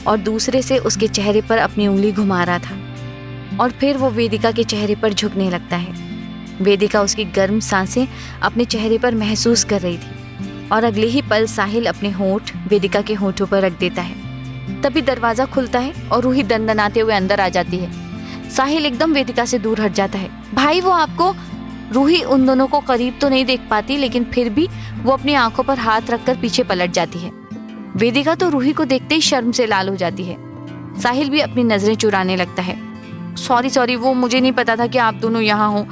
और दूसरे से उसके चेहरे पर अपनी उंगली घुमा रहा था और फिर वो वेदिका के चेहरे पर झुकने लगता है। वेदिका उसकी गर्म सांसें अपने चेहरे पर महसूस कर रही थी और अगले ही पल साहिल अपने होंठ वेदिका के होंठों पर रख देता है। तभी दरवाजा खुलता है और रूही दंदनाते हुए अंदर आ जाती है। साहिल एकदम वेदिका से दूर हट जाता है। भाई, वो आपको। रूही उन दोनों को करीब तो नहीं देख पाती, लेकिन फिर भी वो अपनी आंखों पर हाथ रखकर पीछे पलट जाती है। वेदिका तो रूही को देखते ही शर्म से लाल हो जाती है। साहिल भी अपनी नजरें चुराने लगता है। सॉरी, वो मुझे नहीं पता था कि आप दोनों यहाँ हो।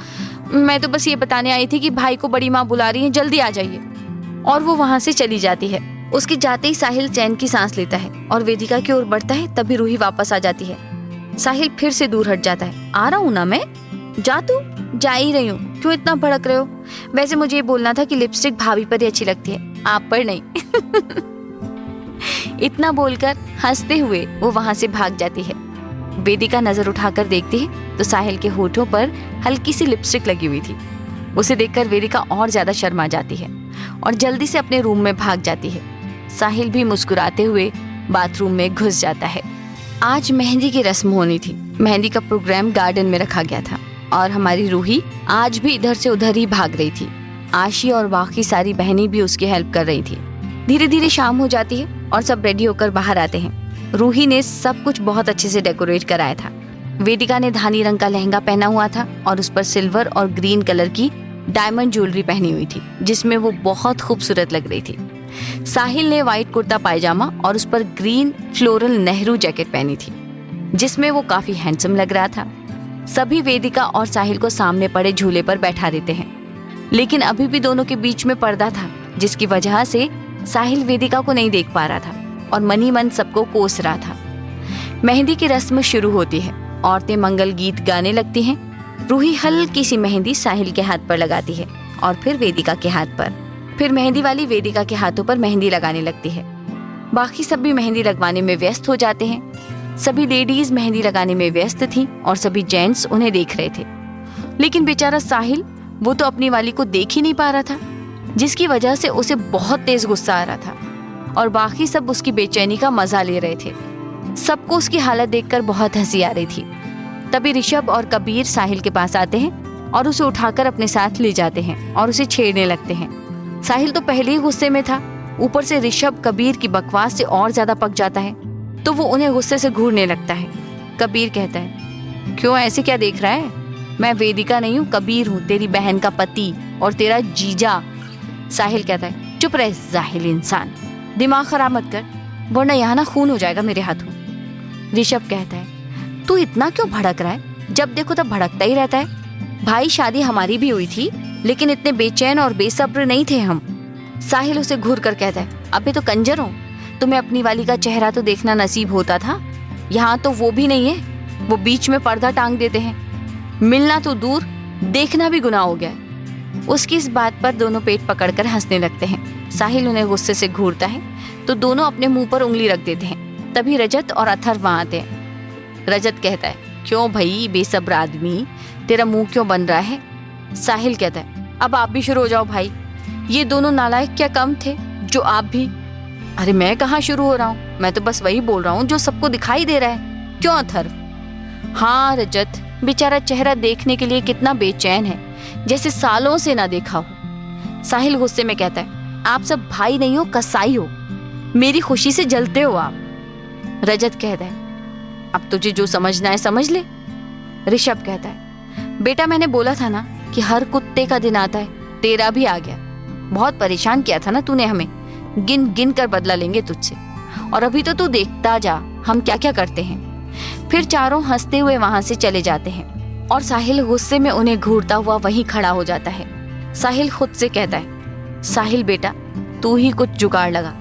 मैं तो बस ये बताने आई थी कि भाई को बड़ी माँ बुला रही है, जल्दी आ जाइए। और वो वहाँ से चली जाती है। उसके जाते ही साहिल चैन की सांस लेता है और वेदिका की ओर बढ़ता है। तभी रूही वापस आ जाती है। साहिल फिर से दूर हट जाता है। आ रहा हूँ ना मैं, जा तू। जा ही रही हूँ, क्यों इतना भड़क रहे हो? वैसे मुझे ये बोलना था कि लिपस्टिक भाभी पर ही अच्छी लगती है, आप पर नहीं। इतना बोलकर हंसते हुए वो वहां से भाग जाती है। वेदिका नजर उठाकर देखती है तो साहिल के होठों पर हल्की सी लिपस्टिक लगी हुई थी। उसे देखकर वेदिका और ज्यादा शर्मा जाती है और जल्दी से अपने रूम में भाग जाती है। साहिल भी मुस्कुराते हुए बाथरूम में घुस जाता है। आज मेहंदी की रस्म होनी थी। मेहंदी का प्रोग्राम गार्डन में रखा गया था और हमारी रूही आज भी इधर से उधर ही भाग रही थी। आशी और बाकी सारी बहनें भी उसकी हेल्प कर रही थी। धीरे धीरे शाम हो जाती है और सब रेडी होकर बाहर आते हैं। रूही ने सब कुछ बहुत अच्छे से डेकोरेट कराया था। वेदिका ने धानी रंग का लहंगा पहना हुआ था और उस पर सिल्वर और ग्रीन कलर की डायमंड ज्वेलरी पहनी हुई थी, जिसमें वो बहुत खूबसूरत लग रही थी। साहिल ने व्हाइट कुर्ता पायजामा और उस पर ग्रीन फ्लोरल नेहरू जैकेट पहनी थी, जिसमें वो काफी हैंडसम लग रहा था। सभी वेदिका और साहिल को सामने पड़े झूले पर बैठा देते हैं, लेकिन अभी भी दोनों के बीच में पर्दा था, जिसकी वजह से साहिल वेदिका को नहीं देख पा रहा था और मन ही मन सबको कोस रहा था। मेहंदी की रस्म शुरू होती है। औरतें मंगल गीत गाने लगती हैं। रूही हल्की सी मेहंदी साहिल के हाथ पर लगाती है और फिर वेदिका के हाथ पर। फिर मेहंदी वाली वेदिका के हाथों पर मेहंदी लगाने लगती है। बाकी सब भी मेहंदी लगवाने में व्यस्त हो जाते हैं। सभी लेडीज मेहंदी लगाने में व्यस्त थीं और सभी जेंट्स उन्हें देख रहे थे। लेकिन बेचारा साहिल, वो तो अपनी वाली को देख ही नहीं पा रहा था, जिसकी वजह से उसे बहुत तेज गुस्सा आ रहा था और बाकी सब उसकी बेचैनी का मजा ले रहे थे। सबको उसकी हालत देखकर बहुत हंसी आ रही थी। तभी ऋषभ और कबीर साहिल के पास आते हैं और उसे उठाकर अपने साथ ले जाते हैं और उसे छेड़ने लगते हैं। साहिल तो पहले ही गुस्से में था, ऊपर से ऋषभ कबीर की बकवास से और ज्यादा पक जाता है, तो वो उन्हें गुस्से से घूरने लगता है। कबीर कहता है, क्यों ऐसे क्या देख रहा है? मैं वेदिका नहीं हूँ, कबीर हूँ, तेरी बहन का पति और तेरा जीजा। साहिल कहता है, चुप रहे जाहिल इंसान, दिमाग खराब मत कर, वरना यहाँ ना खून हो जाएगा मेरे हाथों। ऋषभ कहता है, तू इतना क्यों भड़क रहा है? जब देखो तब भड़कता ही रहता है। भाई शादी हमारी भी हुई थी, लेकिन इतने बेचैन और बेसब्र नहीं थे हम। साहिल उसे घूर कर कहता है, अबे तो कंजर हो, तुम्हें अपनी वाली का चेहरा तो देखना नसीब होता था। यहाँ तो वो भी नहीं है, वो बीच में पर्दा टांग देते हैं। मिलना तो दूर, देखना भी गुनाह हो गया है। उसकी इस बात पर दोनों पेट पकड़कर हंसने लगते हैं। साहिल उन्हें गुस्से से घूरता है तो दोनों अपने मुंह पर उंगली रख देते हैं। तभी रजत और अथर्व वहां आते हैं। रजत कहता है, क्यों भाई बेसब्र आदमी, तेरा मुंह क्यों बन रहा है? साहिल कहता है, अब आप भी शुरू हो जाओ भाई, ये दोनों नालायक क्या कम थे जो आप भी? अरे मैं कहाँ शुरू हो रहा हूँ, मैं तो बस वही बोल रहा हूँ जो सबको दिखाई दे रहा है। क्यों अथर्व? हाँ रजत, बेचारा चेहरा देखने के लिए कितना बेचैन है, जैसे सालों से ना देखा हो। साहिल गुस्से में कहता है, आप सब भाई नहीं हो, कसाई हो, मेरी खुशी से जलते हो आप। रजत कहता है, अब तुझे जो समझना है समझ ले। ऋषभ कहता है, बेटा मैंने बोला था ना कि हर कुत्ते का दिन आता है, तेरा भी आ गया। बहुत परेशान किया था ना तूने हमें, गिन गिन कर बदला लेंगे तुझसे, और अभी तो तू देखता जा हम क्या क्या करते हैं। फिर चारों हंसते हुए वहां से चले जाते हैं और साहिल गुस्से में उन्हें घूरता हुआ वहीं खड़ा हो जाता है। साहिल खुद से कहता है, साहिल बेटा तू ही कुछ जुगाड़ लगा,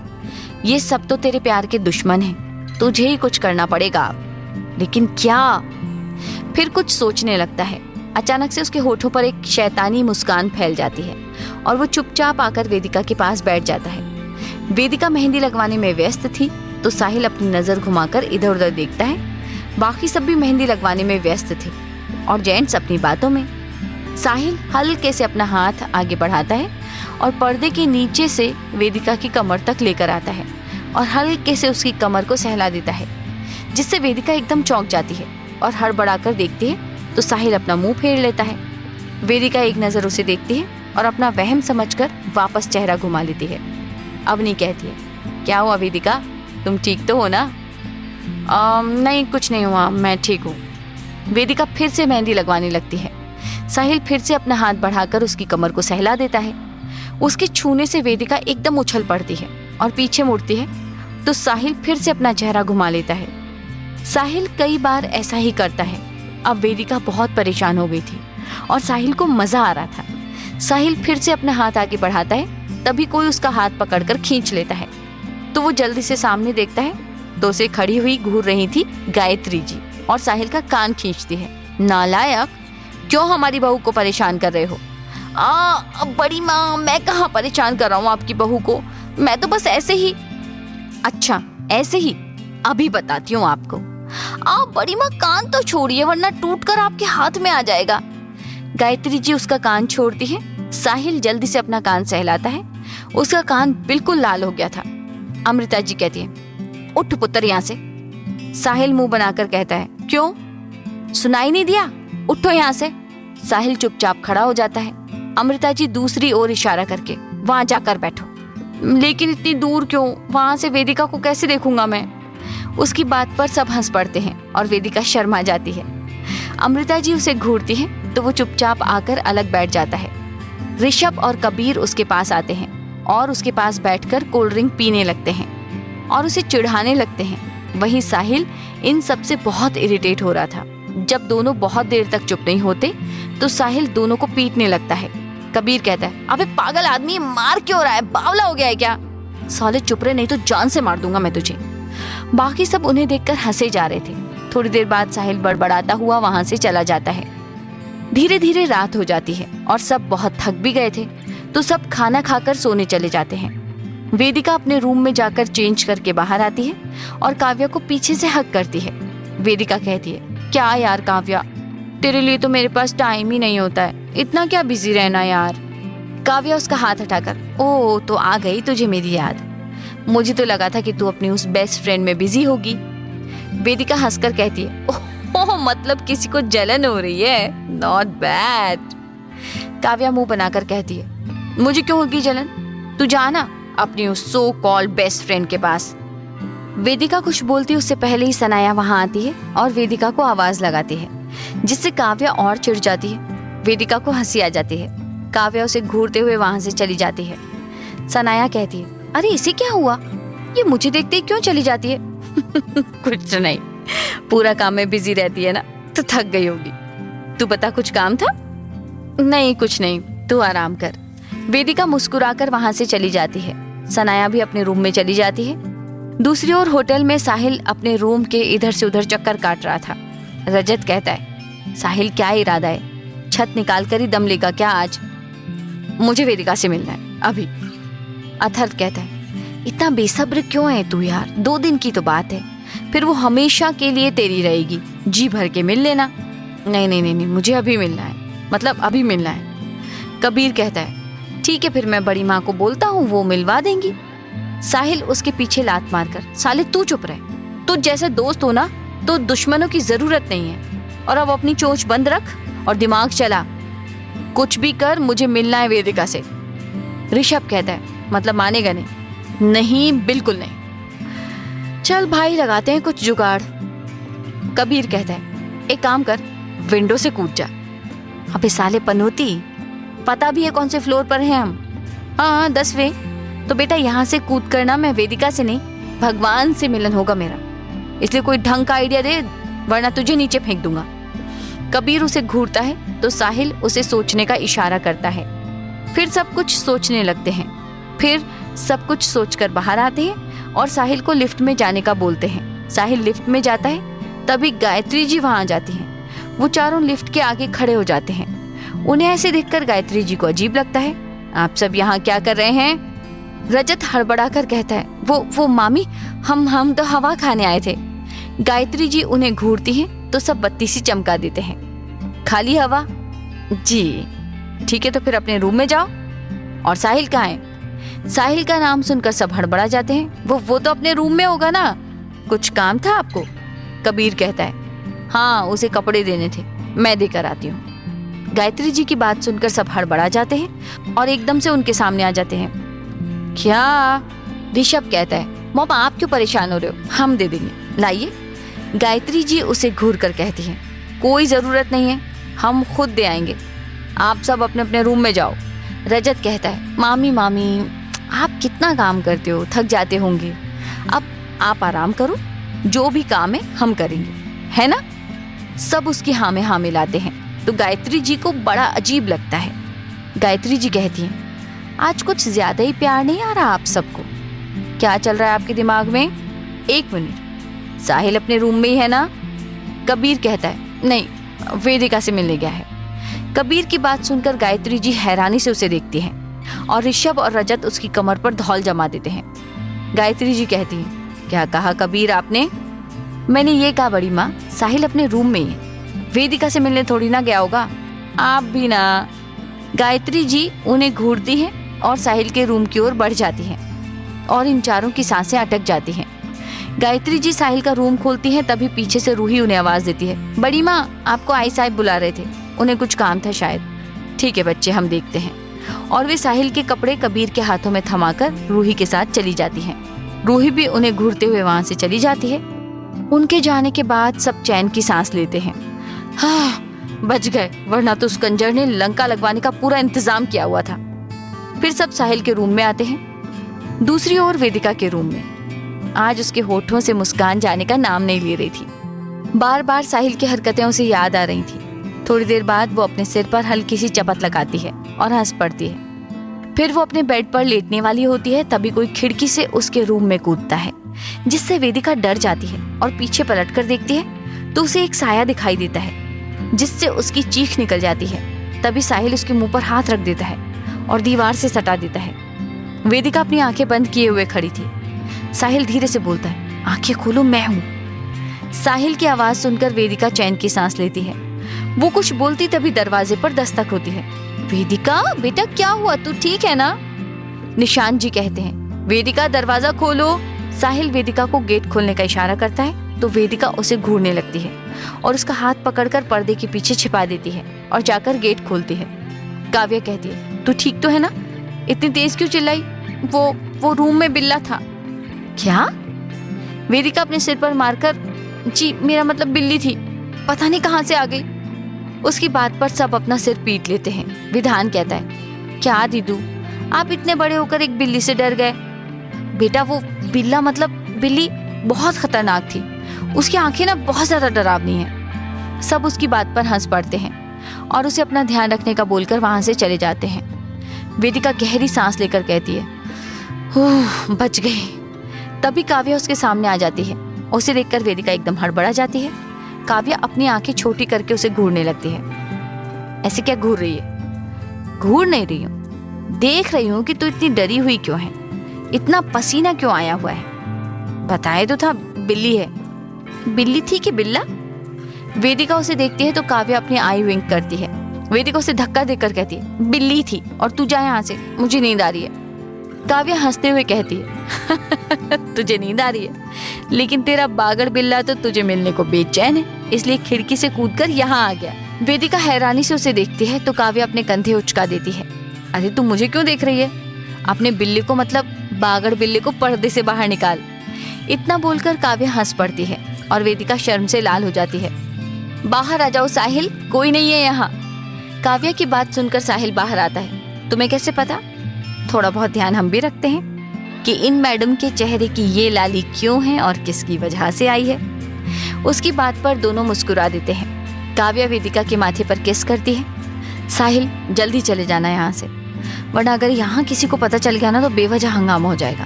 ये सब तो तेरे प्यार के दुश्मन हैं, तुझे ही कुछ करना पड़ेगा अब। लेकिन क्या? फिर कुछ सोचने लगता है। अचानक से उसके होठों पर एक शैतानी मुस्कान फैल जाती है और वो चुपचाप आकर वेदिका के पास बैठ जाता है। वेदिका मेहंदी लगवाने में व्यस्त थी तो साहिल अपनी नजर घुमाकर इधर उधर देखता है। बाकी सब भी मेहंदी लगवाने में व्यस्त थे और जेंट्स अपनी बातों में। साहिल हल्के से अपना हाथ आगे बढ़ाता है और पर्दे के नीचे से वेदिका की कमर तक लेकर आता है और हल्के से उसकी कमर को सहला देता है, जिससे वेदिका एकदम चौंक जाती है और हड़बड़ाकर देखती है तो साहिल अपना मुंह फेर लेता है। वेदिका एक नज़र उसे देखती है और अपना वहम समझकर वापस चेहरा घुमा लेती है। अवनी कहती है, क्या हुआ वेदिका, तुम ठीक तो हो ना? नहीं कुछ नहीं हुआ, मैं ठीक हूँ। वेदिका फिर से मेहंदी लगवाने लगती है। साहिल फिर से अपना हाथ बढ़ाकर उसकी कमर को सहला देता है। उसके छूने से वेदिका एकदम उछल पड़ती है और पीछे मुड़ती है तो साहिल फिर से अपना चेहरा घुमा लेता है। साहिल कई बार ऐसा ही करता है। अब वेदिका बहुत परेशान हो गई थी और साहिल को मजा आ रहा था। साहिल फिर से अपना हाथ आगे बढ़ाता है, तभी कोई उसका हाथ पकड़कर खींच लेता है तो वो जल्दी से सामने देखता है तो उसे खड़ी हुई घूर रही थी गायत्री जी और साहिल का कान खींचती है। नालायक, क्यों हमारी बहू को परेशान कर रहे हो? बड़ी माँ, मैं कहाँ परेशान कर रहा हूँ आपकी बहू को, मैं तो बस ऐसे ही। अच्छा ऐसे ही, अभी बताती हूँ आपको। बड़ी माँ कान तो छोड़िए वरना टूट कर आपके हाथ में आ जाएगा। गायत्री जी उसका कान छोड़ती है। साहिल जल्दी से अपना कान सहलाता है। उसका कान बिल्कुल लाल हो गया था। अमृता जी कहती है, उठ पुत्र यहाँ से। साहिल मुंह बनाकर कहता है, क्यों, सुनाई नहीं दिया? उठो यहाँ से। साहिल चुपचाप खड़ा हो जाता है। अमृता जी दूसरी ओर इशारा करके, वहां जाकर बैठो। लेकिन इतनी दूर क्यों? वहां से वेदिका को कैसे देखूंगा मैं? उसकी बात पर सब हंस पड़ते हैं और वेदिका शर्मा जाती है। अमृता जी उसे घूरती हैं तो वो चुपचाप आकर अलग बैठ जाता है। ऋषभ और कबीर उसके पास आते हैं और उसके पास बैठकर कोल्ड ड्रिंक पीने लगते हैं और उसे चिढ़ाने लगते हैं। वहीं साहिल इन सब से बहुत इरिटेट हो रहा था। जब दोनों बहुत देर तक चुप नहीं होते तो साहिल दोनों को पीटने लगता है। कबीर कहता है, अबे पागल आदमी, मार क्यों रहा है? बावला हो गया है क्या? साले चुप रहे, नहीं तो जान से मार दूंगा मैं तुझे। बाकी सब उन्हें देखकर हंसे जा रहे थे। थोड़ी देर बाद साहिल बड़बड़ाता हुआ वहां से चला जाता है। धीरे धीरे रात हो जाती है और सब बहुत थक भी गए थे तो सब खाना खाकर सोने चले जाते हैं। वेदिका अपने रूम में जाकर चेंज करके बाहर आती है और काव्या को पीछे से हग करती है। वेदिका कहती है, क्या यार काव्या, तेरे लिए तो मेरे पास टाइम ही नहीं होता है, इतना क्या बिजी रहना यार। काव्या उसका हाथ हटाकर, ओ तो आ गई तुझे मेरी याद, मुझे तो लगा था कि तू अपनी उस बेस्ट फ्रेंड में बिजी होगी। वेदिका हंसकर कहती है, ओह मतलब किसी को जलन हो रही है, नॉट बैड। काव्या मुंह बनाकर कहती है, मुझे क्यों होगी जलन, तू जाना अपनी उस सो कॉल्ड बेस्ट फ्रेंड के पास। वेदिका कुछ बोलती उससे पहले ही सनाया वहां आती है और वेदिका को आवाज लगाती है, जिससे काव्या और चिढ़ जाती है। वेदिका को हंसी आ जाती है। काव्या उसे घूरते हुए वहां से चली जाती है। सनाया कहती है, अरे इसे क्या हुआ, ये मुझे देखते ही क्यों चली जाती है? कुछ नहीं, पूरा काम में बिजी रहती है ना, तो थक गई होगी। तू बता, कुछ काम था? नहीं कुछ नहीं, तू आराम कर। वेदिका मुस्कुराकर वहां से चली जाती है। सनाया भी अपने रूम में चली जाती है। दूसरी ओर होटल में साहिल अपने रूम के इधर से उधर चक्कर काट रहा था। रजत कहता है, साहिल क्या इरादा है, छत निकाल कर ही दम लेगा क्या आज? मुझे वेदिका से मिलना है अभी। अथर्व कहता है, इतना बेसब्र क्यों है तू यार, 2 दिन की तो बात है, फिर वो हमेशा के लिए तेरी रहेगी, जी भर के मिल लेना। नहीं नहीं नहीं, नहीं मुझे अभी मिलना है, मतलब अभी मिलना है। कबीर कहता है, ठीक है फिर मैं बड़ी माँ को बोलता हूँ, वो मिलवा देंगी। साहिल उसके पीछे लात मारकर, साले तू चुप रहे, तू जैसे दोस्त हो ना तो दुश्मनों की जरूरत नहीं है, और अब अपनी चोंच बंद रख और दिमाग चला, कुछ भी कर, मुझे मिलना है वेदिका से। ऋषभ कहता है, मतलब मानेगा नहीं? नहीं बिल्कुल नहीं। चल भाई लगाते हैं कुछ जुगाड़। कबीर कहता है, एक काम कर, विंडो से कूद जा। अबे साले पनौती, पता भी है कौन से फ्लोर पर हैं हम? हाँ 10वें। तो बेटा यहाँ से कूद करना, मैं वेदिका से नहीं भगवान से मिलन होगा मेरा, इसलिए कोई ढंग का आइडिया दे, वरना तुझे नीचे फेंक दूंगा। कबीर उसे घूरता है तो साहिल उसे सोचने का इशारा करता है। फिर सब कुछ सोचने लगते हैं। फिर सब कुछ सोचकर बाहर आते हैं और साहिल को लिफ्ट में जाने का बोलते हैं। साहिल लिफ्ट में जाता है, तभी गायत्री जी वहां आ जाती हैं। वो चारों लिफ्ट के आगे खड़े हो जाते हैं। उन्हें ऐसे देखकर गायत्री जी को अजीब लगता है। आप सब यहाँ क्या कर रहे हैं? रजत हड़बड़ा कर कहता है, वो मामी, हम तो हवा खाने आए थे। गायत्री जी उन्हें घूरती हैं तो सब बत्ती सी चमका देते हैं। खाली हवा? जी ठीक है, तो फिर अपने रूम में जाओ। और साहिल कहाँ है? साहिल का नाम सुनकर सब हड़बड़ा जाते हैं। वो तो अपने रूम में होगा ना, कुछ काम था आपको? कबीर कहता है, हाँ उसे कपड़े देने थे, मैं देकर आती हूँ। गायत्री जी की बात सुनकर सब हड़बड़ा जाते हैं और एकदम से उनके सामने आ जाते हैं। क्या? ऋषभ कहता है, मॉम आप क्यों परेशान हो रहे हो, हम दे देंगे, लाइए। गायत्री जी उसे घूर कर कहती हैं, कोई जरूरत नहीं है, हम खुद दे आएंगे, आप सब अपने अपने रूम में जाओ। रजत कहता है, मामी आप कितना काम करते हो, थक जाते होंगे, अब आप आराम करो, जो भी काम है हम करेंगे, है ना? सब उसकी हाँ में हाँ मिलाते हैं तो गायत्री जी को बड़ा अजीब लगता है। गायत्री जी कहती हैं, आज कुछ ज्यादा ही प्यार नहीं आ रहा आप सबको, क्या चल रहा है आपके दिमाग में? 1 मिनट, साहिल अपने रूम में ही है ना? कबीर कहता है, नहीं वेदिका से मिलने गया है। कबीर की बात सुनकर गायत्री जी हैरानी से उसे देखती हैं और ऋषभ और रजत उसकी कमर पर धौल जमा देते हैं। गायत्री जी कहती है, क्या कहा कबीर आपने? मैंने ये कहा बड़ी माँ, साहिल अपने रूम में ही है, वेदिका से मिलने थोड़ी ना गया होगा। आप भी ना। गायत्री जी उन्हें घूरती हैं और साहिल के रूम की ओर बढ़ जाती हैं और इन चारों की सांसें अटक जाती हैं। गायत्री जी साहिल का रूम खोलती हैं, तभी पीछे से रूही उन्हें आवाज देती है, बड़ी माँ आपको आई साहब बुला रहे थे, उन्हें कुछ काम था शायद। ठीक है बच्चे, हम देखते हैं। और वे साहिल के कपड़े कबीर के हाथों में थमाकर रूही के साथ चली जाती हैं। रूही भी उन्हें घूरते हुए वहां से चली जाती है। उनके जाने के बाद सब चैन की सांस लेते हैं। हाँ, बच गए, वरना तो उस कंजर ने लंका लगवाने का पूरा इंतजाम किया हुआ था। फिर सब साहिल के रूम में आते हैं। दूसरी ओर वेदिका के रूम में आज उसके होठों से मुस्कान जाने का नाम नहीं ले रही थी। बार बार साहिल की हरकतें उसे याद आ रही थी। थोड़ी देर बाद वो अपने सिर पर हल्की सी चपत लगाती है और हंस पड़ती है। फिर वो अपने बेड पर लेटने वाली होती है, तभी कोई खिड़की से उसके रूम में कूदता है, जिससे वेदिका डर जाती है और पीछे पलट कर देखती है तो उसे एक साया दिखाई देता है, जिससे उसकी चीख निकल जाती है। तभी साहिल उसके मुंह पर हाथ रख देता है और दीवार से सटा देता है। वेदिका अपनी आंखें बंद किए हुए खड़ी थी। साहिल धीरे से बोलता है, आंखें खोलो, मैं हूँ। साहिल की आवाज सुनकर वेदिका चैन की सांस लेती है। वो कुछ बोलती तभी दरवाजे पर दस्तक होती है। वेदिका बेटा क्या हुआ, तू ठीक है ना? निशांत जी कहते हैं, वेदिका दरवाजा खोलो। साहिल वेदिका को गेट खोलने का इशारा करता है तो वेदिका उसे घूरने लगती है और उसका हाथ पकड़कर पर्दे के पीछे छिपा देती है और जाकर गेट खोलती है। काव्या कहती है, तू ठीक तो है ना? इतनी तेज क्यों चिल्लाई? वो रूम में बिल्ला था। क्या? वेदिका अपने सिर पर मारकर, जी मेरा मतलब बिल्ली थी, पता नहीं कहां से आ गई। उसकी बात पर सब अपना सिर पीट लेते हैं। विधान कहता है, क्या दीदू आप इतने बड़े होकर एक बिल्ली से डर गए? बेटा वो बिल्ला मतलब बिल्ली बहुत खतरनाक थी, उसकी आंखें ना बहुत ज्यादा डरावनी हैं। सब उसकी बात पर हंस पड़ते हैं और उसे अपना ध्यान रखने का बोलकर वहां से चले जाते हैं। वेदिका गहरी सांस लेकर कहती है, ओह बच गई। तभी काव्या उसके सामने आ जाती है। उसे देखकर वेदिका एकदम हड़बड़ा जाती है। काव्या अपनी आंखें छोटी करके उसे घूरने लगती है। ऐसे क्या घूर रही है? घूर नहीं रही हूँ, देख रही हूँ कि तू इतनी डरी हुई क्यों है, इतना पसीना क्यों आया हुआ है। बताए तो था बिल्ली है। बिल्ली थी कि बिल्ला? वेदिका उसे देखती है तो काव्या अपनी आई विंक करती है। वेदिका उसे धक्का देकर कहती है, बिल्ली थी और तू जा यहाँ से, मुझे नींद आ रही है। काव्या हंसते हुए कहती है, तुझे नींद आ रही है, लेकिन तेरा बागड़ बिल्ला तो तुझे मिलने को बेचैन है, इसलिए खिड़की से कूदकर यहाँ आ गया। वेदिका हैरानी से उसे देखती है तो काव्या अपने कंधे उचका देती है। अरे तू मुझे क्यों देख रही है? अपने बिल्ली को मतलब बागड़ बिल्ली को पर्दे से बाहर निकाल। इतना बोलकर काव्या हंस पड़ती है और वेदिका शर्म से लाल हो जाती है। बाहर आ जाओ साहिल, कोई नहीं है यहाँ। काव्या की बात सुनकर साहिल बाहर आता है। तुम्हें कैसे पता? थोड़ा बहुत ध्यान हम भी रखते हैं कि इन मैडम के चेहरे की ये लाली क्यों है और किसकी वजह से आई है। उसकी बात पर दोनों मुस्कुरा देते हैं। काव्या वेदिका के माथे पर किस करती है। साहिल जल्दी चले जाना यहाँ से, वरना अगर यहाँ किसी को पता चल गया ना तो बेवजह हंगामा हो जाएगा,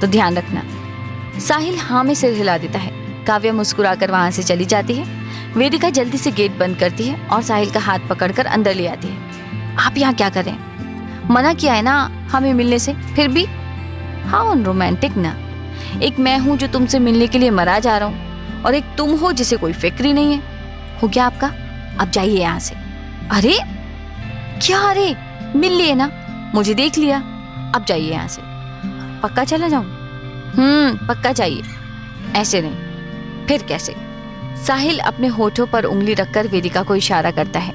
तो ध्यान रखना। साहिल हाँ में सिर हिला देता है। काव्या मुस्कुराकर वहां से चली जाती है। वेदिका जल्दी से गेट बंद करती है और साहिल का हाथ पकड़कर अंदर ले आती है। आप यहाँ क्या कर रहे हैं? मना किया है ना हमें मिलने से, फिर भी। हाँ रोमांटिक ना, एक मैं हूँ जो तुमसे मिलने के लिए मरा जा रहा हूँ और एक तुम हो जिसे कोई फिक्र ही नहीं है। हो गया आपका, अब जाइए यहाँ से। अरे क्या? अरे मिल लिए ना, मुझे देख लिया, अब जाइए यहाँ से। पक्का चला जाऊं? पक्का चाहिए, ऐसे नहीं। फिर कैसे? साहिल अपने होठों पर उंगली रखकर वेदिका को इशारा करता है,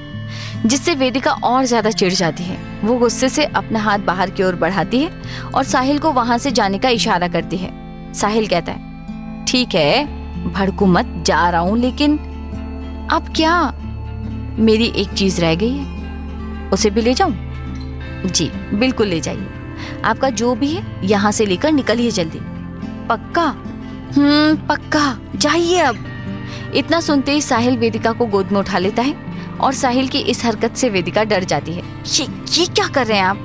जिससे वेदिका और ज्यादा चिढ़ जाती है। वो गुस्से से अपना हाथ बाहर की ओर बढ़ाती है और साहिल को वहां से जाने का इशारा करती है। साहिल कहता है, ठीक है भड़कू मत, जा रहा हूं, लेकिन अब क्या? मेरी एक चीज रह गई है, उसे भी ले जाऊं? जी बिल्कुल ले जाइए, आपका जो भी है यहाँ से लेकर निकलिए जल्दी। पक्का? पक्का, जाइए अब। इतना सुनते ही साहिल वेदिका को गोद में उठा लेता है और साहिल की इस हरकत से वेदिका डर जाती है। ये क्या कर रहे हैं आप?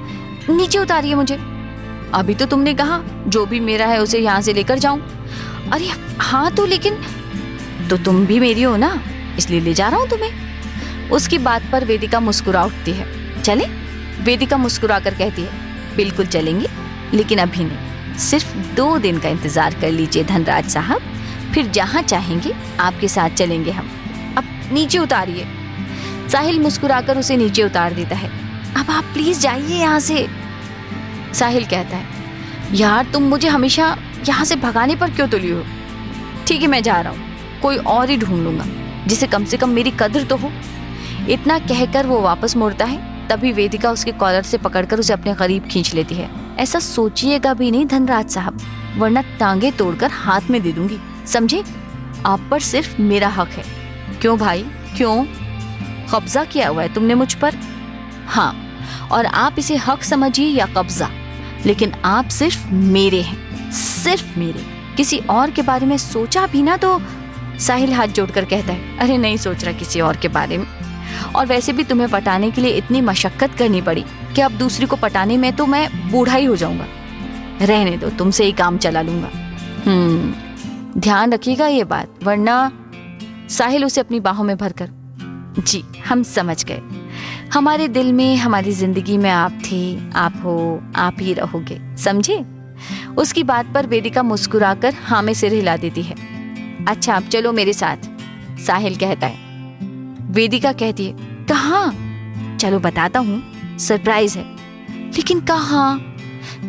नीचे उतारिए मुझे। अभी तो तुमने कहा जो भी मेरा है उसे यहाँ से लेकर जाऊं। अरे हाँ तो लेकिन, तो तुम भी मेरी हो ना, इसलिए ले जा रहा हूँ तुम्हें। उसकी बात पर वेदिका मुस्कुरा उठती है। चले? वेदिका मुस्कुरा कर कहती है, बिल्कुल चलेंगे, लेकिन अभी नहीं, सिर्फ 2 दिन का इंतजार कर लीजिए धनराज साहब, फिर जहाँ चाहेंगे आपके साथ चलेंगे हम। अब नीचे उतारिए। साहिल मुस्कुराकर उसे नीचे उतार देता है। अब आप प्लीज जाइए यहाँ से। साहिल कहता है, यार तुम मुझे हमेशा यहाँ से भगाने पर क्यों तुली हो? ठीक है, मैं जा रहा हूँ, कोई और ही ढूंढ लूंगा जिसे कम से कम मेरी कदर तो हो। इतना कहकर वो वापस मुड़ता है। तभी वेदिका उसके कॉलर से पकड़कर उसे अपने करीब खींच लेती है। ऐसा सोचिएगा भी नहीं धनराज साहब, वरना टांगे तोड़कर हाथ में दे दूंगी, समझे? आप पर सिर्फ मेरा हक है। क्यों भाई, क्यों? कब्जा किया हुआ है तुमने मुझ पर। हाँ, और आप इसे हक समझिए या कब्जा, लेकिन आप सिर्फ मेरे हैं, सिर्फ मेरे। किसी और के बारे में सोचा भी ना तो? साहिल हाथ जोड़कर कहता है, अरे नहीं सोच रहा किसी और के बारे में, और वैसे भी तुम्हें पटाने के लिए इतनी मशक्कत करनी पड़ी कि अब दूसरी को पटाने में तो मैं बूढ़ा ही हो जाऊंगा। रहने दो, तुमसे ही काम चला लूंगा। ध्यान रखिएगा ये बात, वरना। साहिल उसे अपनी बाहों में भरकर, जी हम समझ गए, हमारे दिल में, हमारी जिंदगी में आप थे, आप हो, आप ही रहोगे, समझे? उसकी बात पर वेदिका मुस्कुराकर हाँ में सिर हिला देती है। अच्छा अब चलो मेरे साथ, साहिल कहता है। वेदिका कहती है, कहाँ? चलो बताता हूँ, सरप्राइज है। लेकिन कहाँ?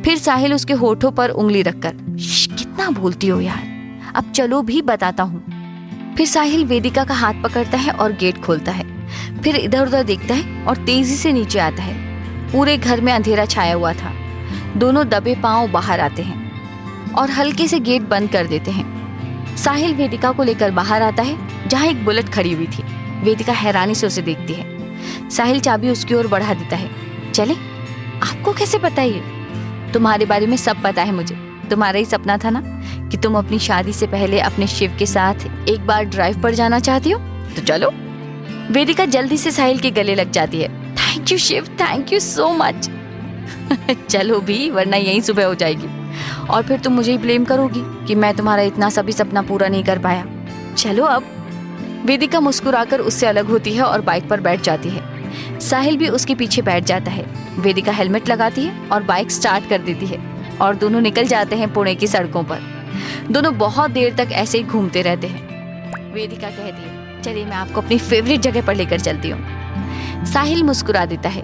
फिर साहिल उसके होठों पर उंगली रखकर, कितना बोलती हो यार, अब चलो भी बताता हूँ। फिर साहिल वेदिका का हाथ पकड़ता है और गेट खोलता है। फिर इधर उधर देखता है और तेजी से नीचे आता है। पूरे घर में अंधेरा छाया हुआ था। दोनों दबे पांव बाहर आते हैं और हल्के से गेट बंद कर देते हैं। साहिल वेदिका को लेकर बाहर आता है जहाँ एक बुलेट खड़ी हुई थी। वेदिका हैरानी से उसे देखती है। साहिल चाबी उसकी ओर बढ़ा देता है। चले? आपको कैसे पता ये? तुम्हारे बारे में सब पता है मुझे। तुम्हारा ही सपना था ना कि तुम अपनी शादी से पहले अपने शिव के साथ एक बार ड्राइव पर जाना चाहती हो, तो चलो। वेदिका जल्दी से साहिल के गले लग जाती है। Thank you Shiv, thank you so much. चलो भी, वरना यही सुबह हो जाएगी और फिर तुम मुझे ही ब्लेम करोगी कि मैं तुम्हारा इतना सा भी सपना पूरा नहीं कर पाया। चलो अब। वेदिका मुस्कुराकर उससे अलग होती है और बाइक पर बैठ जाती है। साहिल भी उसके पीछे बैठ जाता है। वेदिका हेलमेट लगाती है और बाइक स्टार्ट कर देती है और दोनों निकल जाते हैं पुणे की सड़कों पर। दोनों बहुत देर तक ऐसे ही घूमते रहते हैं। वेदिका कहती है, चलिए मैं आपको अपनी फेवरेट जगह पर लेकर चलती हूँ। साहिल मुस्कुरा देता है।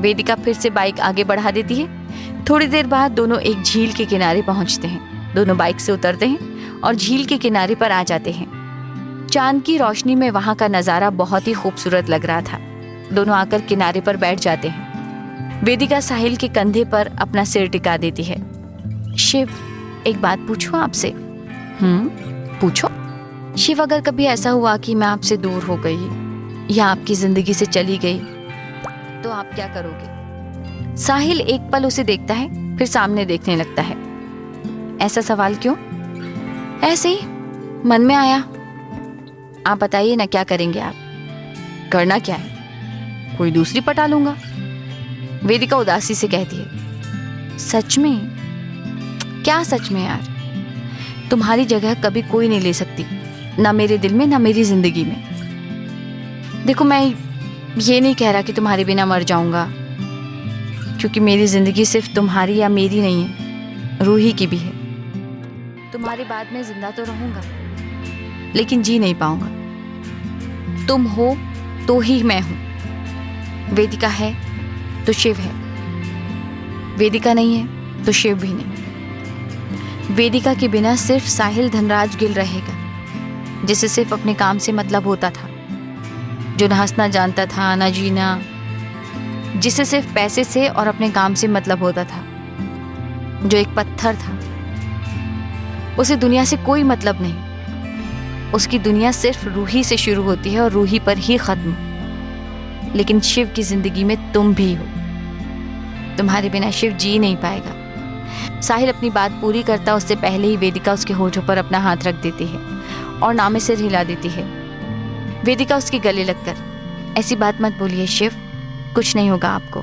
वेदिका फिर से बाइक आगे बढ़ा देती है। थोड़ी देर बाद दोनों एक झील के किनारे पहुंचते हैं। दोनों बाइक से उतरते हैं और झील के किनारे पर आ जाते हैं। चांद की रोशनी में वहां का नजारा बहुत ही खूबसूरत लग रहा था। दोनों आकर किनारे पर बैठ जाते हैं। वेदिका साहिल के कंधे पर अपना सिर टिका देती है। शिव, एक बात पूछूं आपसे? पूछो। शिव, अगर कभी ऐसा हुआ कि मैं आपसे दूर हो गई या आपकी जिंदगी से चली गई, तो आप क्या करोगे? साहिल एक पल उसे देखता है, फिर सामने देखने लगता है। ऐसा सवाल क्यों? ऐसे ही मन में आया। आप बताइए ना, क्या करेंगे आप? करना क्या है? कोई दूसरी पटा लूंगा। वेदिका उदासी से कहती है। सच में? क्या सच में यार? तुम्हारी जगह कभी कोई नहीं ले सकती, ना मेरे दिल में, ना मेरी जिंदगी में। देखो, मैं ये नहीं कह रहा कि तुम्हारे बिना मर जाऊंगा, क्योंकि मेरी जिंदगी सिर्फ तुम्हारी या मेरी नहीं है, रूही की भी है। तुम्हारे बाद मैं जिंदा तो रहूंगा, लेकिन जी नहीं पाऊंगा। तुम हो तो ही मैं हूं। वेदिका है तो शिव है, वेदिका नहीं है तो शिव भी नहीं। वेदिका के बिना सिर्फ साहिल धनराज गिल रहेगा, जिसे सिर्फ अपने काम से मतलब होता था, जो न हंसना जानता था न जीना, जिसे सिर्फ पैसे से और अपने काम से मतलब होता था, जो एक पत्थर था। उसे दुनिया से कोई मतलब नहीं। उसकी दुनिया सिर्फ रूही से शुरू होती है और रूही पर ही खत्म। लेकिन शिव की जिंदगी में तुम भी हो। तुम्हारे बिना शिव जी नहीं पाएगा। साहिल अपनी बात पूरी करता उससे पहले ही वेदिका उसके होठों पर अपना हाथ रख देती है और नाम में सिर हिला देती है। वेदिका उसके गले लगकर, ऐसी बात मत बोलिए शिव, कुछ नहीं होगा आपको,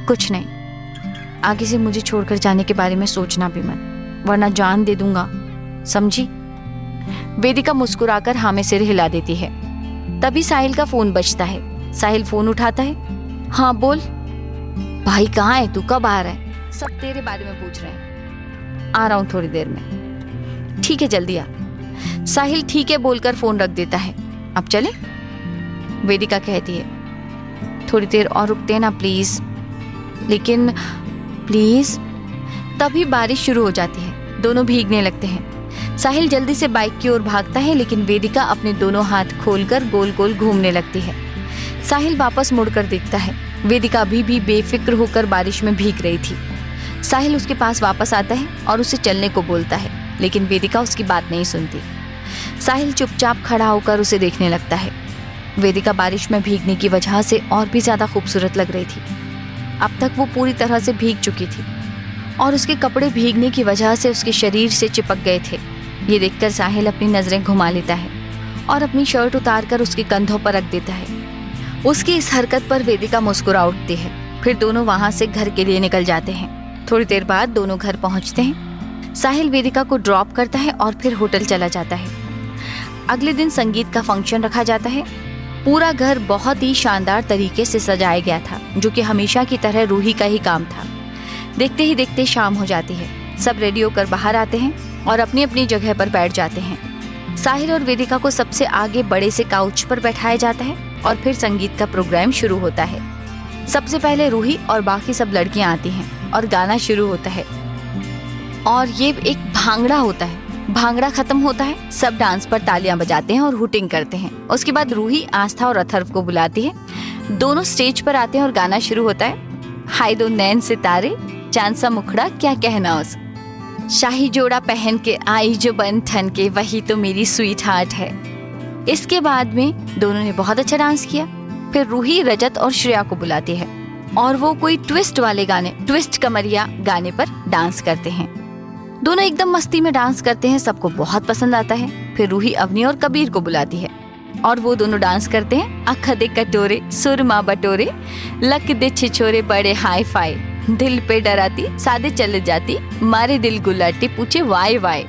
कुछ नहीं। आगे से मुझे छोड़कर जाने के बारे में सोचना भी मत, वरना जान दे दूंगा, समझी? वेदिका मुस्कुराकर हाँ में सिर हिला देती है। तभी साहिल का फोन बजता है। साहिल फोन उठाता है। हाँ बोल। भाई कहाँ है तू, कब आ रहा है? सब तेरे बारे में पूछ रहे हैं। आ रहा हूँ थोड़ी देर में। ठीक है, जल्दी आ। साहिल ठीक है बोलकर फोन रख देता है। अब चले? वेदिका कहती है। थोड़ी देर और रुकते हैं ना प्लीज। लेकिन प्लीज। तभी बारिश शुरू हो जाती है। दोनों भीगने लगते हैं। साहिल जल्दी से बाइक की ओर भागता है, लेकिन वेदिका अपने दोनों हाथ खोलकर गोल गोल घूमने लगती है। साहिल वापस मुड़कर देखता है। वेदिका अभी भी बेफिक्र होकर बारिश में भीग रही थी। साहिल उसके पास वापस आता है और उसे चलने को बोलता है, लेकिन वेदिका उसकी बात नहीं सुनती। साहिल चुपचाप खड़ा होकर उसे देखने लगता है। वेदिका बारिश में भीगने की वजह से और भी ज्यादा खूबसूरत लग रही थी। अब तक वो पूरी तरह से भीग चुकी थी और उसके कपड़े भीगने की वजह से उसके शरीर से चिपक गए थे। ये देखकर साहिल अपनी नजरें घुमा लेता है और अपनी शर्ट उतारकर उसके कंधों पर रख देता है। उसकी इस हरकत पर वेदिका मुस्कुरा उठती है। फिर दोनों वहां से घर के लिए निकल जाते हैं। थोड़ी देर बाद दोनों घर पहुंचते हैं। साहिल वेदिका को ड्रॉप करता है और फिर होटल चला जाता है। अगले दिन संगीत का फंक्शन रखा जाता है। पूरा घर बहुत ही शानदार तरीके से सजाया गया था, जो कि हमेशा की तरह रूही का ही काम था। देखते ही देखते शाम हो जाती है। सब रेडी होकर बाहर आते हैं और अपनी अपनी जगह पर बैठ जाते हैं। साहिल और वेदिका को सबसे आगे बड़े से काउच पर बैठाया जाता है और फिर संगीत का प्रोग्राम शुरू होता है। सबसे पहले रूही और बाकी सब लड़कियां आती हैं और गाना शुरू होता है और ये एक भांगड़ा होता है। भांगड़ा खत्म होता है, सब डांस पर तालियां बजाते हैं और हुटिंग करते हैं। उसके बाद रूही आस्था और अथर्व को बुलाती है। दोनों स्टेज पर आते हैं और गाना शुरू होता है। हाय दो नैन सितारे, चांद सा मुखड़ा क्या कहना उस, शाही जोड़ा पहन के आई जो बन ठन के, वही तो मेरी स्वीट हार्ट है। इसके बाद में दोनों ने बहुत अच्छा डांस किया। फिर रूही रजत और श्रेया को बुलाती है और वो कोई ट्विस्ट वाले गाने, ट्विस्ट कमरिया गाने पर डांस करते हैं। दोनों एकदम मस्ती में डांस करते हैं, सबको बहुत पसंद आता है। फिर रूही अवनी और कबीर को बुलाती है और वो दोनों डांस करते हैं। अख दे कटोरे सुरमा बटोरे, लक दे छिछोरे बड़े हाई फाई, दिल पे डराती सादे चले जाती, मारे दिल गुलाटी पूछे वाई वाई।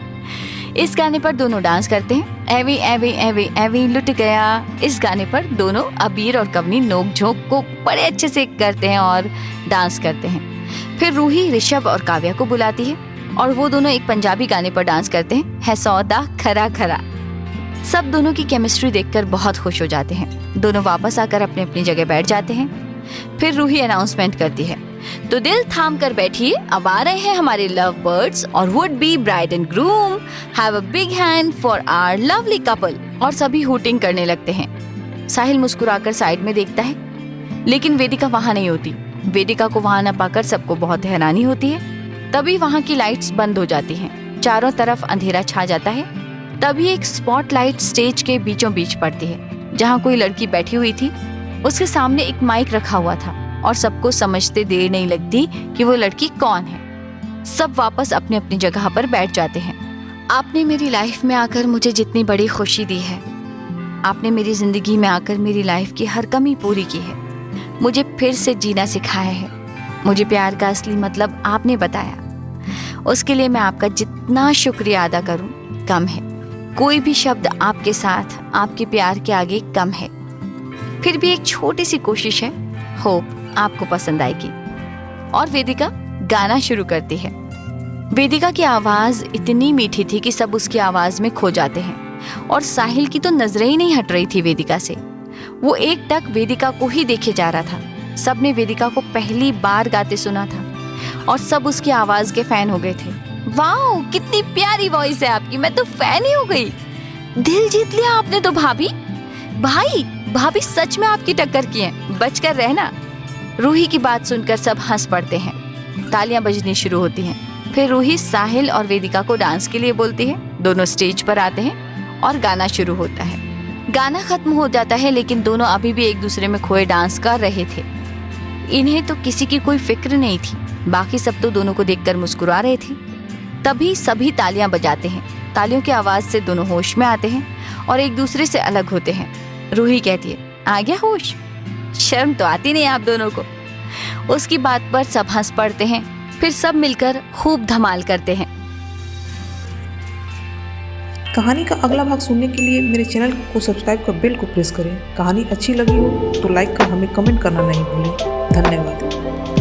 इस गाने पर दोनों डांस करते हैं। एवी एवी एवी एवी लुट गया। इस गाने पर दोनों अबीर और कवनी नोक झोंक को बड़े अच्छे से करते हैं और डांस करते हैं। फिर रूही ऋषभ और काव्या को बुलाती है और वो दोनों एक पंजाबी गाने पर डांस करते हैं, है सौदा खरा खरा। सब दोनों की केमिस्ट्री देखकर बहुत खुश हो जाते हैं। दोनों वापस आकर अपनी अपनी जगह बैठ जाते हैं। फिर रूही अनाउंसमेंट करती है, तो दिल थाम कर बैठिए, अब आ रहे हैं हमारे लव बर्ड्स और would be bride and groom. Have a big hand for our lovely couple. और सभी हुटिंग करने लगते हैं। साहिल मुस्कुराकर साइड में देखता है, लेकिन वेदिका वहां नहीं होती। वेदिका को वहां न पाकर सबको बहुत हैरानी होती है। तभी वहां की लाइट्स बंद हो जाती हैं। चारों तरफ अंधेरा छा जाता है। तभी एक स्पॉटलाइट स्टेज के बीचों बीच पड़ती है, जहां कोई लड़की बैठी हुई थी। उसके सामने एक माइक रखा हुआ था और सबको समझते देर नहीं लगती कि वो लड़की कौन है। सब वापस अपनी अपनी जगह पर बैठ जाते हैं। आपने मेरी लाइफ में आकर मुझे जितनी बड़ी खुशी दी है, आपने मेरी जिंदगी में आकर मेरी लाइफ की हर कमी पूरी की है, मुझे फिर से जीना सिखाया है, मुझे प्यार का असली मतलब आपने बताया। उसके लिए मैं आपका जितना शुक्रिया अदा करूं कम है। कोई भी शब्द आपके साथ, आपके प्यार के आगे कम है। फिर भी एक छोटी सी कोशिश है, होप आपको पसंद आएगी। और वेदिका गाना शुरू करती है। वेदिका की आवाज इतनी मीठी थी कि सब उसकी आवाज में खो जाते हैं और साहिल की तो नजरें ही नहीं हट रही थी वेदिका से। वो एक टक वेदिका को ही देखे जा रहा था। सबने वेदिका को पहली बार गाते सुना था और सब उसकी आवाज के फैन हो गए थे। वाओ, कितनी प्यारी वॉइस है आपकी, मैं तो फैन ही हो गई। दिल जीत लिया आपने तो भाभी। भाभी सच में आपकी टक्कर की है, बचकर रहना। रूही की बात सुनकर सब हंस पड़ते हैं। तालियां बजनी शुरू होती हैं। फिर रूही साहिल और वेदिका को डांस के लिए बोलती है। दोनों स्टेज पर आते हैं और गाना शुरू होता है। गाना खत्म हो जाता है, लेकिन दोनों अभी भी एक दूसरे में खोए डांस कर रहे थे। इन्हें तो किसी की कोई फिक्र नहीं थी। बाकी सब तो दोनों को देखकर मुस्कुरा रहे थे। तभी सभी तालियां बजाते हैं। तालियों की आवाज से दोनों होश में आते हैं और एक दूसरे से अलग होते हैं। रूही कहती है, आ गया होश? शर्म तो आती नहीं आप दोनों को। उसकी बात पर सब हंस पड़ते हैं। फिर सब मिलकर खूब धमाल करते हैं। कहानी का अगला भाग सुनने के लिए मेरे चैनल को सब्सक्राइब कर बेल को प्रेस करें। कहानी अच्छी लगी हो तो लाइक कर हमें कमेंट करना नहीं भूलें। धन्यवाद।